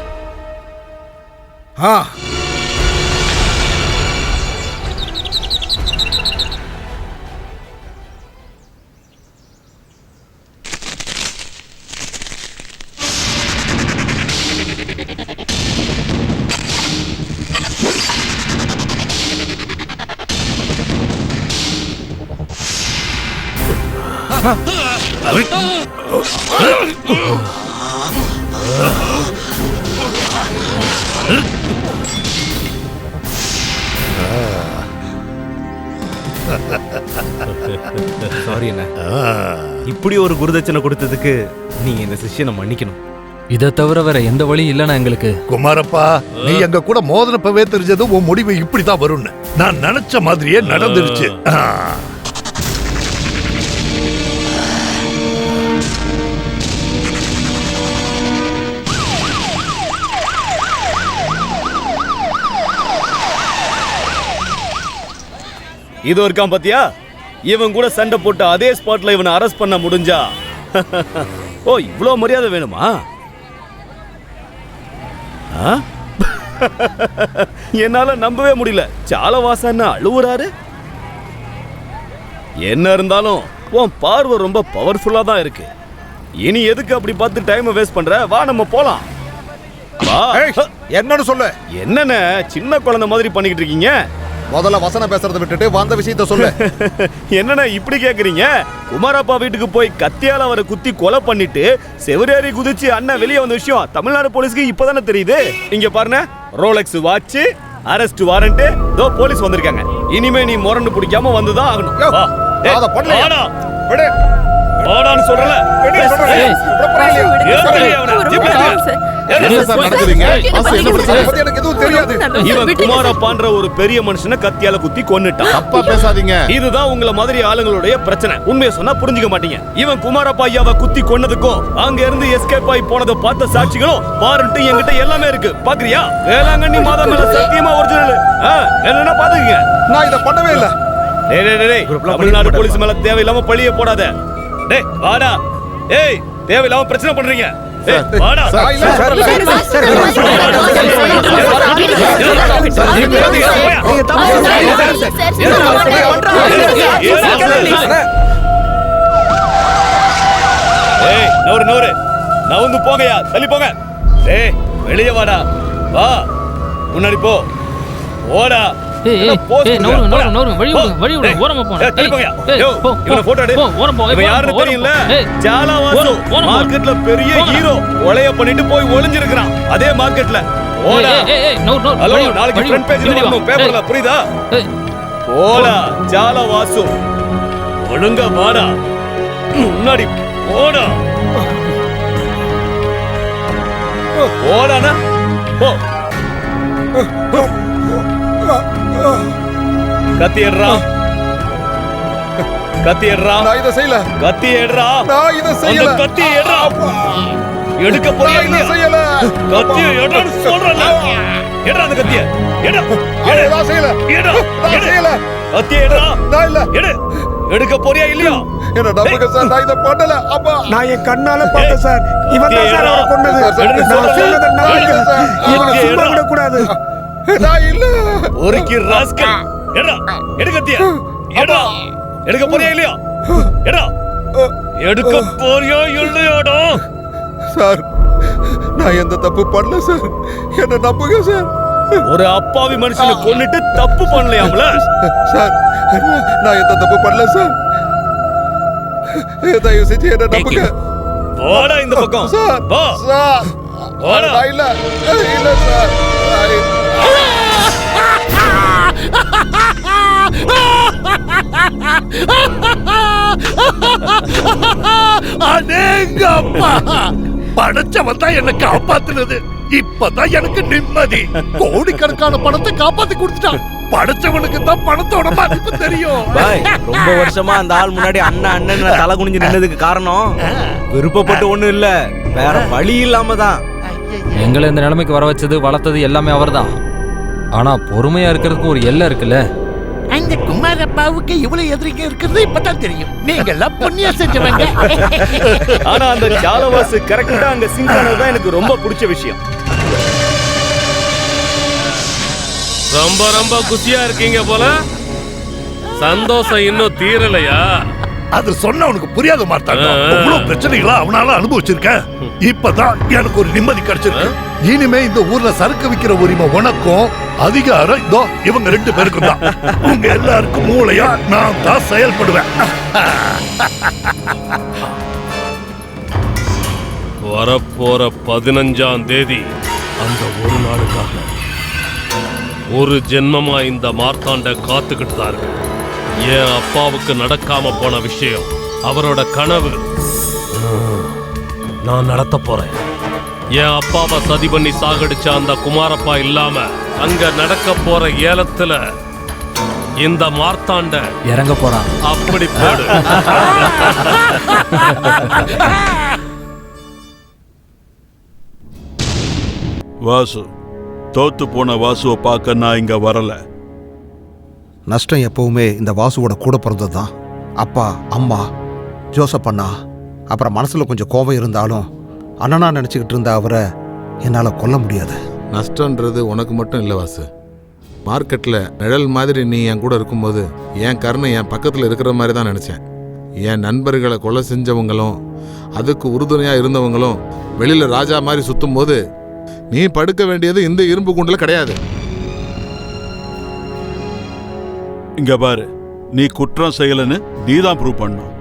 Speaker 8: சாரி அண்ணா. இப்படி ஒரு குருதட்சணை கொடுத்ததுக்கு நீங்க இந்த சிஷ்யனை மன்னிக்கணும்.
Speaker 5: இதை தவிர வேற எந்த வழியும் இல்லைண்ணா எங்களுக்கு.
Speaker 7: குமாரப்பா, நீ எங்க கூட மோதினப்பவே தெரிஞ்சது உன் முடிவு இப்படிதான் வரும்னு. நான் நினைச்ச மாதிரியே நடந்துருச்சு.
Speaker 9: இது இருக்கான் பாத்தியா, இவன் கூட சண்டை போட்டு அதே ஸ்பாட்ல இவனை அரெஸ்ட் பண்ண முடிஞ்சா ஓ இவ்வளோ மரியாதை வேணுமா? என்னால நம்பவே முடியல. சாலவாசன்னு அழுவுறாரு. என்ன இருந்தாலும் உன் பார்வை ரொம்ப பவர்ஃபுல்லா தான் இருக்கு. இனி எதுக்கு அப்படி பார்த்து டைம் வேஸ்ட் பண்ற? வா நம்ம போலாம்.
Speaker 14: என்னன்னு சொல்லு.
Speaker 9: என்னன்னு சின்ன குழந்தை மாதிரி பண்ணிக்கிட்டு இருக்கீங்க?
Speaker 14: முதல்ல வசனம் பேசுறதை விட்டுட்டு வந்த விஷயத்த சொல்லு.
Speaker 9: என்னண்ணா இப்படி கேக்குறீங்க? குமாரப்பா வீட்டுக்கு போய் கத்தியால அவரை குத்தி கொலை பண்ணிட்டு செவரேறி குதிச்சு அண்ணன் வெளியே வந்த விஷயம் தமிழ்நாடு போலீஸ்க்கு இப்பதானே தெரியுது. இங்க பாருங்க, ரோலெக்ஸ் வாட்ச், அரெஸ்ட் வாரண்ட், தோ போலீஸ் வந்திருக்காங்க. இனிமே நீ முரண்டு பிடிக்காம வந்துதான் ஆகணும். சொல்றல குமாரப்பான்ற ஒரு பெரிய மனுஷனை கத்தியால குத்தி கொன்னுட்டான்.
Speaker 18: தப்பா பேசாதீங்க.
Speaker 9: இதுதான் உங்கள மாதிரி ஆளுங்களுடைய பிரச்சனை. உண்மையை சொன்னா புரிஞ்சுக்க மாட்டீங்க. இவன் குமாரப்பா ஐயாவை குத்தி கொன்னதுக்கும் அங்க இருந்து எஸ்கேப் ஆகி போனதை பார்த்த சாட்சிகளும் வாரண்ட் என்கிட்ட எல்லாமே இருக்கு. பாக்குறியா? வேளாங்கண்ணி மாதா மேல சத்தியமா ஒரிஜினல். என்னன்னா பாத்துக்கங்க.
Speaker 14: நான் இத பண்ணவே இல்ல.
Speaker 9: தமிழ்நாடு போலீஸ் மேல தேவையில்லாம பழிய போடாத. டேய் வாடா. ஏய் தேவையில்லாம பிரச்சனை பண்றீங்க. வாடா. நவுறு நவுந்து போங்கயா, தள்ளி போங்க. ஏய் வெளியே வாடா. வா முன்னாடி போ. ஓடா. பெரிய ஹீரோ கொலைய பண்ணிட்டு போய் ஒளிஞ்சிருக்கான் அதே மார்க்கெட்ல. நாளைக்கு ஃப்ரண்ட் பேஜ்ல வரணும் பேப்பர்ல, புரியுதா? போடா ஜால வாசு, ஒழுங்கா வாடா. முன்னாடி போடா. போடானா போ. கத்தி எடுறா. கத்தி எடுறா.
Speaker 14: நான் இத செய்யல.
Speaker 9: கத்தி எடுறா.
Speaker 14: நான் இத செய்யல.
Speaker 9: கத்தி எடுறா. எடுக்க போறியா இல்லையா?
Speaker 14: செய்யல.
Speaker 9: கத்தி எடுன்னு சொல்றல. எடுறா அந்த கத்திய. எடு.
Speaker 14: நான் செய்யல.
Speaker 9: எடு.
Speaker 14: நான் செய்யல.
Speaker 9: கத்தி எடுறா.
Speaker 14: நான் இல்ல.
Speaker 9: எடு. எடுக்க போறியா இல்லையா?
Speaker 14: என்ன நம்புங்க சார், நான் இத பண்ணல. அப்பா
Speaker 4: நான் என் கண்ணால பார்த்தேன் சார். இவன் தான் சார் அவரை கொன்னது. நான் சொன்னதை நம்புங்க சார். இவனை சும்மா விட கூடாது.
Speaker 14: நான் இல்ல.
Speaker 9: ஒருக்கி ராஸ்கல். எடுடா. எடு கத்திய. எடுடா. எடுக்க போறியா இல்லையா? எடுடா. எடுக்க போறியா இல்லையாடா?
Speaker 14: சார் நான் எந்த தப்பு பண்ணல சார். என்ன நம்புங்க சார்.
Speaker 9: ஒரு அப்பாவி மனுஷனை கொன்னுட்டு தப்பு பண்ணலையாம்ல?
Speaker 14: சார் நான் எந்த தப்பு பண்ணல சார். தயவு செஞ்சு என்ன நம்புங்க.
Speaker 9: வாடா இந்த பக்கம்.
Speaker 14: சார்
Speaker 9: வா.
Speaker 14: சார்
Speaker 9: வாடா.
Speaker 14: இல்ல இல்ல சார்.
Speaker 7: அடேங்கப்பா, படைச்சவன் தான் என்ன காப்பாத்துனது. இப்பதான் எனக்கு நிம்மதி. கோடிக்கணக்கான பணத்தை காப்பாத்தி கொடுத்துட்டான். படைச்சவனுக்கு தான் பணத்தோட மதிப்பு தெரியும்.
Speaker 8: ரொம்ப வருஷமா அந்த ஆள் முன்னாடி அண்ணன் தலை குனிஞ்சு நின்னதுக்கு காரணம் விருப்பப்பட்டு ஒண்ணும் இல்ல, வேற வழி இல்லாம தான்.
Speaker 5: எங்களை இந்த நிலைமைக்கு வர வச்சது வளர்த்தது எல்லாமே அவர்தான். ஆனா பொறுமையா இருக்கிறதுக்கு ஒரு எல்லை இருக்குல்ல.
Speaker 7: அந்த குமாரப்பாவுக்கு இவ்வளவு எதிரிங்க இருக்கிறது இப்பதான் தெரியும். நீங்க எல்லாம் புண்ணியம் செஞ்சவங்க.
Speaker 9: ஆனா அந்த சாலவாசு கரெக்டா அங்க சிங்கானது தான் எனக்கு ரொம்ப பிடிச்ச விஷயம்.
Speaker 20: ரொம்ப ரொம்ப குஷியா இருக்கீங்க போல. சந்தோஷம் இன்னும் தீரலையா?
Speaker 7: அது சொன்ன உனக்கு புரியாத மாட்டாங்க. அவ்வளவு பிரச்சனைகளா அவனால அனுபவிச்சிருக்கேன். இப்பதான் எனக்கு ஒரு நிம்மதி கிடைச்சிருக்கு. இனிமே இந்த ஊர்ல சரக்கு விக்கிற உரிமை உனக்கும் அதிகாரம் இதோ இவங்க 2 பேருக்கும் தான். உங்க எல்லாருக்கும் மூளையா நான் தான் செயல்படுவேன்.
Speaker 20: வரப்போற 15ஆம் தேதி அந்த ஒரு நாளுக்காக ஒரு ஜென்மமா இந்த மார்த்தாண்ட காத்துக்கிட்டு தான் இருக்கு. என் அப்பாவுக்கு நடக்காம போன விஷயம், அவரோட கனவு நான் நடத்த போறேன். என் அப்பாவை சதி பண்ணி சாகடிச்ச அந்த குமாரப்பா இல்லாம அங்க நடக்க போற ஏலத்துல இந்த மார்த்தாண்ட
Speaker 5: இறங்க போறான்.
Speaker 20: அப்படி போடு.
Speaker 16: வாசு, தோத்து போன வாசுவை பார்க்க நான் இங்க வரல.
Speaker 14: நஷ்டம் எப்பவுமே இந்த வாசுவோட கூட பிறந்தது தான். அப்பா, அம்மா, ஜோசப் அண்ணா, அப்புறம் மனசுல கொஞ்சம் கோபம் இருந்தாலும் அண்ணனா நினைச்சுக்கிட்டு இருந்த அவரை என்னால கொல்ல முடியாது.
Speaker 18: நஷ்டன்றது உனக்கு மட்டும் இல்லை வாசு. மார்க்கெட்டில் நிழல் மாதிரி நீ என் கூட இருக்கும்போது என் கருணை என் பக்கத்தில் இருக்கிற மாதிரி தான் நினச்சேன். என் நண்பர்களை கொலை செஞ்சவங்களும் அதுக்கு உறுதுணையாக இருந்தவங்களும் வெளியில் ராஜா மாதிரி சுற்றும் போது நீ படுக்க வேண்டியது இந்த இரும்பு கூண்டில் கிடையாது.
Speaker 16: இங்க பாரு, நீ குற்றம் செய்யலன்னு நீதான் ப்ரூவ் பண்ணும்.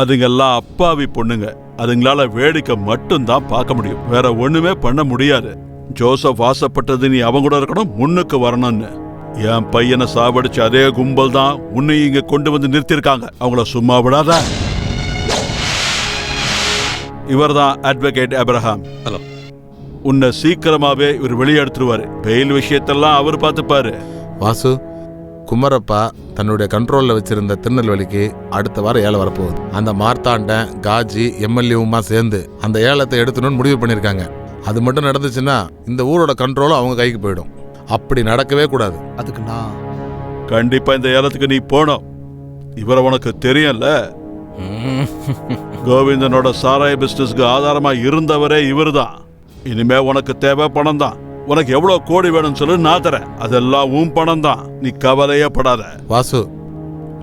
Speaker 16: அதுங்கெல்லாம் அப்பாவி பொண்ணுங்க. அதுங்களால வேடிக்கை மட்டும்தான் பார்க்க முடியும், வேற ஒண்ணுமே பண்ண முடியாது. ஜோசப் ஆசைப்பட்டது நீ அவங்க கூட இருக்கணும், முன்னுக்கு வரணும்னு. என் பையனை சாவடிச்சு அதே கும்பல் தான் உன்னை இங்க கொண்டு வந்து நிறுத்திருக்காங்க. அவங்கள சும்மா விடாத. இவர் தான் அட்வொகேட் அப்ரஹாம்.
Speaker 2: ஹலோ.
Speaker 16: உன்னை சீக்கிரமாவே இவர் வெளியே எடுத்துருவாரு. பெயில் விஷயத்தெல்லாம் அவர் பார்த்துப்பாரு.
Speaker 18: வாசு, குமரப்பா தன்னுடைய கண்ட்ரோலில் வச்சிருந்த திருநெல்வேலிக்கு அடுத்த வாரம் ஏலம் வரப்போகுது. அந்த மார்த்தாண்டன், காஜி, எம்எல்ஏவுமா சேர்ந்து அந்த ஏலத்தை எடுத்துணும்னு முடிவு பண்ணியிருக்காங்க. அது மட்டும் நடந்துச்சுன்னா இந்த ஊரோட கண்ட்ரோலும் அவங்க கைக்கு போயிடும். அப்படி நடக்கவே கூடாது.
Speaker 14: அதுக்கு நான்
Speaker 16: கண்டிப்பா இந்த ஏலத்துக்கு நீ போனோம். இவரை உனக்கு தெரியும்ல, கோவிந்தனோட சாராய பிசினஸ்க்கு ஆதாரமா இருந்தவரே இவர் தான். இனிமே உனக்கு தேவை பணம் தான். உனக்கு எவ்வளவு கோடி வேணும்னு சொல்லு, நான் தரேன். அதெல்லாம் உன் பணம் தான், நீ கவலையே படாத.
Speaker 18: வாசு,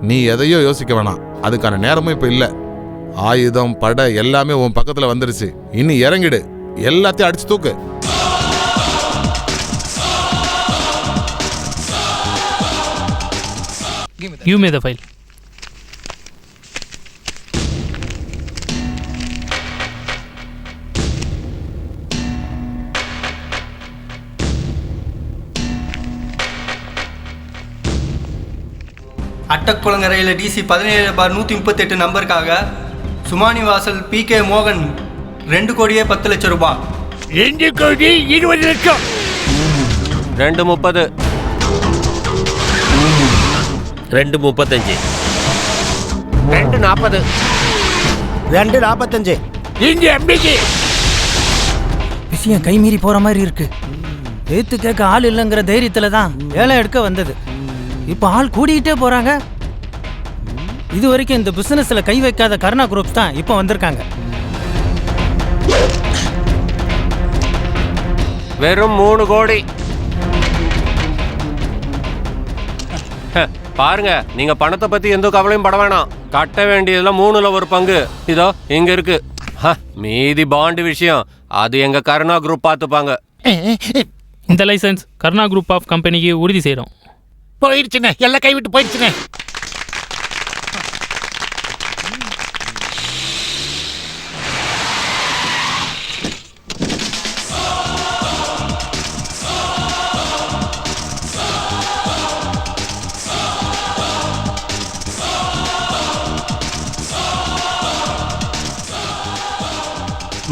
Speaker 18: நீ எதையோ யோசிக்க வேணாம். அதுக்கான நேரமும் இப்ப இல்ல. ஆயுதம், படை எல்லாமே உன் பக்கத்துல வந்துருச்சு. இனி இறங்கிடு, எல்லாத்தையும் அடிச்சு தூக்கு.
Speaker 21: Give me the file.
Speaker 10: அட்டக்குளங்கரையில் DC 17/138 நம்பருக்காக சுமானி வாசல் PK மோகன் 2 கோடியே 10 லட்சம் ரூபாய்.
Speaker 7: 2 கோடி 20 லட்சம்.
Speaker 2: 230. 235.
Speaker 19: 240. 245.
Speaker 7: இங்க எம்பிக்கு
Speaker 22: விஷயம் கைமீறி போற மாதிரி இருக்கு. ஏத்து கேட்க ஆள் இல்லைங்கிற தைரியத்துல தான் வேலை எடுக்க வந்தது. இப்போ ஆள் கூடிக்கிட்டே போறாங்க. இது வரைக்கும் இந்த பிசினஸ்ல கை வைக்காத கருணா குரூப்ஸ் தான் இப்போ வந்திருக்காங்க.
Speaker 2: வெறும் 3 கோடி. பாருங்க, நீங்க பணத்தை பத்தி எந்த கவலையும் பட வேணாம். கட்ட வேண்டியதுல 3ல 1 பங்கு இதோ இங்க இருக்கு. மீதி பாண்டு விஷயம் அது எங்க கருணா குரூப் பார்த்துப்பாங்க.
Speaker 21: இந்த லைசன்ஸ் கருணா குரூப் ஆஃப் கம்பெனிக்கு உறுதி செய்கிறோம்.
Speaker 7: போயிடுச்சுண்ணே, எல்லாம் கைவிட்டு போயிடுச்சுண்ணே.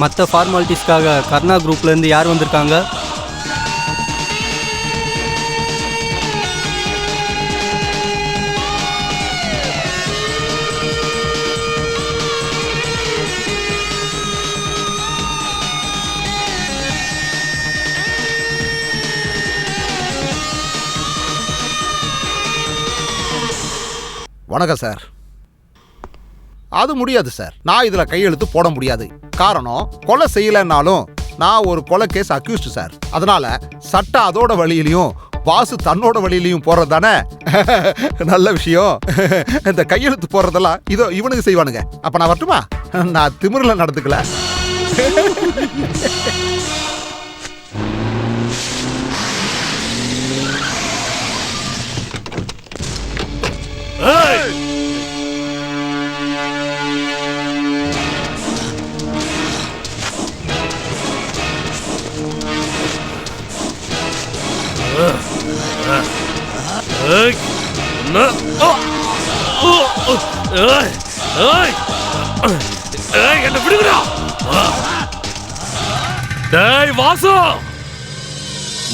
Speaker 10: மற்ற ஃபார்மாலிட்டிஸ்க்காக கருணா குரூப்லேருந்து யார் வந்திருக்காங்க?
Speaker 14: வணக்கம் சார். அது முடியாது சார். நான் இதுல கையெழுத்து போட முடியாது. காரணம், கொலை செய்யலைன்னாலும் நான் ஒரு கொலை கேஸ் அக்யூஸ்டு சார். அதனால சட்டம் அதோட வழியிலையும் வாசு தன்னோட வழியிலையும் போறது தானே நல்ல விஷயம். இந்த கையெழுத்து போடுறதெல்லாம் இதோ இவனுக்கு செய்வானுங்க. அப்ப நான் வரட்டுமா? நான் திமிரில் நடந்துக்கல.
Speaker 20: என்ன விடுங்கடா. டேய் வாசு,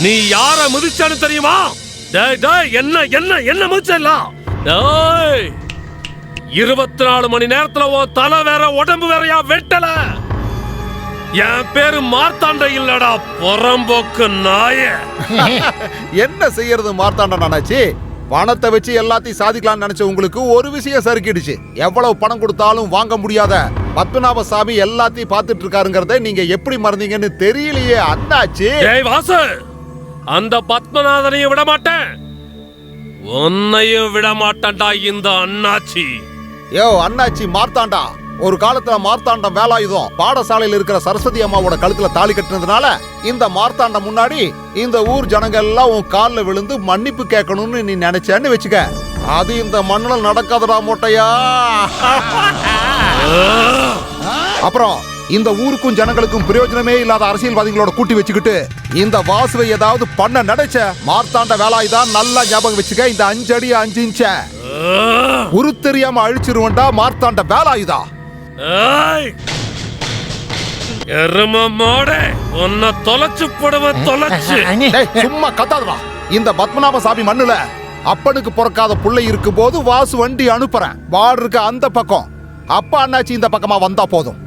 Speaker 20: நீ யார மிதிச்சான்னு தெரியுமா? டேய் டேய், என்ன என்ன என்ன மிதிச்சல? டேய் 24 மணி நேரத்துல உன் தலை வேற உடம்பு வேறயா வெட்டல. என் பேரு மார்த்தாண்ட இல்லடா, புறம்போக்கு நாய.
Speaker 14: என்ன செய்யறது மார்த்தாண்ட நானாச்சி? பணத்தை வச்சு எல்லாத்தையும் சாதிக்கலாம்னு நினைச்ச உங்களுக்கு ஒரு விஷயம் சறுக்கிடுச்சு. எவ்வளவு பணம் கொடுத்தாலும் வாங்க முடியாத பத்மநாப சாமி எல்லாத்தையும் பார்த்துட்டு இருக்காருங்கிறத நீங்க எப்படி மறந்தீங்கன்னு தெரியலையே அண்ணாச்சி.
Speaker 20: ஏய் வாசு, அந்த பத்மநாதனையும் விட மாட்டேன், உன்னையும் விட மாட்டேன்டா இந்த அண்ணாச்சி.
Speaker 14: யோ அண்ணாச்சி மார்த்தாண்டா, ஒரு காலத்துல மார்த்தாண்டம் வேலாயுதம் பாடசாலையில் இருக்கிற சரஸ்வதி அம்மாவோட கழுத்துல தாலி கட்டினதுனால இந்த மார்த்தாண்டம் முன்னாடி இந்த ஊர் ஜனங்க எல்லாம் உன் காலில் விழுந்து மன்னிப்பு கேட்கணும்னு நீ நினைச்சேன்னு வச்சுக்க. அது இந்த மண்ணில் நடக்காதடா மொட்டையா. அப்புறம் இந்த ஊருக்கும் ஜனங்களுக்கும் பிரயோஜனமே இல்லாத அரசியல்வாதிகளோட கூட்டி வச்சுக்கிட்டு இந்த வாசுவை ஏதாவது பண்ண நினைச்ச மார்த்தாண்ட வேலாயுதான் நல்லா ஞாபகம் வச்சுக்க. இந்த 5 அடி 5 இன்ச்ச உரு தெரியாம அழிச்சிருவண்டா மார்த்தாண்ட வேலாயுதா.
Speaker 20: உன்னை தொலைச்சு போடுவ தொலைச்சு.
Speaker 14: சும்மா கத்தாதடா. இந்த பத்மநாப சாமி மண்ணுல அப்பனுக்கு பிறக்காத புள்ளை இருக்கும் போது வாசு வண்டி அனுப்புறேன். பார்டருக்கு அந்த பக்கம், அப்பா அண்ணாச்சி இந்த பக்கமா வந்தா போதும்.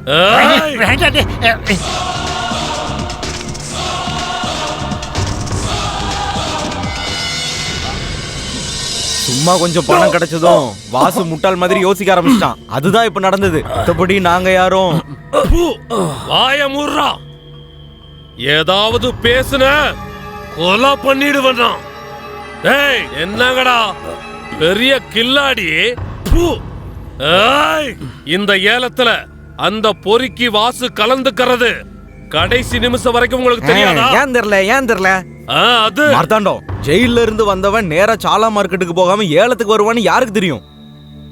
Speaker 8: சும்மா கொஞ்சம் பணம் கிடைச்சதும் வாசு முட்டாள் மாதிரி யோசிக்க ஆரம்பிச்சிட்டான். அதுதான் இப்ப நடந்தது. மற்றபடி நாங்க யாரும்.
Speaker 20: வாய மூடுறா, ஏதாவது பேசுன கொலை பண்ணிடுவேன். டேய் என்னங்கடா பெரிய கில்லாடி. இந்த ஏலத்துல அந்த பொறுக்கி வாசு கலந்துக்கிறது கடைசி நிமிஷம் வரைக்கும் உங்களுக்கு தெரியாதா?
Speaker 8: ஏன் தெரியல?
Speaker 20: அது
Speaker 8: மார்த்தாண்டம் ஜெயில இருந்து வந்தவன் நேரா சாலா மார்க்கெட்டுக்கு போகாம ஏலத்துக்கு வருவான்னு யாருக்கு தெரியும்?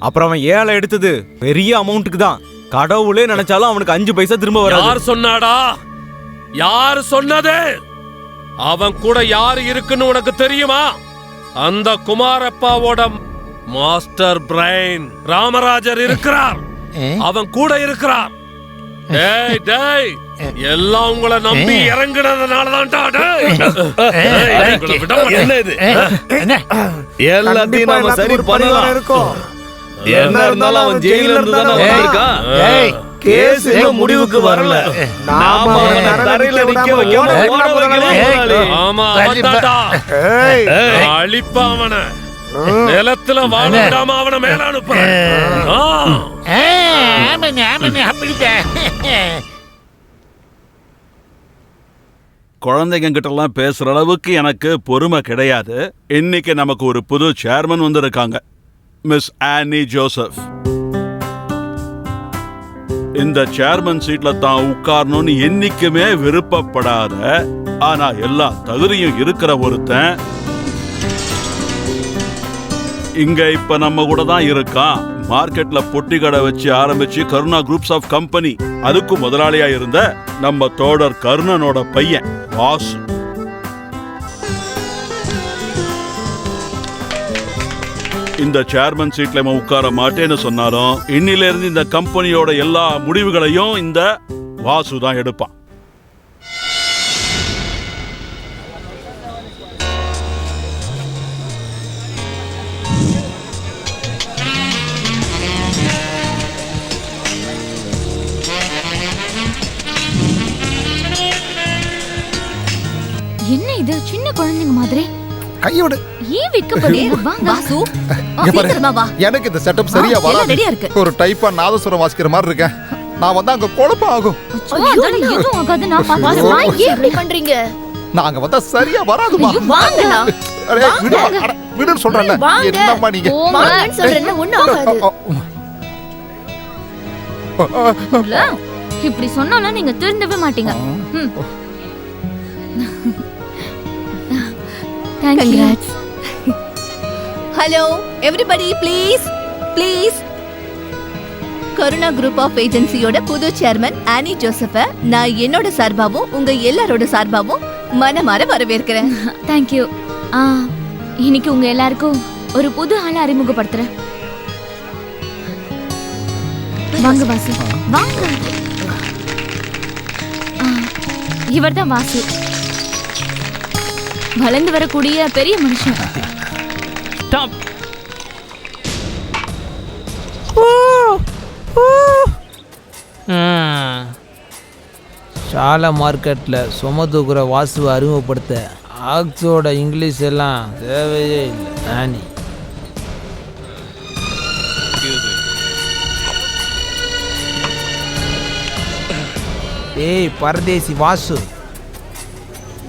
Speaker 8: அப்புறம் அவன் ஏலம் எடுத்தது பெரிய அமௌண்ட்டுக்கு தான். கடவுளே நினைச்சாலும் அவனுக்கு 5 பைசா திரும்ப வராது.
Speaker 20: யார் சொன்னாடா? யார் சொன்னது? அவன் கூட யாரு இருக்குன்னு உனக்கு தெரியுமா? அந்த குமாரப்பாவோட மாஸ்டர் பிரைன் ராமராஜர் இருக்கிறார். அவன் கூட இருக்கிறார். டேய் டேய், எல்லாம் உங்களை நம்பி இறங்குனதுனாலதான்.
Speaker 16: என்ன இது? எல்லாத்தையும் நாம சரி பண்ணலாம். என்ன இருந்தாலும் அவன் ஜெயில இருந்து தானே வந்திருக்கான். கேஸ் இன்னும் முடிவுக்கு வரல. நாம அவனை தரையில நிக்க வைக்கணும்.
Speaker 20: ஆமா அவன்தான்டா. அழிப்பா அவனை. நிலத்துல வாழ விடாம அவனை மேல அனுப்புறேன்.
Speaker 16: குழந்தைங்க கிட்ட எல்லாம் பேசுற அளவுக்கு எனக்கு பொறுமை கிடையாது. இன்னைக்கு நமக்கு ஒரு புது சேர்மன் வந்திருக்காங்க, மிஸ் ஆனி ஜோசப். இந்த சேர்மன் சீட்ல தான் உட்காரணும்னு என்னைக்குமே விருப்பப்படாத, ஆனா எல்லா தகுதியும் இருக்கிற ஒருத்தன் இங்க இப்ப நம்ம கூட தான் இருக்கான். மார்க்கெட்ல பொட்டி கடை வச்சு ஆரம்பிச்சு கருணா குரூப்ஸ் ஆஃப் கம்பெனி, அதுக்கு முதலாளியா இருந்த நம்ம தோடர் கருணனோட பையன் வாசு. இந்த சேர்மன் சீட்ல உட்கார மாட்டேன்னு சொன்னாலும் இன்னில இருந்து இந்த கம்பெனியோட எல்லா முடிவுகளையும் இந்த வாசு தான் எடுப்பான்.
Speaker 12: என்ன இது சின்ன குழந்தைங்க மாதிரி?
Speaker 14: கையோடு
Speaker 12: ஏன் வெக்கப்படுறீ? வாங்க வாசு, சீக்கிரமா வா.
Speaker 14: எனக்கு இந்த செட்டப் சரியா வராது. ஒரு டைப்பா நாதஸ்வரம் வாசிக்கிற மாதிரி இருக்கேன். நான் வந்தா அங்க குழப்பம் ஆகும்.
Speaker 12: அதெல்லாம் எதுவும் ஆகாது. நான் பாத்துக்கிறேன்.
Speaker 15: ஏன் இப்படி பண்றீங்க?
Speaker 14: நான் அங்க வந்தா சரியா வராதுமா.
Speaker 15: வாங்கடா.
Speaker 14: விடுன்னு சொல்றேன்ல. என்னம்மா நீங்க?
Speaker 15: வாங்கன்னு சொல்றேன்ல, ஒண்ணும் ஆகாது.
Speaker 12: இப்படி சொன்னாலும் நீங்க திருந்தவே மாட்டீங்க.
Speaker 13: Congrats. Hello, everybody, please. Karuna group of ஏஜென்சியோட புது சேர்மன் ஆனி ஜோசப்ப நான் என்னோட சார்பாவும் உங்க எல்லாரோட சார்பாவும் மனமார வரவேற்கிறேன்.
Speaker 12: தேங்க்யூ.
Speaker 15: இன்னைக்கு உங்க எல்லாருக்கும் ஒரு புது ஆளை அறிமுகப்படுத்துறேன். வாங்க வாசு, வாங்க. இவர்தான் வாசு, வளர்ந்து வரக்கூடிய பெரிய மனுஷன்.
Speaker 11: சாலை மார்க்கெட்டில் சும தூக்குற வாசுவை அறிமுகப்படுத்த ஆக்ஸோட இங்கிலீஷ் எல்லாம் தேவையே இல்லை. நானி ஏய் பரதேசி வாசு,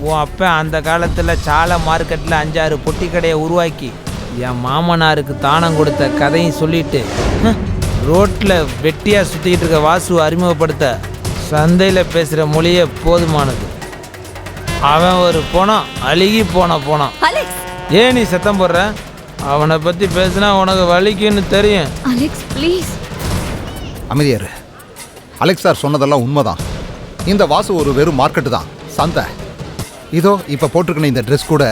Speaker 11: உன் அப்பா அந்த காலத்தில் சாலை மார்க்கெட்டில் 5-6 பொட்டி கடையை உருவாக்கி என் மாமனாருக்கு தானம் கொடுத்த கதையும் சொல்லிட்டு ரோட்டில் வெட்டியாக சுற்றிக்கிட்டு இருக்க வாசுவை அறிமுகப்படுத்த சந்தையில் பேசுகிற மொழியே போதுமானது. அவன் ஒரு போனான், அழுகி போனான். ஏன் நீ சத்தம் போடுற? அவனை பற்றி பேசினா உனக்கு வலிக்குன்னு தெரியும்.
Speaker 15: Alex please.
Speaker 14: அமைதியாரு. அலெக்ஸ் சார் சொன்னதெல்லாம் உண்மைதான். இந்த வாசு ஒரு வெறும் மார்க்கெட்டு தான், சந்தை. இதோ இப்போ போட்டிருக்கணும் இந்த ட்ரெஸ் கூட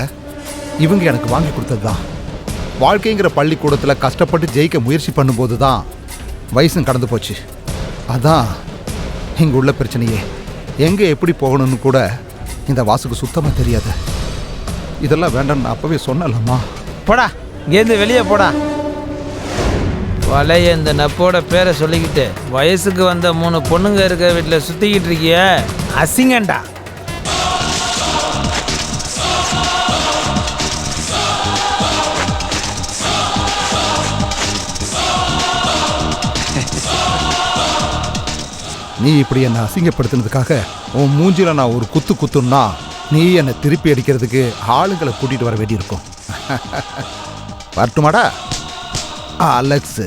Speaker 14: இவங்க எனக்கு வாங்கி கொடுத்தது தான். வாழ்க்கைங்கிற பள்ளிக்கூடத்தில் கஷ்டப்பட்டு ஜெயிக்க முயற்சி பண்ணும்போது தான் வயசும் கடந்து போச்சு. அதான் இங்கே உள்ள பிரச்சனையே. எங்கே எப்படி போகணும்னு கூட இந்த வாசுக்கு சுத்தமாக தெரியாது. இதெல்லாம் வேண்டாம்னு அப்போவே சொன்னலம்மா.
Speaker 11: போடா இங்கேருந்து வெளியே போடா. வலைய இந்த நப்போட பேரை சொல்லிக்கிட்டு வயசுக்கு வந்த 3 பொண்ணுங்க இருக்க வீட்டில் சுற்றிக்கிட்டு இருக்கிய, அசிங்கண்டா.
Speaker 14: நீ இப்படி என்னை அசிங்கப்படுத்தினதுக்காக உன் மூஞ்சில நான் ஒரு குத்துன்னா நீ என்னை திருப்பி அடிக்கிறதுக்கு ஆளுங்களை கூட்டிகிட்டு வர வேண்டியிருக்கும். வரட்டுமாடா அலெக்ஸ்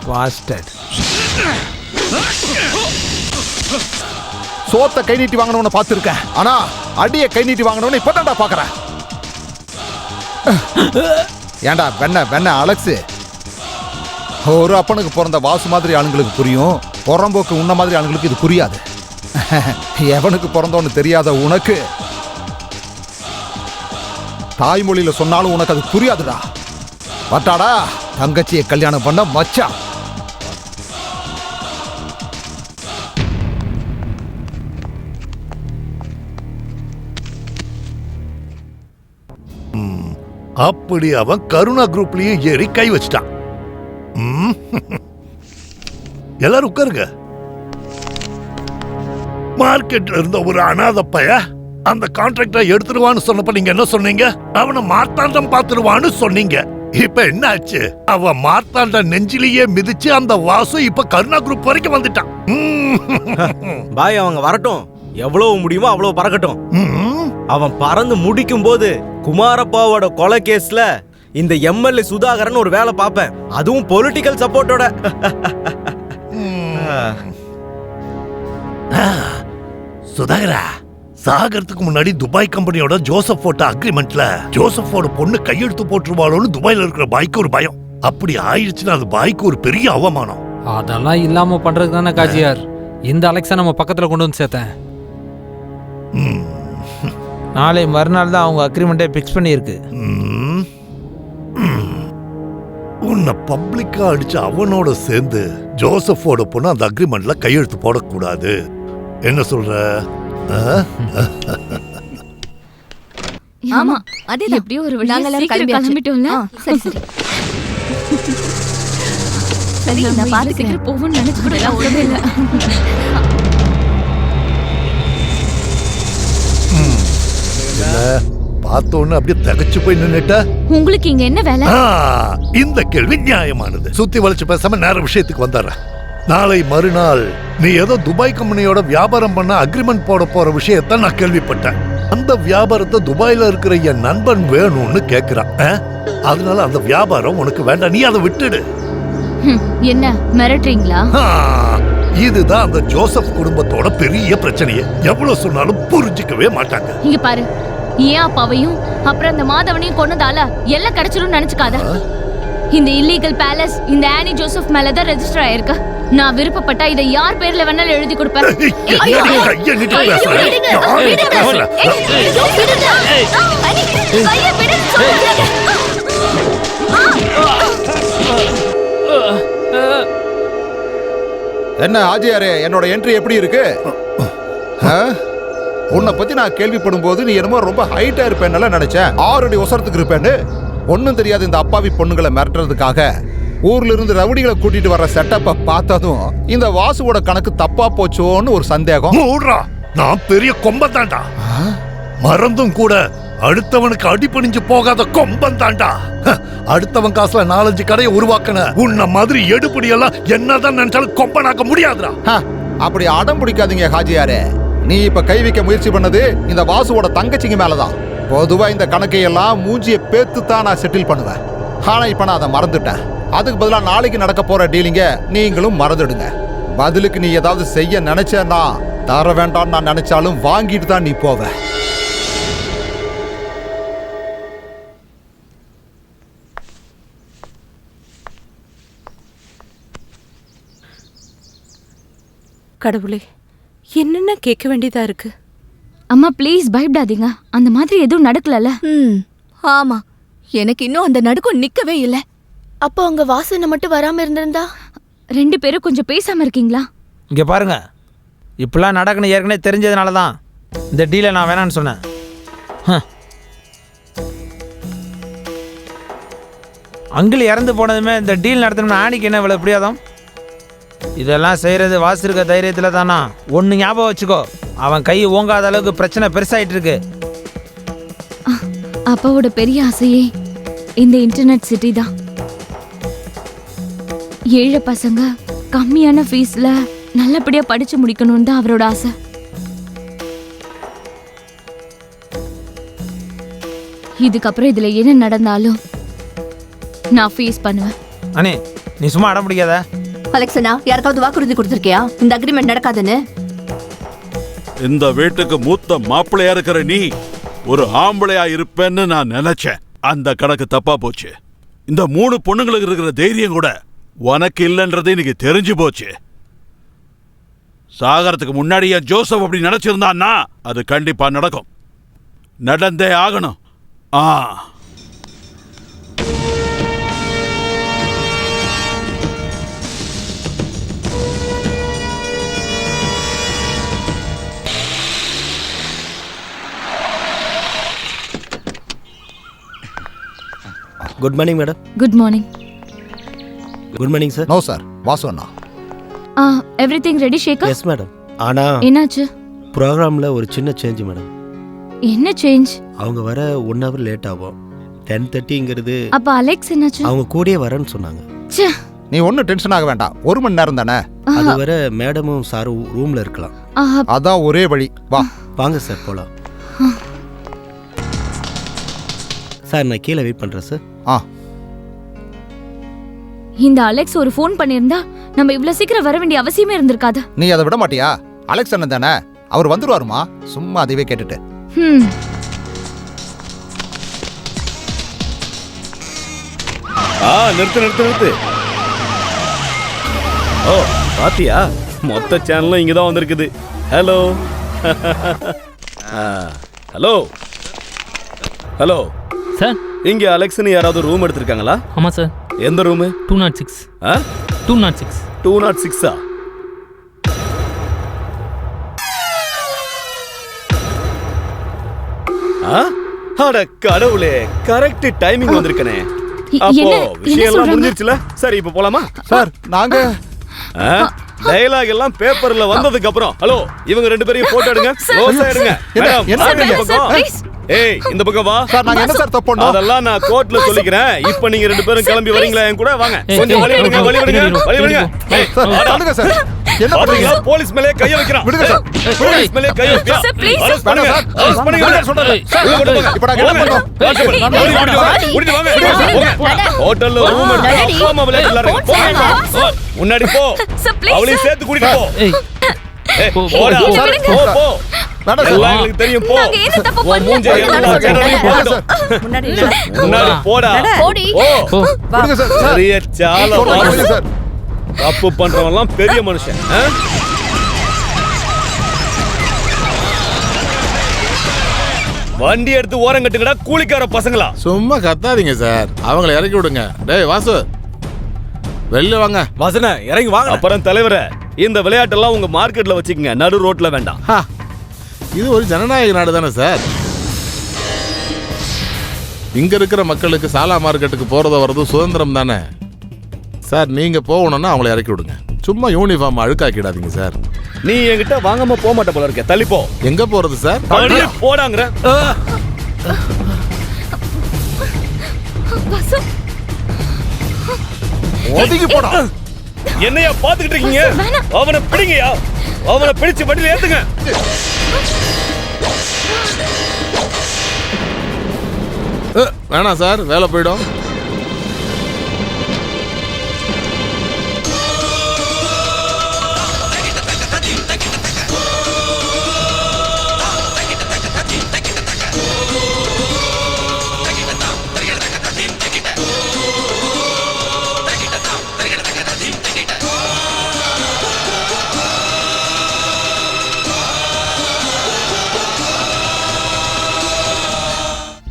Speaker 11: பாஸ்டர்ட்.
Speaker 14: சோத்தை கை நீட்டி வாங்கினவனை பார்த்துருக்கேன், ஆனா அடியை கை நீட்டி வாங்கினவனை இப்பதான்டா பார்க்கறேன். ஏண்டா வெண்ண அலெக்ஸ், ஒரு அப்பனுக்கு பிறந்த வாசு மாதிரி ஆளுங்களுக்கு புரியும், புறம்போக்கு உன்ன மாதிரி ஆளுங்களுக்கு இது புரியாது. எவனுக்கு பிறந்தோன்னு தெரியாத உனக்கு தாய்மொழியில சொன்னாலும் உனக்கு அது புரியாதுடா. பட்டாடா தங்கச்சியை கல்யாணம் பண்ண மச்சான்.
Speaker 7: அப்படி அவன் கருணா குரூப்லயும் ஏறி கை வச்சிட்டான். எல்லாரும் உட்காருங்க. மார்க்கெட்ல இருந்த ஒரு அனாதை பைய அந்த கான்ட்ராக்டை எடுத்துருவான்னு சொன்னப்ப நீங்க என்ன சொன்னீங்க? அவனை மார்த்தாண்டம் பாத்துருவான்னு சொன்னீங்க. இப்ப என்ன ஆச்சு? அவன் மார்த்தாண்ட நெஞ்சிலேயே மிதிச்சு அந்த வாசு இப்ப கருணா குரூப் வரைக்கும் வந்துட்டான்.
Speaker 8: பாய் அவங்க வரட்டும், எவ்வளவு முடியுமோ அவ்வளவு பறக்கட்டும். அவன் பறந்து முடிக்கும் போது குமாரப்பாவோட கொலை கேஸ்ல இந்த எம்எல்ஏ சுதாகரன் ஒரு வேலை பார்ப்பேன், அதுவும் பொலிட்டிக்கல் சப்போர்ட்டோட.
Speaker 7: சுதாகரா, சாகரத்துக்கு முன்னாடி துபாய் கம்பெனியோட ஜோசப் போட்ட அக்ரிமெண்ட்ல ஜோசப்போட பொண்ணு கையெழுத்து போட்டுருவாளோன்னு துபாயில இருக்கிற பாய்க்கு ஒரு பயம். அப்படி ஆயிடுச்சுன்னா அது பாய்க்கு ஒரு பெரிய அவமானம்.
Speaker 5: அதெல்லாம் இல்லாம பண்றதுக்கு தானே காஜியார் இந்த அலெக்ஸா நம்ம பக்கத்துல கொண்டு வந்து சேர்த்தேன்.
Speaker 11: நாளை மறுநாள் தான் அவங்க அக்ரிமெண்ட்டை பிக்ஸ் பண்ணியிருக்கு.
Speaker 7: உன்னை பப்ளிக்கா அடிச்சு அவனோட சேர்ந்து ஜோசப்போட பொண்ணு அந்த அக்ரிமெண்ட்ல கையெழுத்து போடக்கூடாது. என்ன சொல்ற?
Speaker 15: ஆமா அதே எப்படியோ ஒரு வழியா கிளம்பிட்டோம்ல. சரி சரி சரி நான் பாத்துக்கிட்டு போவோம்னு நினைச்சு கூட ஒண்ணுமே இல்ல.
Speaker 7: பார்த்தோன்னு அப்படியே தகச்சு போய் நின்னுட்ட.
Speaker 15: உங்களுக்கு இங்க என்ன வேலை?
Speaker 7: இந்த கேள்வி நியாயமானது. சுத்தி வளைச்சு பேசாம நேர விஷயத்துக்கு வந்துடுற. நாளை மறுநாள் நீ ஏதோ துபாய் கம்பெனியோட வியாபாரம் பண்ண அக்ரிமெண்ட் போட போற விஷயத்த நான் கேள்விப்பட்டேன். அந்த வியாபாரத்தை துபாயில இருக்கிற என் நண்பன் வேணும்னு கேக்குறான். அதனால அந்த வியாபாரம் உனக்கு வேண்டாம், நீ அதை விட்டுடு.
Speaker 15: என்ன மிரட்டுறீங்களா?
Speaker 7: இதுதான் அந்த ஜோசப் குடும்பத்தோட பெரிய பிரச்சனையே. எவ்வளவு சொன்னாலும் புரிஞ்சுக்கவே மாட்டாங்க.
Speaker 15: இங்க பாரு, ஏன் அப்பாவையும் அப்புறம் அந்த மாதவனையும் கொன்னதால எல்லாம் கிடைச்சிடும் நினைச்சுக்காத. இந்த இல்லீகல் பேலஸ் இந்த ஆனி ஜோசப் மேலதான் ரெஜிஸ்டர் ஆயிருக்கு. நான் விருப்பப்பட்டா இதை யார் பேர்ல வேணாலும் எழுதி கொடுப்பேன். கையை விடு
Speaker 14: என்ன ஆஜியாரே, என்னோட என்ட்ரி எப்படி இருக்கு? உன்னை பத்தி நான் கேள்விப்படும் போது நீ என்னமோ ரொம்ப ஹைட்டா இருப்பேன்னு நினைச்சேன். 6 அடி உசரத்துக்கு இருப்பேன்னு. ஒன்னும் தெரியாது இந்த அப்பாவி பொண்ணுங்களை மிரட்டுறதுக்காக ஊர்ல இருந்து ரவுடிகளை கூட்டிட்டு வர்ற செட்டப்பை பார்த்ததும் இந்த வாசுவோட கணக்கு தப்பா போச்சோன்னு ஒரு சந்தேகம்.
Speaker 7: நான் பெரிய கொம்பன் தாண்டா, மறந்தும் கூட அடுத்தவனுக்கு அடிபணிஞ்சு போகாத கொம்பன் தாண்டா. அடுத்தவன் காசுல 4-5 கடையை உருவாக்கின உன்ன மாதிரி எடுபடி எல்லாம் என்னதான் நினைச்சாலும் கொம்பனாக்க முடியாதுடா.
Speaker 14: அப்படி அடம் பிடிக்காதீங்க ஹாஜியாரே. நீ இப்ப கை வைக்க முயற்சி பண்ணது இந்த வாசுவோட தங்கச்சிங்க மேலதான். பொதுவா இந்த கணக்கையெல்லாம் மூஞ்சியை பேத்து தான் நான் செட்டில் பண்ணுவேன். ஆனா இப்ப நான் அதை மறந்துட்டேன். அதுக்கு பதிலா நாளைக்கு நடக்க போற டீலிங்க நீங்களும் மறந்துடுங்க. பதிலுக்கு நீ ஏதாவது செய்ய நினைச்சேன்னா தர வேண்டாம் நான் நினைச்சாலும் வாங்கிட்டு தான் நீ போவ.
Speaker 1: கடவுளே, என்னென்ன கேட்க வேண்டியதா இருக்கு.
Speaker 15: அம்மா ப்ளீஸ் பயப்படாதீங்க. அந்த மாதிரி எதுவும் நடக்கலல்ல?
Speaker 13: ஆமா, எனக்கு இன்னும் அந்த நடுக்கம் நிக்கவே இல்லை.
Speaker 1: அப்போ அங்க வாசனை மட்டும் வராம இருந்திருந்தா?
Speaker 15: 2 பேரும் கொஞ்சம் பேசாம இருக்கீங்களா?
Speaker 11: இங்க பாருங்க, இப்பெல்லாம் நடக்கணும் ஏற்கனவே தெரிஞ்சதுனால தான் இந்த டீலை நான் வேணான்னு சொன்னேன். அங்கிள் இறந்து போனதுமே இந்த டீல் நடத்தணும்னு ஆணிக்கு என்ன இவ்வளோ பிரியாதம்? இதெல்லாம் செய்கிறது வாசு இருக்க தைரியத்தில் தானா? ஒன்று ஞாபகம் வச்சுக்கோ, அவன் கை ஓங்காத அளவுக்கு பிரச்சனை பெருசாயிட்டு இருக்கு.
Speaker 15: அப்பாவோட பெரிய ஆசையே இந்த இன்டர்நெட் சிட்டி தான். ஏழை பசங்க கம்மியான ஃபீஸ்ல நல்லபடியா படிச்சு முடிக்கணும்னு தான் அவரோட ஆசை. இதுக்கப்புறம் இதுல என்ன நடந்தாலும் நான் ஃபேஸ் பண்ணுவேன்.
Speaker 11: அண்ணே, நீ சும்மா அடம் பிடிக்காத.
Speaker 13: அலெக்சனா, யாருக்காவது வாக்குறுதி கொடுத்துருக்கியா இந்த அக்ரிமெண்ட் நடக்காதுன்னு?
Speaker 16: இந்த வீட்டுக்கு மூத்த மாப்பிள்ளையா இருக்கிற நீ ஒரு ஆம்பளையா இருப்பேன்னு நான் நினைச்சேன். அந்த கணக்கு தப்பா போச்சு. இந்த 3 பொண்ணுங்களுக்கு இருக்கிற தைரியம் கூட உனக்கு இல்லைன்றது இன்னைக்கு தெரிஞ்சு போச்சு. சாகரத்துக்கு முன்னாடி என் ஜோசப் அப்படி நினைச்சிருந்தான்னா அது கண்டிப்பா நடக்கும். நடந்தே ஆகணும்.
Speaker 19: Good morning madam.
Speaker 15: Good morning.
Speaker 19: Good morning sir.
Speaker 14: No sir, Vasu அண்ணா.
Speaker 15: Everything ready Shekar?
Speaker 19: Yes madam. ஆனா
Speaker 15: என்னாச்சு?
Speaker 19: ப்ரோக்ராம்ல ஒரு சின்ன சேஞ்ச் மேடம்.
Speaker 15: என்ன சேஞ்ச்?
Speaker 19: அவங்க வர 1 hour லேட் ஆகும். 10:30ங்கிறது.
Speaker 15: அப்ப அலெக்ஸ் என்னாச்சு?
Speaker 19: அவங்க கூடயே வரேன்னு சொன்னாங்க.
Speaker 14: நீ ஒன்னும் டென்ஷன் ஆக வேண்டாம், 1 மணி நேரம் தானே.
Speaker 19: அது வர மேடமும் சாரும் ரூம்ல இருக்கலாம்.
Speaker 14: அதான் ஒரே வழி. வா
Speaker 19: வாங்க சார் போலாம். சார் நான் கீழே வெயிட் பண்றேன் சார்.
Speaker 15: இந்த அலெக்ஸ் ஒரு ஃபோன் பண்ணியிருந்தா நம்ம இவ்வளவு சீக்கிரம் வர வேண்டிய அவசியமே இருந்திருக்காது.
Speaker 14: நீ அதை விட மாட்டியா? அலெக்ஸ் அண்ணன் தானே, அவர் வந்துருவாருமா. சும்மா அதுவே கேட்டுட்டு.
Speaker 9: நிறுத்து. ஓ பாத்தியா, மொத்த சேனலும் இங்கதான் வந்திருக்குது. ஹலோ ஹலோ ஹலோ
Speaker 21: சார்,
Speaker 9: இங்க அலெக்ஸ்னு யாராவது ரூம் எடுத்திருக்காங்களா?
Speaker 21: ஆமா சார்.
Speaker 9: எந்த ரூம்?
Speaker 21: 206. 206.
Speaker 9: 206ஆ? அட கடவுளே, கரெக்ட் டைமிங் வந்திருக்கனே. அப்போ விஷயம் எல்லாம் முடிஞ்சிருச்சுல? சரி இப்ப போலாமா?
Speaker 14: சார் நாங்க
Speaker 9: டயலாக் எல்லாம் பேப்பர்ல வந்ததுக்கு அப்புறம். ஹலோ, இவங்க 2 பேரையும் போட்டோ எடுங்க. க்ளோஸ் ஆயிடுங்க. மேடம், ஏய் இந்த பக்கம் வா.
Speaker 14: சார் நாங்க என்ன சார் தப்பு பண்ணோம்?
Speaker 9: அதெல்லாம் நான் கோர்ட்ல சொல்லிக்கிறேன். இப்போ நீங்க 2 பேரும் கிளம்பி வரீங்களா என் கூட? வாங்க. கொஞ்சம் வழி விடுங்க.
Speaker 14: சார் சார் என்ன பண்றீங்க?
Speaker 9: போலீஸ் மேலே கை வைக்கறான்.
Speaker 14: விடுங்க சார்.
Speaker 9: போலீஸ் மேலே கை வைக்கறான். அரெஸ்ட் பண்ணுங்க. அரெஸ்ட் பண்ணுங்க சொல்றேன்.
Speaker 14: இப்போ நான் என்ன பண்ணோம்?
Speaker 9: ஹோட்டல்ல ரூம் எடுத்து அம்மா விளையாட எல்லாரும் முன்னாடி போ. அவளையும் சேர்த்து கூட்டிட்டு போ. போடா. போ. எல்லாம் தெரியும். போ. மூஞ்சே முன்னாடி போடா.
Speaker 14: விடுங்க சார்.
Speaker 9: சரியா சால சார். தப்பு பண்றவன்லாம் பெரிய மனுஷன். வண்டி எடுத்து ஓரம் கட்டுங்கடா கூலிக்கார பசங்களா.
Speaker 18: சும்மா கத்தாதீங்க சார், அவங்கள இறக்கி விடுங்க. டேய் வாசு, வெளில வாங்க.
Speaker 8: வாசன இறங்கி வாங்க.
Speaker 9: அப்புறம் தலைவரே, இந்த விளையாட்டெல்லாம் உங்க மார்க்கெட்ல வச்சுக்கங்க, நடு ரோட்ல வேண்டாம்.
Speaker 18: இது ஒரு ஜனநாயக நாடு தானே சார். இங்க இருக்கிற மக்களுக்கு சாலா மார்க்கெட்டுக்கு போறதோ வரதோ சுதந்திரம் தானே சார். நீங்க போகணும்னா அவங்கள இறக்கி விடுங்க. சும்மா யூனிஃபார்ம் அழுக்காக்கிடாதீங்க சார்.
Speaker 9: நீ என்கிட்ட வாங்காம போக மாட்ட போல இருக்க, தள்ளி போ.
Speaker 18: எங்க போறது சார்?
Speaker 9: போடாங்கற.
Speaker 14: ஒதுங்கி போடா.
Speaker 9: என்னையா பாத்துக்கிட்டு இருக்கீங்க? அவனை பிடிங்கயா, அவனை பிடிச்சு வண்டியில ஏத்துங்க.
Speaker 18: வேணாம் சார், வேலை போயிடும்.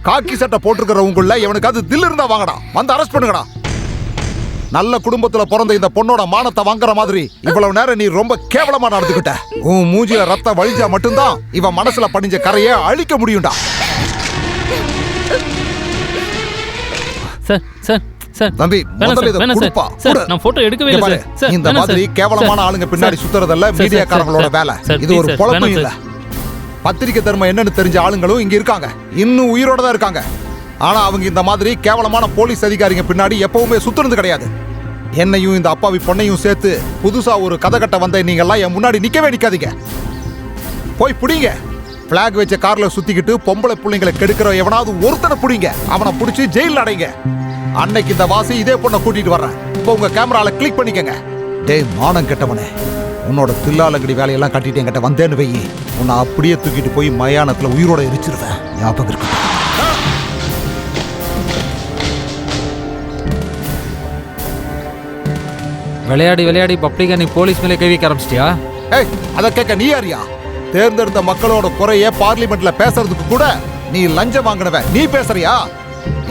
Speaker 14: காக்கி சட்டை போட்டிருக்கிறவங்கள எவனுக்காவது தில் இருந்தா வாங்கடா, வந்து அரெஸ்ட் பண்ணுங்கடா. நல்ல குடும்பத்துல பிறந்த இந்த பொண்ணோட மானத்தை வாங்குற மாதிரி இவ்வளவு நேரம் நீ ரொம்ப கேவலமா நடந்துக்கிட்ட. உன் மூஞ்சில ரத்தம் வழிஞ்சா மட்டும்தான் இவன் மனசுல படிஞ்ச கரையை அழிக்க முடியும்டா.
Speaker 21: சார் சார் சார்
Speaker 14: தம்பி, முதல்ல இத குடுப்பா.
Speaker 21: நான் போட்டோ எடுக்கவே இல்ல சார்.
Speaker 14: இந்த மாதிரி கேவலமான ஆளுங்க பின்னாடி சுத்துறதல்ல மீடியாக்காரங்களோட வேலை. இது ஒரு பொழப்பு இல்ல. பத்திரிக்கை தர்மம் என்னன்னு தெரிஞ்ச ஆளுங்களும் இங்க இருக்காங்க, இன்னும் உயிரோட தான் இருக்காங்க. ஆனா அவங்க இந்த மாதிரி கேவலமான போலீஸ் அதிகாரிங்க பின்னாடி எப்பவுமே சுத்துறது கிடையாது. என்னையும் இந்த அப்பாவி பொண்ணையும் சேர்த்து புதுசா ஒரு கதை கட்ட வந்த நீங்க எல்லாம் என் முன்னாடி நிக்கவே நிக்காதீங்க. போய் புடிங்க. பிளாக் வச்ச கார்ல சுத்திக்கிட்டு பொம்பளை பிள்ளைங்களை கெடுக்கிற எவனாவது ஒருத்தனை புடிங்க, அவனை புடிச்சு ஜெயில அடைங்க. அன்னைக்கு இந்த வாசி இதே பொண்ணை கூட்டிட்டு வர்றேன். இப்போ உங்க கேமரால கிளிக் பண்ணிக்கங்க. டேய் மானம் கெட்டவனே, உன்னோட தில்லாலங்கடி வேலையெல்லாம் கட்டிட்டு என்கிட்ட வந்தேன்னு வை, உன்னை அப்படியே தூக்கிட்டு போய் மயானத்துல உயிரோட எரிச்சிருவேன். ஞாபகம் இருக்கு.
Speaker 5: விளையாடி விளையாடி பப்ளிகா நீ போலீஸ் மேலே கை வைக்க ஆரம்பிச்சிட்டியா?
Speaker 14: ஏய், அதை கேட்க நீ யாரியா? தேர்ந்தெடுத்த மக்களோட குறைய பார்லிமெண்ட்ல பேசுறதுக்கு கூட நீ லஞ்சம் வாங்கினவ, நீ பேசுறியா?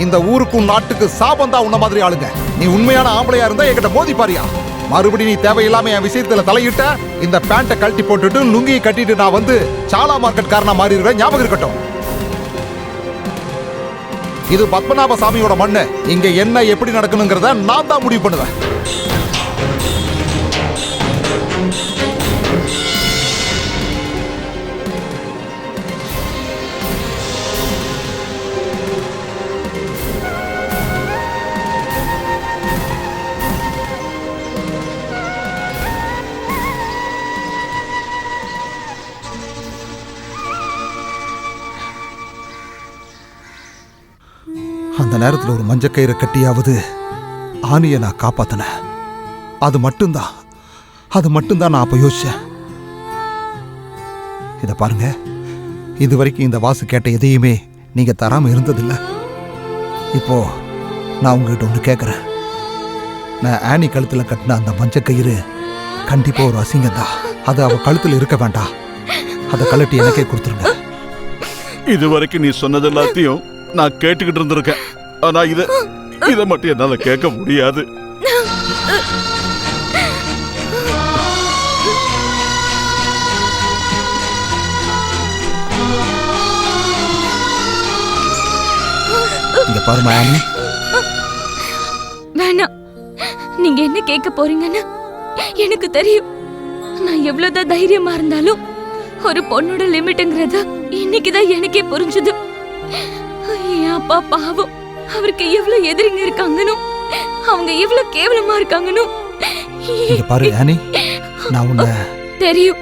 Speaker 14: இந்த ஊருக்கும் நாட்டுக்கு சாபம் தான் உன்ன மாதிரி ஆளுங்க. நீ உண்மையான ஆம்பளையா இருந்தா என்கிட்ட மோதி பாரியா. மறுபடியும் நீ தேவையில்லாம என் விஷயத்துல தலையிட்ட, இந்த பேண்ட்டை கழட்டி போட்டுட்டு லுங்கியை கட்டிட்டு நான் வந்து சாலா மார்க்கெட் காரனா மாறிடுவேன். ஞாபகம் இருக்கட்டும். இது பத்மநாப சாமியோட மண்ணு. இங்க என்ன எப்படி நடக்கணுங்கிறத நான் தான் முடிவு பண்ணுவேன். அந்த நேரத்தில் ஒரு மஞ்சக்கயிறு கட்டியாவது ஆணியை நான் காப்பாத்தினேன். அது மட்டும்தான் நான் அப்ப யோசிச்சேன். இதை பாருங்க, இது வரைக்கும் இந்த வாசு கேட்ட எதையுமே நீங்க தராம இருந்ததில்லை. இப்போ நான் உங்ககிட்ட ஒன்று கேட்குறேன். நான் ஆனி கழுத்தில் கட்டின அந்த மஞ்சக்கயிறு கண்டிப்பா ஒரு அசிங்கம்தான். அது அவ கழுத்தில் இருக்க வேண்டாம். அதை கழட்டி எனக்கே கொடுத்துருங்க.
Speaker 16: இது வரைக்கும் நீ சொன்னது எல்லாத்தையும் நான் கேட்டுக்கிட்டு இருந்திருக்கேன். ஆனா இதை மட்டும் என்னால கேட்க முடியாது.
Speaker 14: இங்க பாருமா ஆனி,
Speaker 15: வேணாம். நீங்க என்ன கேட்க போறீங்கன்னு எனக்கு தெரியும். நான் எவ்வளவுதான் தைரியமா இருந்தாலும் ஒரு பொண்ணோட லிமிட்ங்கிறது இன்னைக்குதான் எனக்கே புரிஞ்சுது. என் அப்பா பாவம், அவருக்கு எவ்வளவு எதிரிங்க இருக்காங்கன்னு, அவங்க எவ்வளவு கேவலமா இருக்காங்கன்னு
Speaker 14: பாரு ஆனி, நான் உன்னை
Speaker 15: தெரியும்.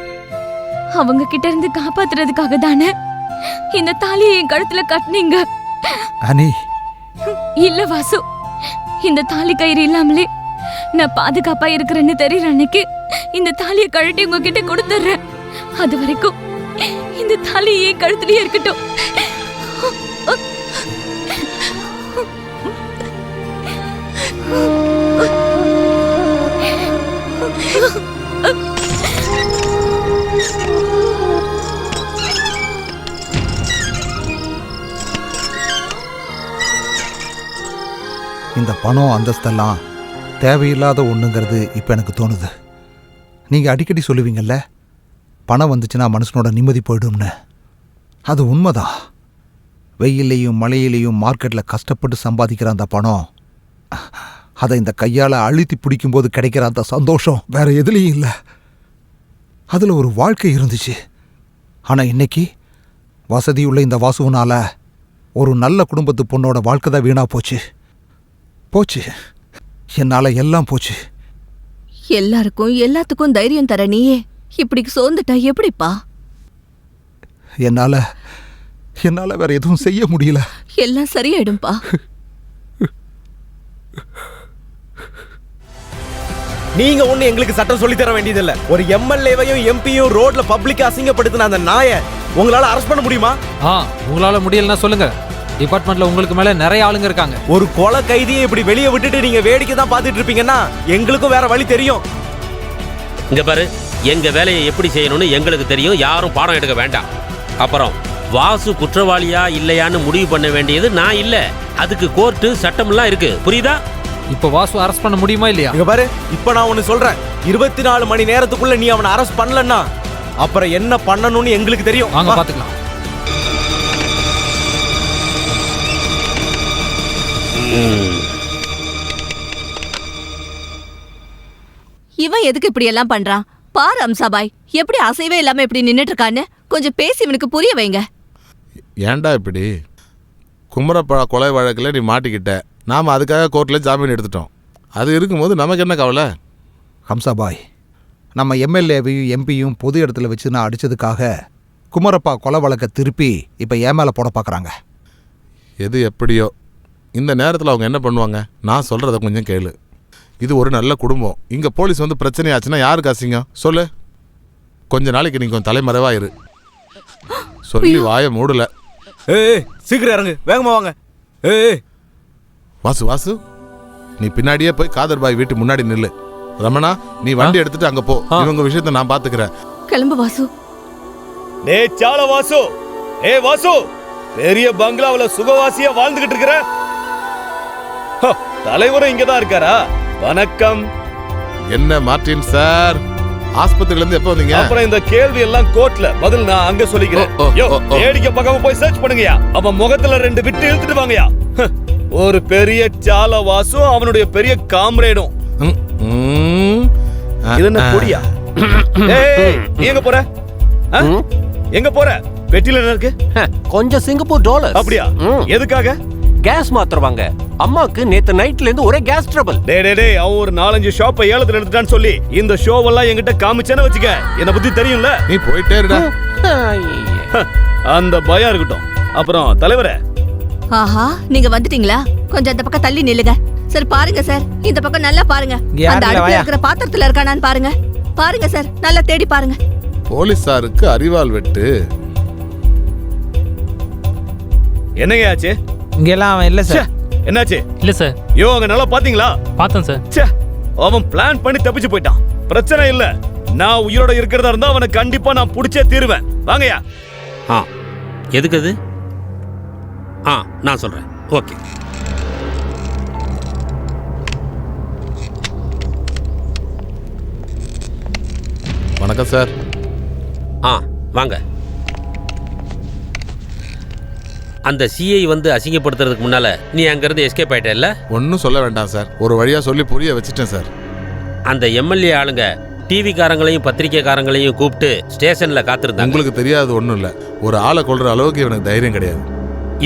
Speaker 15: அவங்க கிட்ட இருந்து காப்பாத்துறதுக்காக தானே இந்த தாலியை என் கழுத்துல கட்டினீங்க.
Speaker 14: ஆனி,
Speaker 15: இல்ல வாசு, இந்த தாலி கயிறு இல்லாமலே நான் பாதுகாப்பா இருக்கிறேன்னு தெரியற அன்னைக்கு இந்த தாலியை கழட்டி உங்ககிட்ட கொடுத்துறேன். அது வரைக்கும் இந்த தாலி என் கழுத்துலயே இருக்கட்டும்.
Speaker 14: இந்த பணம் அந்தஸ்தெல்லாம் தேவையில்லாத ஒன்றுங்கிறது இப்போ எனக்கு தோணுது. நீங்கள் அடிக்கடி சொல்லுவீங்கல்ல, பணம் வந்துச்சுன்னா மனுஷனோட நிம்மதி போயிடும்னு. அது உண்மைதான். வெயிலையும் மழையிலையும் மார்க்கெட்டில் கஷ்டப்பட்டு சம்பாதிக்கிற அந்த பணம், அதை இந்த கையால் அழுத்தி பிடிக்கும்போது கிடைக்கிற அந்த சந்தோஷம் வேற எதுலேயும் இல்லை. அதில் ஒரு வாழ்க்கை இருந்துச்சு. ஆனால் இன்னைக்கு வசதியுள்ள இந்த வாசுவனால ஒரு நல்ல குடும்பத்து பொண்ணோட வாழ்க்கை தான் வீணாக போச்சு. என்னால் எல்லாம் போச்சு.
Speaker 13: எல்லாருக்கும் எல்லாத்துக்கும் தைரியம் தர நீயே இப்படி சோர்ந்துட்டா எப்படிப்பா?
Speaker 14: என்னால வேற எதுவும் செய்ய முடியல.
Speaker 13: எல்லாம் சரியாயிடும்பா.
Speaker 8: நீங்க ஒண்ணு எங்களுக்கு சட்டம் சொல்லி தர வேண்டியதில்ல. ஒரு எம்எல்ஏவையும் எம்பியும் ரோட்ல பப்ளிக் அசிங்கப்படுத்தின அந்த நாயை உங்களால அரெஸ்ட் பண்ண முடியுமா?
Speaker 5: உங்களால முடியலன்னா சொல்லுங்க. டிபார்ட்மெண்ட்ல உங்களுக்கு மேல நிறைய ஆளுங்க இருக்காங்க.
Speaker 8: ஒரு கொலை கைதியை இப்படி வெளியே விட்டுட்டு நீங்க வேடிக்கை தான் பார்த்துட்டு இருப்பீங்கன்னா எங்களுக்கும் வேற வழி தெரியும்.
Speaker 2: இங்க பாரு, எங்க வேலையை எப்படி செய்யணும்னு எங்களுக்கு தெரியும். யாரும் பாடம் எடுக்க வேண்டாம். அப்புறம் வாசு குற்றவாளியா இல்லையான்னு முடிவு பண்ண வேண்டியது நான் இல்ல. அதுக்கு கோர்ட்டு சட்டம்லாம் இருக்கு, புரியுதா?
Speaker 5: இப்ப வாசு அரெஸ்ட் பண்ண முடியுமா இல்லையா?
Speaker 8: இங்க பாரு, இப்ப நான் ஒன்னு சொல்றேன். 24 மணி நேரத்துக்குள்ள நீ அவனை அரெஸ்ட் பண்ணலன்னா அப்புறம் என்ன பண்ணணும்னு எங்களுக்கு தெரியும்.
Speaker 5: வாங்க பாத்துக்கலாம்.
Speaker 13: இவன் எதுக்கு இப்படி எல்லாம் பண்றான் பாரு அம்சாபாய். எப்படி அசைவே இல்லாம இப்படி நின்னுட்டு இருக்கான்னு கொஞ்சம் பேசி இவனுக்கு புரிய வைங்க.
Speaker 18: ஏன்டா இப்படி? குமரப்பா கொலை வழக்கில் நீ மாட்டிக்கிட்ட. நாம் அதுக்காக கோர்ட்டில் ஜாமீன் எடுத்துட்டோம். அது இருக்கும்போது நமக்கு என்ன கவலை?
Speaker 14: ஹம்சாபாய், நம்ம எம்எல்ஏவையும் எம்பியும் பொது இடத்துல வச்சு நான் அடித்ததுக்காக குமரப்பா கொலை வழக்கை திருப்பி இப்போ ஏன் மேலே போட பார்க்குறாங்க.
Speaker 18: எது எப்படியோ இந்த நேரத்தில் அவங்க என்ன பண்ணுவாங்க? நான் சொல்கிறத கொஞ்சம் கேளு. இது ஒரு நல்ல குடும்பம். இங்கே போலீஸ் வந்து பிரச்சனை ஆச்சுன்னா யாருக்கு அசிங்கம் சொல்லு? கொஞ்ச நாளைக்கு நீ கொஞ்சம் தலைமறைவாக இரு. சொல்லி வாய மூடல.
Speaker 8: சீக்கிரம் இறங்கு, வேகமா வாங்க.
Speaker 18: வாசு நீ பின்னாடியே போய் காதர் பாய் வீட்டு முன்னாடி நில்லு. ரமணா, நீ வண்டி எடுத்துட்டு அங்க போ. இவங்க விஷயத்தை நான் பாத்துக்கிறேன்.
Speaker 13: கிளம்பு வாசு.
Speaker 9: டேய் சால வாசு, வாசு, பெரிய பங்களாவுல சுகவாசியா வாழ்ந்துகிட்டு இருக்கிற தலைவரும் இங்கதான் இருக்காரா? வணக்கம்.
Speaker 18: என்ன மார்டின் சார், ஆஸ்பத்திரியில இருந்து எப்ப வந்தீங்க?
Speaker 9: அப்புறம் இந்த கேள்வி எல்லாம் கோர்ட்ல பதில் நான் அங்க சொல்லிக்கிறேன். வேடிக்கை பக்கமா போய் சர்ச் பண்ணுங்கயா. அவன் முகத்துல 2 விட்டு இழுத்துட்டு வாங்கயா. ஒரு பெரிய சால வாசு அவனுடைய பெரிய காம்ரேடும். இது என்ன பொடியா? நீ எங்க போற? எங்க போற? பெட்டில என்ன இருக்கு?
Speaker 6: கொஞ்சம் சிங்கப்பூர் டாலர்.
Speaker 9: அப்படியா? எதுக்காக?
Speaker 6: கேஸ் மாத்துறவாங்க. அம்மாக்கு நேத்து நைட்ல இருந்து ஒரே கேஸ் ட்ரபிள்.
Speaker 9: டேய் அவன் ஒரு 4-5 ஷாப்பை ஏலத்துல எடுத்துட்டான்னு சொல்லி இந்த ஷோவெல்லாம் என்கிட்ட காமிச்சேன்னு வச்சுக்க, என்ன பத்தி தெரியும்ல.
Speaker 18: நீ போயிட்டே இருடா.
Speaker 9: அந்த பயம் இருக்கட்டும். அப்புறம் தலைவரே.
Speaker 13: ஆஹா, நீங்க வந்துட்டீங்களா? கொஞ்சம் அந்த பக்கம் தள்ளி நில்லுங்க. சார் பாருங்க சார், இந்த பக்கம் நல்லா பாருங்க. அந்த அடுப்புல இருக்கிற பாத்திரத்துல இருக்கானான்னு பாருங்க. பாருங்க சார், நல்லா தேடி பாருங்க.
Speaker 18: போலீசாருக்கு அறிவால் வெட்டு.
Speaker 9: என்னங்க ஆச்சு?
Speaker 11: இங்கெல்லாம் அவன் இல்ல சார்.
Speaker 9: என்னாச்சு?
Speaker 21: இல்ல சார்.
Speaker 9: அங்க நல்லா பாத்தீங்களா?
Speaker 21: பார்த்தேன் சார்.
Speaker 9: அவன் பிளான் பண்ணி தப்பிச்சு போயிட்டான். பிரச்சனை இல்ல, நான் உயிரோட இருக்கிறதா இருந்தா அவனை கண்டிப்பா நான் புடிச்சே தீருவேன். வாங்கயா.
Speaker 2: எதுக்கு அது? நான் சொல்றேன். ஓகே.
Speaker 18: வணக்கம் சார்.
Speaker 2: வாங்க. அந்த சிஐ வந்து அசிங்கப்படுத்துறதுக்கு முன்னால நீ அங்கிருந்து எஸ்கேப் ஆயிட்டல்ல?
Speaker 18: ஒன்னும் சொல்ல வேண்டாம் சார், ஒரு வழியா சொல்லி புரிய வச்சுட்டேன் சார்.
Speaker 2: அந்த எம்எல்ஏ ஆளுங்க டிவி காரங்களையும் பத்திரிகைக்காரங்களையும் கூப்பிட்டு ஸ்டேஷன்ல காத்திருந்தாங்க.
Speaker 18: உங்களுக்கு தெரியாது ஒன்றும் இல்லை, ஒரு ஆளை கொள்ற அளவுக்கு இவனுக்கு தைரியம் கிடையாது.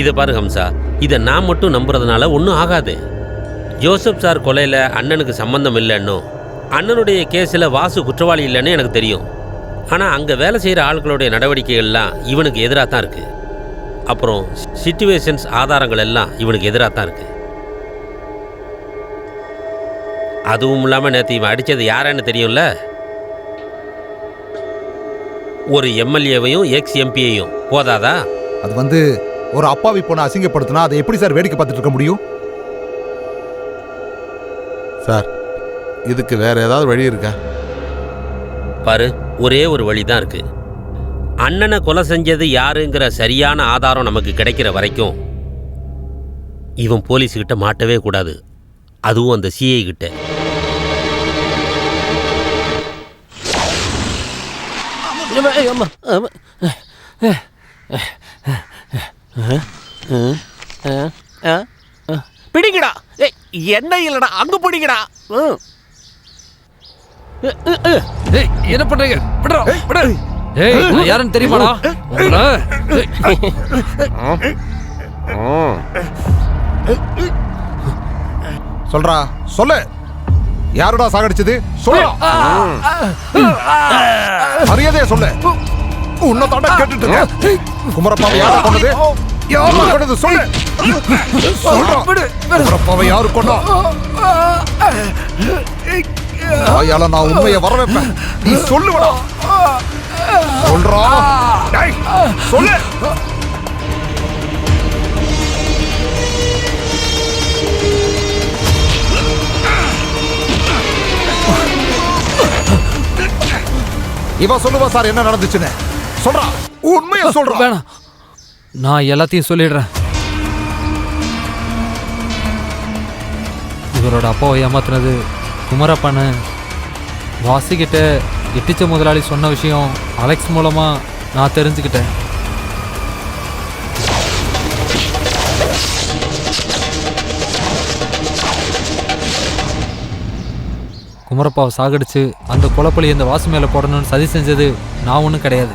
Speaker 2: இதை பாரு ஹம்சா, இதை நான் மட்டும் நம்புறதுனால ஒன்றும் ஆகாது. ஜோசப் சார் கொலையில் அண்ணனுக்கு சம்பந்தம் இல்லைன்னும் அண்ணனுடைய கேஸில் வாசு குற்றவாளி இல்லைன்னு எனக்கு தெரியும். ஆனால் அங்கே வேலை செய்கிற ஆட்களுடைய நடவடிக்கைகள்லாம் இவனுக்கு எதிராக தான் இருக்குது. அப்புறம் சிச்சுவேஷன்ஸ் ஆதாரங்கள் எல்லாம் இவனுக்கு எதிராக தான் இருக்குது. அதுவும் இல்லாமல் நேற்று இவன் அடித்தது யாருன்னு தெரியும்ல? ஒரு எம்எல்ஏவையும் எக்ஸ் எம்பியையும். போதாதா?
Speaker 14: அது வந்து ஒரு அப்பாவி பொண்ணை அசிங்கப்படுத்தினா அதை எப்படி சார் வேடிக்கை பார்த்துட்டு இருக்க முடியும்?
Speaker 18: சார், இதுக்கு வேற ஏதாவது வழி இருக்கா?
Speaker 2: பாரு, ஒரே ஒரு வழி தான் இருக்கு. அண்ணனை கொலை செஞ்சது யாருங்கிற சரியான ஆதாரம் நமக்கு கிடைக்கிற வரைக்கும் இவன் போலீஸ்கிட்ட மாட்டவே கூடாது. அதுவும் அந்த சிஐ கிட்ட.
Speaker 6: பிடிங்கடா. என்ன இல்லடா, அங்க பிடிங்கடா.
Speaker 5: என்ன பண்றீங்க? விடுடா, விடு. ஏய், நான் யாருன்னு தெரியுமாடா?
Speaker 14: சொல்றா, சொல்லு. யாருடா சாகடிச்சது? சொல்லு. மரியாதையா சொல்லு. உன்னை தாண்டா கேட்டுட்டு இருக்கேன். குமரப்பாவை யாரு கொண்டது? யாரு கொண்டது? சொல்லு. சொல்றா. குமரப்பாவை யாரு கொண்டா? வாயால நான் உண்மையை வர வைப்பேன். நீ சொல்லுவடா. சொல்றா. டேய், சொல்லு. இவன் சொல்லுவா சார் என்ன நடந்துச்சுன்னு. சொல்றா, உண்மையை சொல்றா.
Speaker 5: வேணாம், நான் எல்லாத்தையும் சொல்லிடுறேன். இவரோட அப்பாவை ஏமாத்துனது குமரப்பான்னு வாசிக்கிட்ட எட்டிச்ச முதலாளி சொன்ன விஷயம் அலெக்ஸ் மூலமா நான் தெரிஞ்சுக்கிட்டேன். குமரப்பாவை சாகடிச்சு அந்த குழப்பலி இந்த வாசு மேலே போடணும்னு சதி செஞ்சது நான் ஒன்றும் கிடையாது.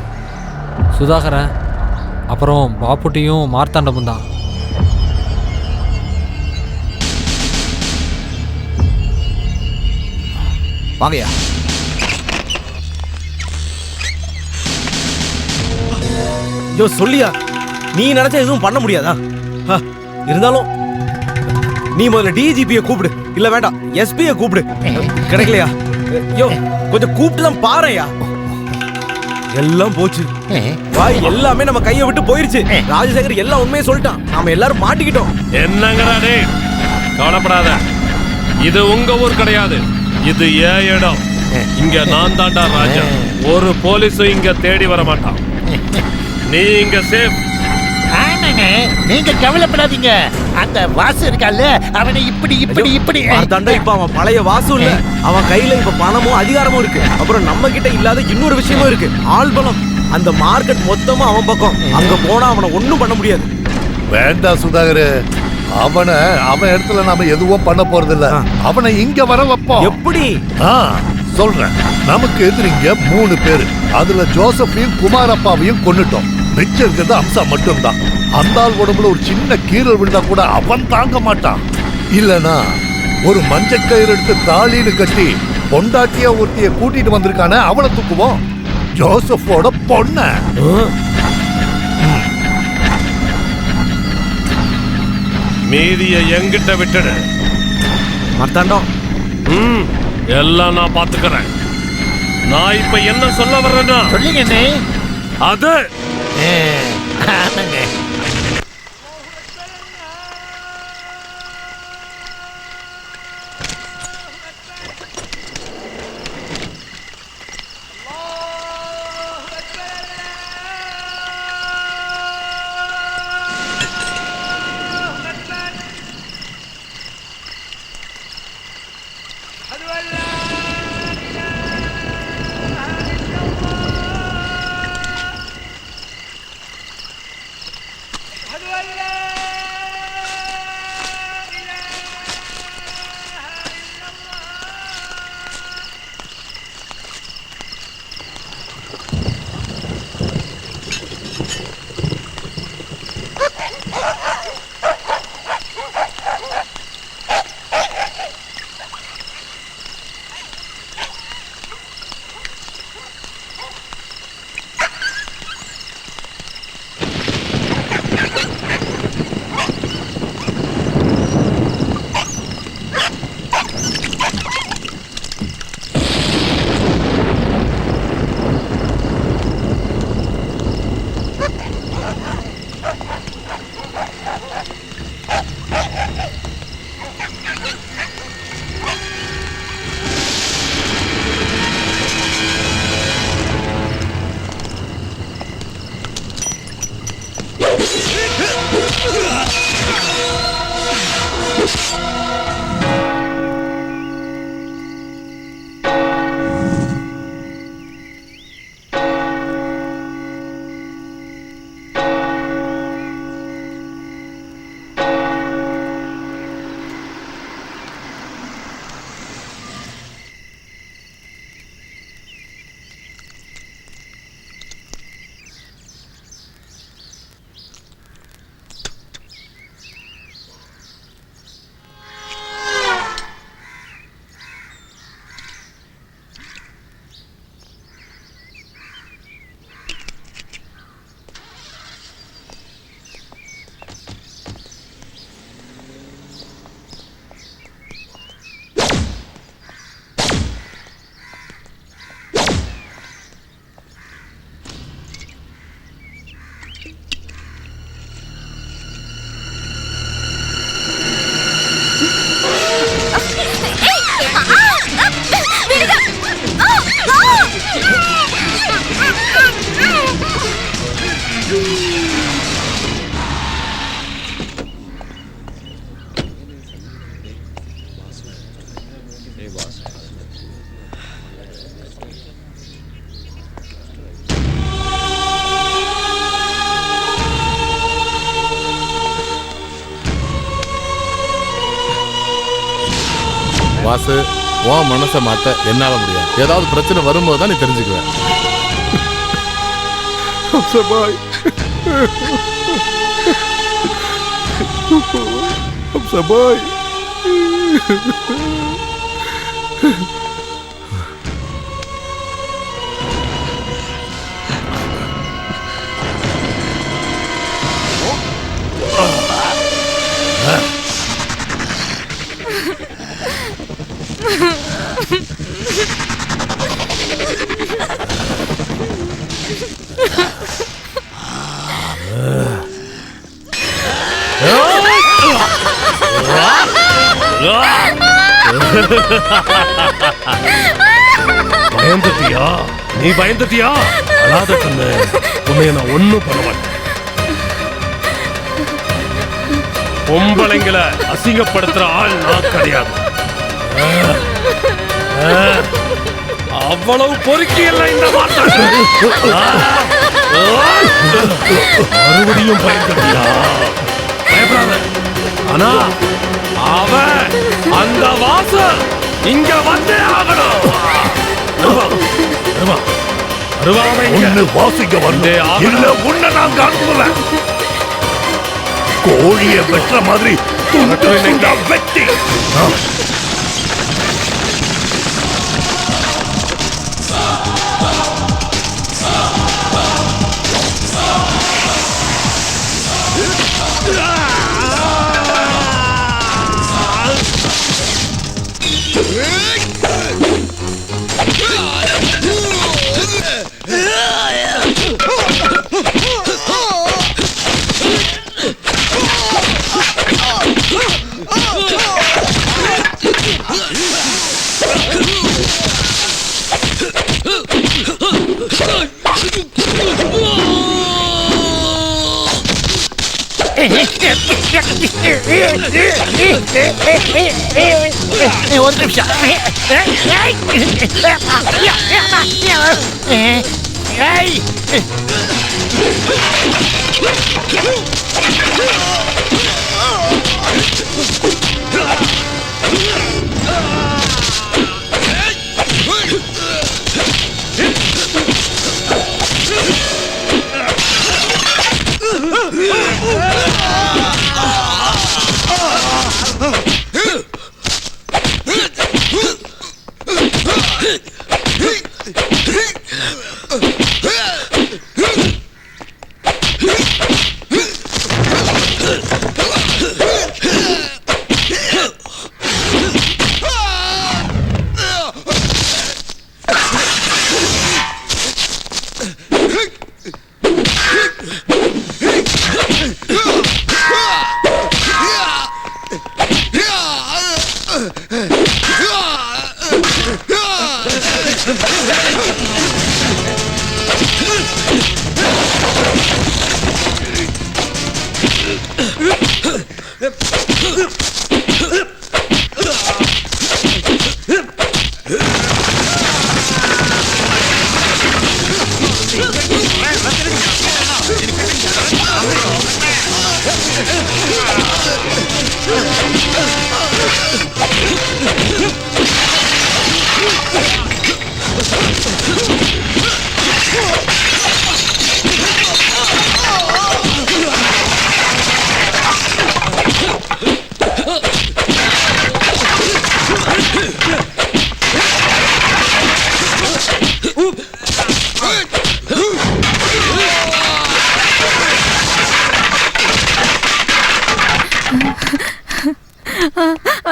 Speaker 5: சுதாகரன் அப்புறம் பாப்புட்டியும் மார்த்தாண்டமும் தான்.
Speaker 14: வாங்கயா.
Speaker 8: யோ சொல்லியா, நீ நினைச்சா எதுவும் பண்ண முடியாதா? இருந்தாலும் நீ முதல்ல டிஜிபியை கூப்பிடு. இல்ல வேண்டாம், எஸ்பியை கூப்பிடு. கிடைக்கலையா? யோ கொஞ்சம் கூப்பிட்டு தான் பாறையா. எல்லாம் போச்சு. வாய் எல்லாமே நம்ம கையை விட்டு போயிருச்சு. ராஜசேகர் எல்லாம் உண்மையை சொல்லிட்டான். நாம எல்லாரும் மாட்டிக்கிட்டோம்.
Speaker 20: என்னங்கடா டேய், கவலைப்படாத. இது உங்க ஊர் கிடையாது, இது ஏன் இடம். இங்க நான் தாண்டா ராஜா. ஒரு போலீஸும் இங்க தேடி வர மாட்டான். நீ இங்க சேஃப்.
Speaker 3: நீங்க கவலைப்படாதீங்க. அந்த வாசு இருக்கால, அவனை இப்படி இப்படி இப்படி
Speaker 8: தாண்டா. இப்ப அவன் பழைய வாசு இல்ல. அவன் கையில இப்ப பணமும் அதிகாரமும் இருக்கு. அப்புறம் நம்ம கிட்ட இல்லாத இன்னொரு விஷயமும் இருக்கு, ஆள் பலம். அந்த மார்க்கெட் மொத்தமா அவன் பக்கம். அங்க போனா அவனை ஒண்ணும் பண்ண முடியாது.
Speaker 7: வேண்டாம் சுதாகர், அவன் இடத்துல நாம எதுவும் பண்ண போறது இல்ல. அவனை இங்க வர வைப்போம்.
Speaker 8: எப்படி?
Speaker 7: சொல்றேன். நமக்கு எதிரிங்க 3 பேரு. அதுல ஜோசப்பையும் குமாரப்பாவையும் கொன்னுட்டோம். மிச்சம் இருக்கிறது அம்சா மட்டும்தான். அந்த ஆள் உடம்புல ஒரு சின்ன கீரல் விழுந்தா கூட அவன் தாங்க மாட்டான். இல்லனா ஒரு மஞ்சக்கயிறு எடுத்து தாலின்னு கட்டி பொண்டாட்டியா ஒருத்திய கூட்டிட்டு வந்திருக்கானே, அவனை தூக்குவோம். ஜோசப்போட பொண்ண.
Speaker 20: மீதிய எங்கிட்ட விட்டுடு.
Speaker 8: மார்த்தாண்டம்,
Speaker 20: எல்லாம் நான் பாத்துக்கிறேன். நான் இப்ப என்ன சொல்ல வர்றேன்னா
Speaker 3: சொல்லுங்க.
Speaker 20: அது
Speaker 18: வாசு, உன் மனசை மாத்த என்னால முடியாது. ஏதாவது பிரச்சனை வரும்போது தான் நீ தெரிஞ்சுக்குவேன்.
Speaker 7: அம்சபாய், அம்சபாய்.
Speaker 20: பயந்துட்டியா? நீ பயந்துட்டியா? அழாத கண்ணு, உன்னை நான் ஒண்ணும் பண்ண மாட்டேன். பொம்பளைங்களை அசிங்கப்படுத்துற ஆள் நான் கிடையாது. அவ்வளவு பொறுக்கி இல்லை இந்த மாட்டாங்க. மறுபடியும் பயந்துட்டியா? பயப்படாத. ஆனா அவன் அந்த வாசல் இங்க வந்தே ஆகணும்.
Speaker 7: வாசிக்க வந்தே இல்ல, உன்னை நான் காணுவேன். கோழிய வெட்டுற மாதிரி வெட்டி
Speaker 3: ஒரு நிமிஷம்.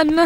Speaker 12: அண்ணா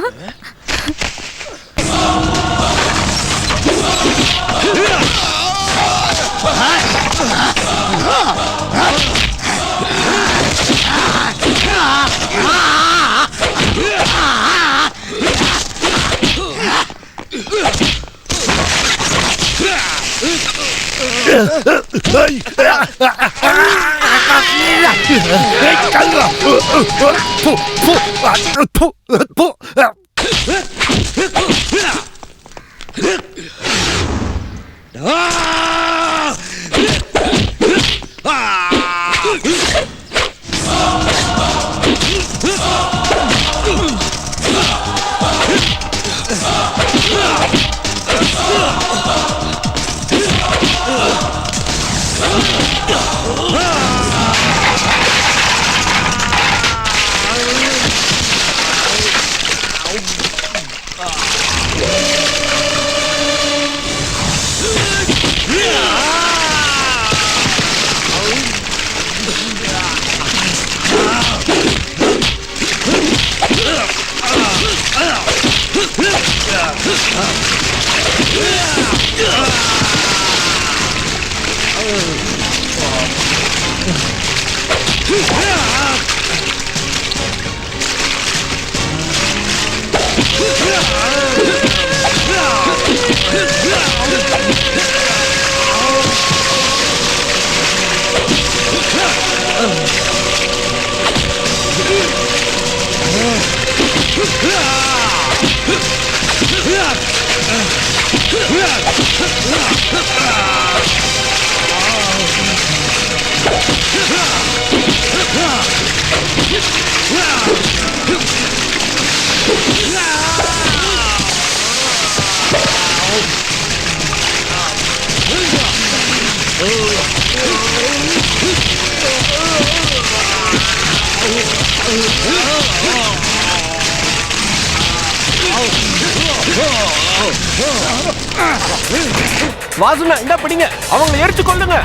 Speaker 6: வாசுண்ணா இந்த பிடிங்க, அவங்களை எரிச்சு கொள்ளுங்க.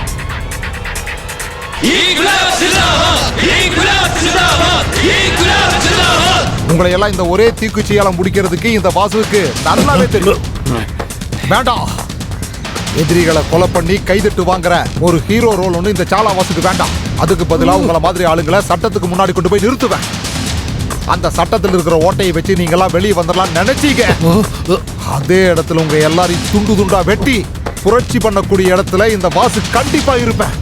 Speaker 14: உங்களை எல்லாம் இந்த ஒரே தீக்குச்சியால முடிக்கிறதுக்கு இந்த வாசுவுக்கு நல்லாவே தெரியும். வேண்டாம், எதிரிகளை கொலை பண்ணி கைதிட்டு வாங்குற ஒரு ஹீரோ ரோல் ஒன்று இந்த சாலா வாசுக்கு வேண்டாம். அதுக்கு பதிலாக உங்களை மாதிரி ஆளுங்களை சட்டத்துக்கு முன்னாடி கொண்டு போய் நிறுத்துவேன். அந்த சட்டத்தில் இருக்கிற ஓட்டையை வச்சு நீங்கெல்லாம் வெளியே வந்துடலாம் நினைச்சீங்க. அதே இடத்துல உங்க எல்லாரையும் துண்டு துண்டா வெட்டி புரட்சி பண்ணக்கூடிய இடத்துல இந்த வாசு கண்டிப்பா இருப்பேன்.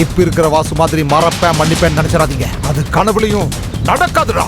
Speaker 14: இப்ப இருக்கிற வாசு மாதிரி மறப்பேன் மன்னிப்பேன் நினைச்சிடாதீங்க. அது கனவுலையும் நடக்காதுடா.